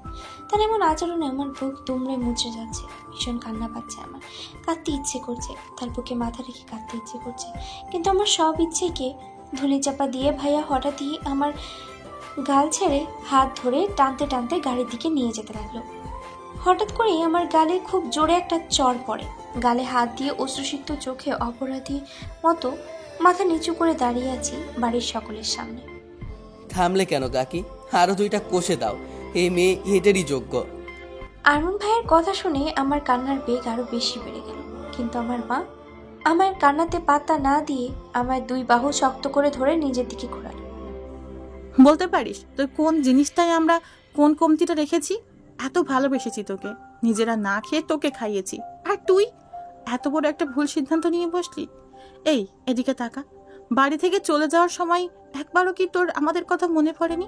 তার এমন আচরণে আমার বুক দুমড়ে মুচড়ে যাচ্ছে, ভীষণ কান্না পাচ্ছে আমার, কাঁদতে ইচ্ছে করছে, তার বুকে মাথা রেখে কাঁদতে ইচ্ছে করছে, কিন্তু আমার সব ইচ্ছেকে ধুলি চাপা দিয়ে ভাইয়া হঠাৎই আমার গাল ছেড়ে হাত ধরে টানতে টানতে গাড়ির দিকে নিয়ে যেতে লাগলো। হঠাৎ করেই আমার গালে খুব জোরে একটা চড় পড়ে। গালে হাত দিয়ে অশ্রুসিক্ত চোখে অপরাধী মতো মাথা নিচু করে দাঁড়িয়ে আছি বাড়ির সকলের সামনে। থামলে কেন কাকি? আরো 2টা কষে দাও, এই মেয়ে এটারই যোগ্য। আরমান ভাইয়ের কথা শুনে আমার কান্নার বেগ আরো বেশি বেড়ে গেল, কিন্তু আমার মা আমার কান্নাতে পাত্তা না দিয়ে আমার 2 বাহু শক্ত করে ধরে নিজের দিকে ঘোরালো। বলতে পারিস তুই কোন জিনিসটাই আমরা কোন কমতিটা রেখেছি? এত ভালোবেসেছি তোকে, নিজেরা না খেয়ে তোকে খাইয়েছি, আর তুই এত বড় একটা ভুল সিদ্ধান্ত নিয়ে বসলি। এই এদিকে তাকা, বাড়ি থেকে চলে যাওয়ার সময় একবারও কি তোর আমাদের কথা মনে পড়েনি?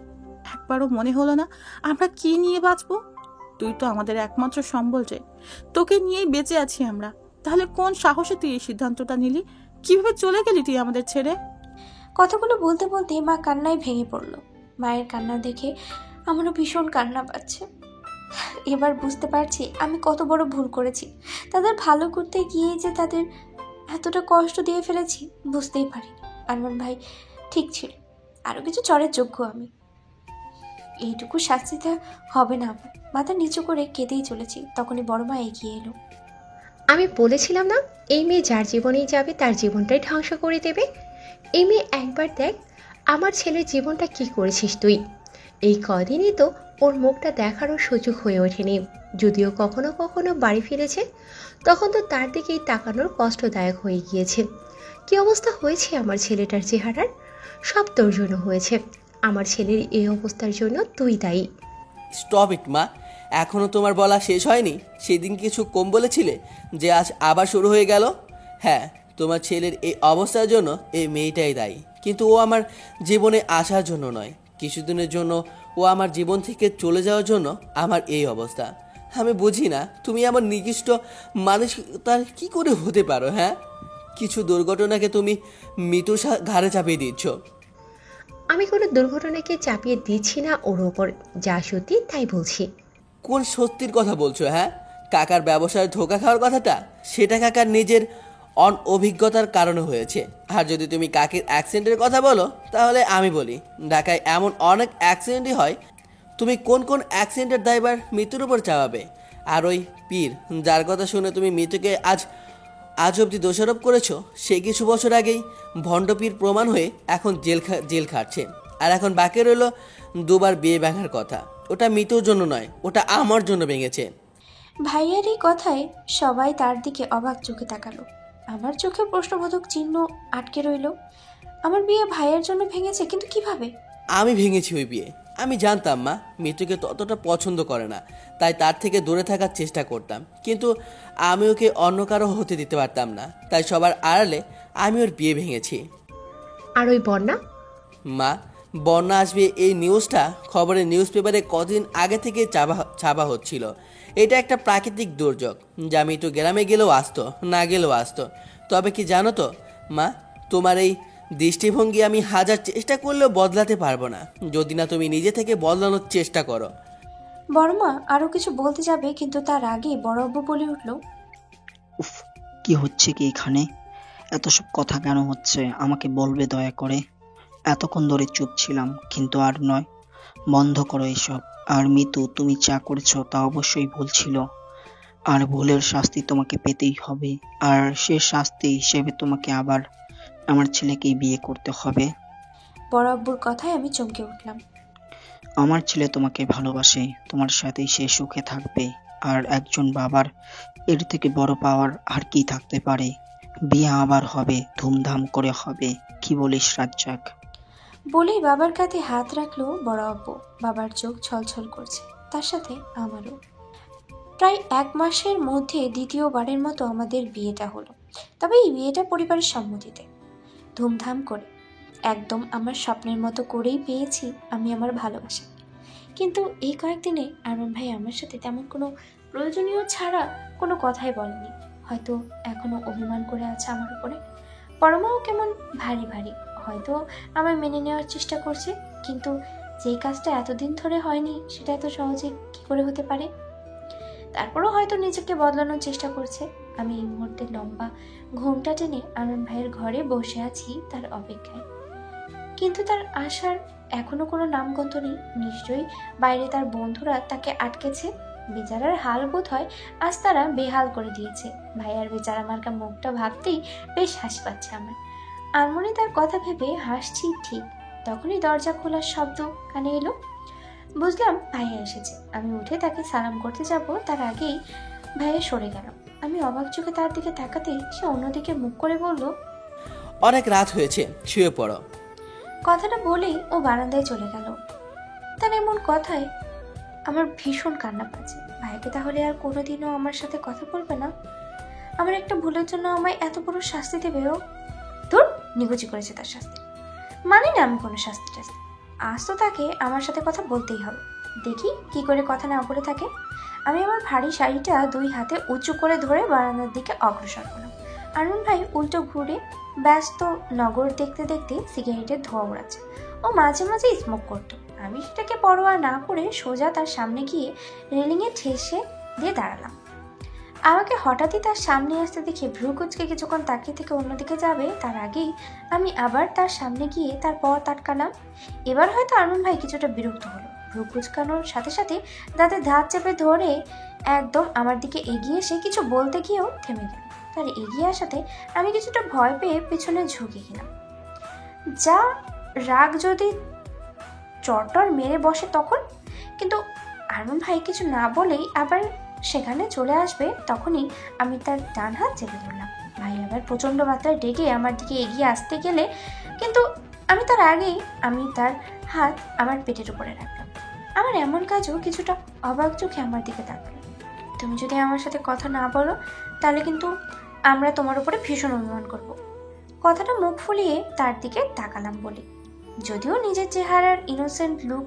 একবারও মনে হলো না আমরা কি নিয়ে বাঁচবো? তুই তো আমাদের একমাত্র সম্বল রে, তোকে নিয়েই বেঁচে আছি আমরা। তাহলে কোন সাহসে তুই এই সিদ্ধান্তটা নিলি? কিভাবে চলে গেলি তুই আমাদের ছেড়ে? কথাগুলো বলতে বলতে মা কান্নায় ভেঙে পড়ল। মায়ের কান্না দেখে আমারও ভীষণ কান্না পাচ্ছে। এবার বুঝতে পারছি আমি কত বড় ভুল করেছি। তাদের ভালো করতে গিয়ে যে তাদের এতটা কষ্ট দিয়ে ফেলেছি বুঝতেই পারিনি। আরমান ভাই ঠিক ছিল, আরো কিছু চড়ের যোগ্য আমি। এইটুকু শাস্তিতে হবে না আমার। মাথা নিচু করে কেঁদেই চলেছি, তখনই বড় মা এগিয়ে এলো। আমি বলেছিলাম না, এই মেয়ে যার জীবনেই যাবে তার জীবনটাই ধ্বংস করে দেবে। এই মেয়ে একবার দেখ আমার ছেলের জীবনটা কি করেছিস তুই। এই কদিনই তো ওর মুখটা দেখারও সুযোগ হয়ে ওঠেনি, যদিও কখনো কখনো বাড়ি ফিরেছে, তখন তো তার দিকেই তাকানোর কষ্টদায়ক হয়ে গিয়েছে। কি অবস্থা হয়েছে আমার ছেলেটার চেহারার, সব তোর জন্য হয়েছে। আমার ছেলের এই অবস্থার জন্য তুই দায়ী। স্টপ ইট মা, এখনো তোমার বলা শেষ হয়নি? সেদিন কিছু কম বলেছিলে যে আজ আবার শুরু হয়ে গেল? হ্যাঁ, তোমার ছেলের এই অবস্থার জন্য এই মেয়েটাই দায়ী, কিন্তু ও আমার জীবনে আসার জন্য নয়। কিছুদিনের জন্য ও আমার জীবন থেকে চলে যাওয়ার জন্য আমার এই অবস্থা। আমি বুঝি না তুমি আমার নিকৃষ্ট মানসিকতার কি করে হতে পারো। হ্যাঁ, কিছু দুর্ঘটনাকে তুমি মৃত্যুর ঘাড়ে চাপিয়ে দিচ্ছ। আমি কোনো দুর্ঘটনাকে চাপিয়ে দিচ্ছি না ওর ওপর, যা সত্যি তাই বলছি। কোন সত্যির কথা বলছো? হ্যাঁ, কাকার ব্যবসায় ধোঁকা খাওয়ার কথাটা, সেটা কাকার নিজের অভিজ্ঞতার কারণে হয়েছে। আর যদি তুমি কাকের অ্যাক্সিডেন্টের কথা বলো, তাহলে আমি বলি ঢাকায় এমন অনেক অ্যাক্সিডেন্টই হয়। তুমি কোন কোন অ্যাক্সিডেন্টের দায়ভার মৃত্যুর উপর চাপাবে? আর ওই পীর যার কথা শুনে তুমি মৃত্যুকে আজ অবধি দোষারোপ করেছো, সে কিছু বছর আগেই ভণ্ড পীর প্রমাণ হয়ে এখন জেল খাটছে। আর এখন বাকি রইল 2বার বিয়ে ভাঙার কথা। ওটা মৃত্যুর জন্য নয়, ওটা আমার জন্য ভেঙেছে। ভাইয়ার এই কথায় সবাই তার দিকে অবাক চোখে তাকালো। আমার চোখে প্রশ্নবোধক চিহ্ন আটকে রইল। আমার বিয়ে ভাইয়ের জন্য ভেঙেছে, কিন্তু কিভাবে? আমি ভেঙেছি ওই বিয়ে। আমি জানতাম মা মৃত্যুকে ততটা পছন্দ করে না, তাই তার থেকে দূরে থাকার চেষ্টা করতাম, কিন্তু আমি ওকে অন্য কারো হতে দিতে পারতাম না, তাই সবার আড়ালে আমি ওর বিয়ে ভেঙেছি। আর ওই বন্যা? মা, বন্যা আসবে এই নিউজটা খবরের নিউজ পেপারে কদিন আগে থেকে ছাপা হচ্ছিল। এটা একটা প্রাকৃতিক দুর্যোগ, যা মৃত্যু গ্রামে গেলেও আসতো, না গেলেও আসতো। তবে কি জানো তো মা, তোমার এই দৃষ্টিভঙ্গি আমি 1000 চেষ্টা করলেও বদলাতে পারবো না, যদি না তুমি নিজে থেকে বদলানোর চেষ্টা করো। বড়মা আরো কিছু বলতে যাবে, কিন্তু তার আগে বড় আব্বু বলে উঠল, উফ, কি হচ্ছে কি এখানে? এত সব কথা কেন হচ্ছে আমাকে বলবে দয়া করে। এতক্ষণ ধরে চুপ ছিলাম, কিন্তু আর নয়, বন্ধ করো এসব। আর মিতু, তুমি যা করেছো তা অবশ্যই ভুল ছিল, আর ভুলের শাস্তি তোমাকে পেতেই হবে। আর সে শাস্তি হিসেবে তোমাকে আবার আমার ছেলেকেই বিয়ে করতে হবে। বড় আব্বুর কথায় আমি চমকে উঠলাম। আমার ছেলে তোমাকে ভালোবাসে, তোমার সাথেই সে সুখে থাকবে। আর একজন বাবার এর থেকে বড় পাওয়ার আর কি থাকতে পারে? বিয়ে আবার হবে, ধুমধাম করে হবে। কি বলিস রাজ্জাক? বলেই বাবার কাঁধে হাত রাখলো বড় আব্বু। বাবার চোখ ছলছল করছে, তার সাথে আমারও। প্রায় 1 মাসের মধ্যে দ্বিতীয়বারের মতো আমাদের বিয়েটা হলো। তবে এই বিয়েটা পরিবারের সম্মতিতে, ধুমধাম করে, একদম আমার স্বপ্নের মতো করেই পেয়েছি আমি আমার ভালোবাসা। কিন্তু এই কয়েকদিনে আরমান ভাই আমার সাথে তেমন কোনো প্রয়োজনীয় ছাড়া কোনো কথাই বলেনি। হয়তো এখনো অভিমান করে আছে আমার উপরে। পরমাও কেমন ভারী ভারী, হয়তো আমায় মেনে নেওয়ার চেষ্টা করছে, কিন্তু যেই কাজটা এতদিন ধরে হয়নি সেটা এত সহজে কি করে হতে পারে? তারপরও হয়তো নিজেকে বদলানোর চেষ্টা করছে। আমি এই মুহূর্তে লম্বা ঘোমটা টেনে আরমান ভাইয়ের ঘরে বসে আছি তার অপেক্ষায়, কিন্তু তার আসার এখনো কোনো নামগন্ধ নেই। নিশ্চয়ই বাইরে তার বন্ধুরা তাকে আটকেছে। বেচারার হাল বোধ হয় আজ তারা বেহাল করে দিয়েছে। ভাইয়ার বেচারা মার্কা মুখটা ভাবতেই বেশ হাসি পাচ্ছে আমার। আনমনে তার কথা ভেবে হাসছি ঠিক, তখনই দরজা খোলার শব্দ কানে এলো। বুঝলাম ভাইয়া এসেছে। আমি উঠে তাকে সালাম করতে যাব, তার আগেই ভাইয়া সরে গেল। আমি অবাক চোখে তার দিকে তাকাতেই সে অন্যদিকে মুখ করে বলল, অনেক রাত হয়েছে, শুয়ে পড়ো। কথাটা বলেই ও বারান্দায় চলে গেল। তার এমন কথায় আমার ভীষণ কান্না পাচ্ছে। ভাইকে তাহলে আর কোনোদিনও আমার সাথে কথা বলবে না? আমার একটা ভুলের জন্য আমায় এত বড় শাস্তি দেবেও? ধুর, নিকুচি করেছে তার শাস্তি। মানে না আমি কোনো শাস্তি টাস্তি। আজ তো তাকে আমার সাথে কথা বলতেই হবে। দেখি কি করে কথা না বলে থাকে। আমি আমার ভারী শাড়িটা 2 হাতে উঁচু করে ধরে বারান্দার দিকে অগ্রসর হলাম। আরমান ভাই উল্টো ঘুরে ব্যস্ত নগর দেখতে দেখতে সিগারেটের ধোঁয়া উড়াচ্ছে। ও মাঝে মাঝে স্মোক করতো। আমি সেটাকে পরোয়া না করে সোজা তার সামনে গিয়ে রেলিংয়ে ঠেসে দিয়ে দাঁড়ালাম। আমাকে হঠাৎই তার সামনে আসতে দেখে ভ্রু কুচকে কিছুক্ষণ তাকিয়ে থেকে অন্যদিকে যাবে, তার আগেই আমি আবার তার সামনে গিয়ে তার পথ আটকালাম। এবার হয়তো আরমান ভাই কিছুটা বিরক্ত হলো। ভ্রু কুচকানোর সাথে সাথে দাঁতে দাঁত চেপে ধরে একদম আমার দিকে এগিয়ে এসে কিছু বলতে গিয়েও থেমে গেল। তার এগিয়ে আসাতে আমি কিছুটা ভয় পেয়ে পেছনে ঝুঁকে গেলাম। যা রাগ যদি চটর মেরে বসে তখন। কিন্তু আরমান ভাই কিছু না বলেই আবার সেখানে চলে আসবে, তখনই আমি তার ডান হাত চেপে ধরলাম। ভাই আবার প্রচণ্ড মাত্রায় ডেকে আমার দিকে এগিয়ে আসতে গেলে, কিন্তু আমি তার আগেই তার হাত আমার পেটের উপরে রাখলাম। আমার এমন কাজও কিছুটা অবাক চোখে আমার দিকে তাকালো। তুমি যদি আমার সাথে কথা না বলো তাহলে কিন্তু আমরা তোমার উপরে ভীষণ অভিমান করব। কথাটা মুখ ফুলিয়ে তার দিকে তাকালাম বলে। যদিও নিজের চেহারার ইনোসেন্ট লুক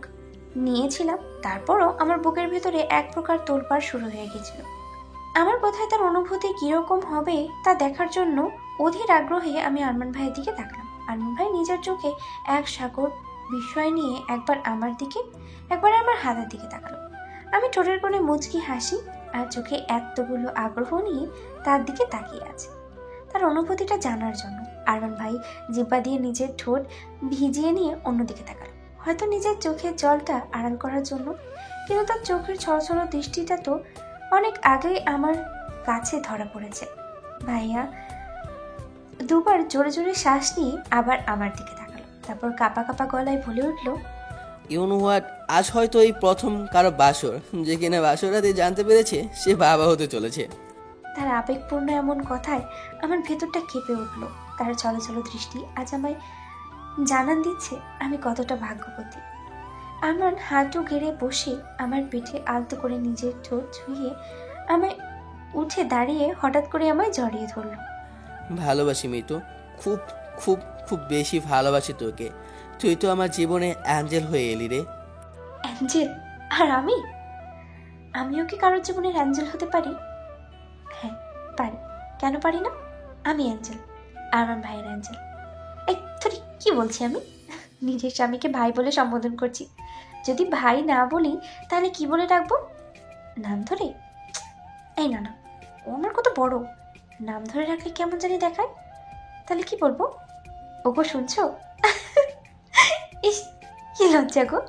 নিয়েছিলাম, তারপরও আমার বুকের ভেতরে এক প্রকার তোলপাড় শুরু হয়ে গেছিল। আমার কোথায় তার অনুভূতি কিরকম হবে তা দেখার জন্য অধীর আগ্রহে আমি আরমান ভাইয়ের দিকে তাকালাম। আরমান ভাই নিজের চোখে এক সাগর বিস্ময় নিয়ে একবার আমার দিকে একবার আমার হাতের দিকে তাকালো। আমি ঠোঁটের কোণে মুচকি হাসি আর চোখে এতগুলো আগ্রহ নিয়ে তার দিকে তাকিয়ে আছে তার অনুভূতিটা জানার জন্য। আরমান ভাই জিহ্বা দিয়ে নিজের ঠোঁট ভিজিয়ে নিয়ে অন্যদিকে তাকালো, হয়তো নিজের চোখের জলটা আড়াল করার জন্য। কিন্তু তার চোখের ছড়ছড় দৃষ্টিটা তো অনেক আগেই আমার কাছে ধরা পড়েছে। ভাইয়া দুবার জোরে জোরে শ্বাস নিয়ে আবার আমার দিকে তাকালো, তারপর কাঁপা কাঁপা গলায় বলে উঠল, ইউ নো হোয়াট, আজ হয়তো এই প্রথম কারো বাসর যে কিনা বাসরাতে জানতে পেরেছে সে বাবা হতে চলেছে। তার আবেগপূর্ণ এমন কথায় আমার ভেতরটা কেঁপে উঠল। তার চলাচল দৃষ্টি আজ আমায় জানান দিচ্ছে আমি কতটা ভাগ্যবতী। আমার হাঁটু গেড়ে বসে আমার পিঠে আলতো করে নিজের ঠোঁট ছুঁয়ে আমায় উঠে দাঁড়িয়ে হঠাৎ করে আমায় জড়িয়ে ধরল। ভালোবাসি মিতু, খুব খুব খুব বেশি ভালোবাসি তোকে। তুই তো আমার জীবনে অ্যাঞ্জেল হয়ে এলি রে। অ্যাঞ্জেল? আর আমিও কি কারোর জীবনের অ্যাঞ্জেল হতে পারি? হ্যাঁ পারি, কেন পারি না? আমি অ্যাঞ্জেল, আরমান ভাইয়ের অ্যাঞ্জেল। এই তোর কি বলছি আমি? নিজের স্বামীকে ভাই বলে সম্বোধন করছি। যদি ভাই না বলি তাহলে কি বলে ডাকবো? নাম ধরে? এই না না, ও আমার কত বড়, নাম ধরে রাখলে কেমন জানি দেখায়। তাহলে কি বলবো? ওগো শুনছো? ইস কি লজ্জা গো।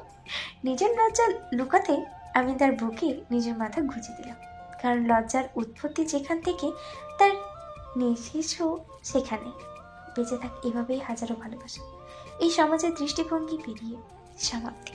নিজের লজ্জা লুকাতে আমি তার বুকে নিজের মাথা গুঁজে দিলাম, কারণ লজ্জার উৎপত্তি যেখান থেকে তার নিঃশেষও সেখানে। বেঁচে থাক এভাবেই হাজারো ভালোবাসা। এই সমাজের দৃষ্টিভঙ্গি পেরিয়ে সমাপ্তি।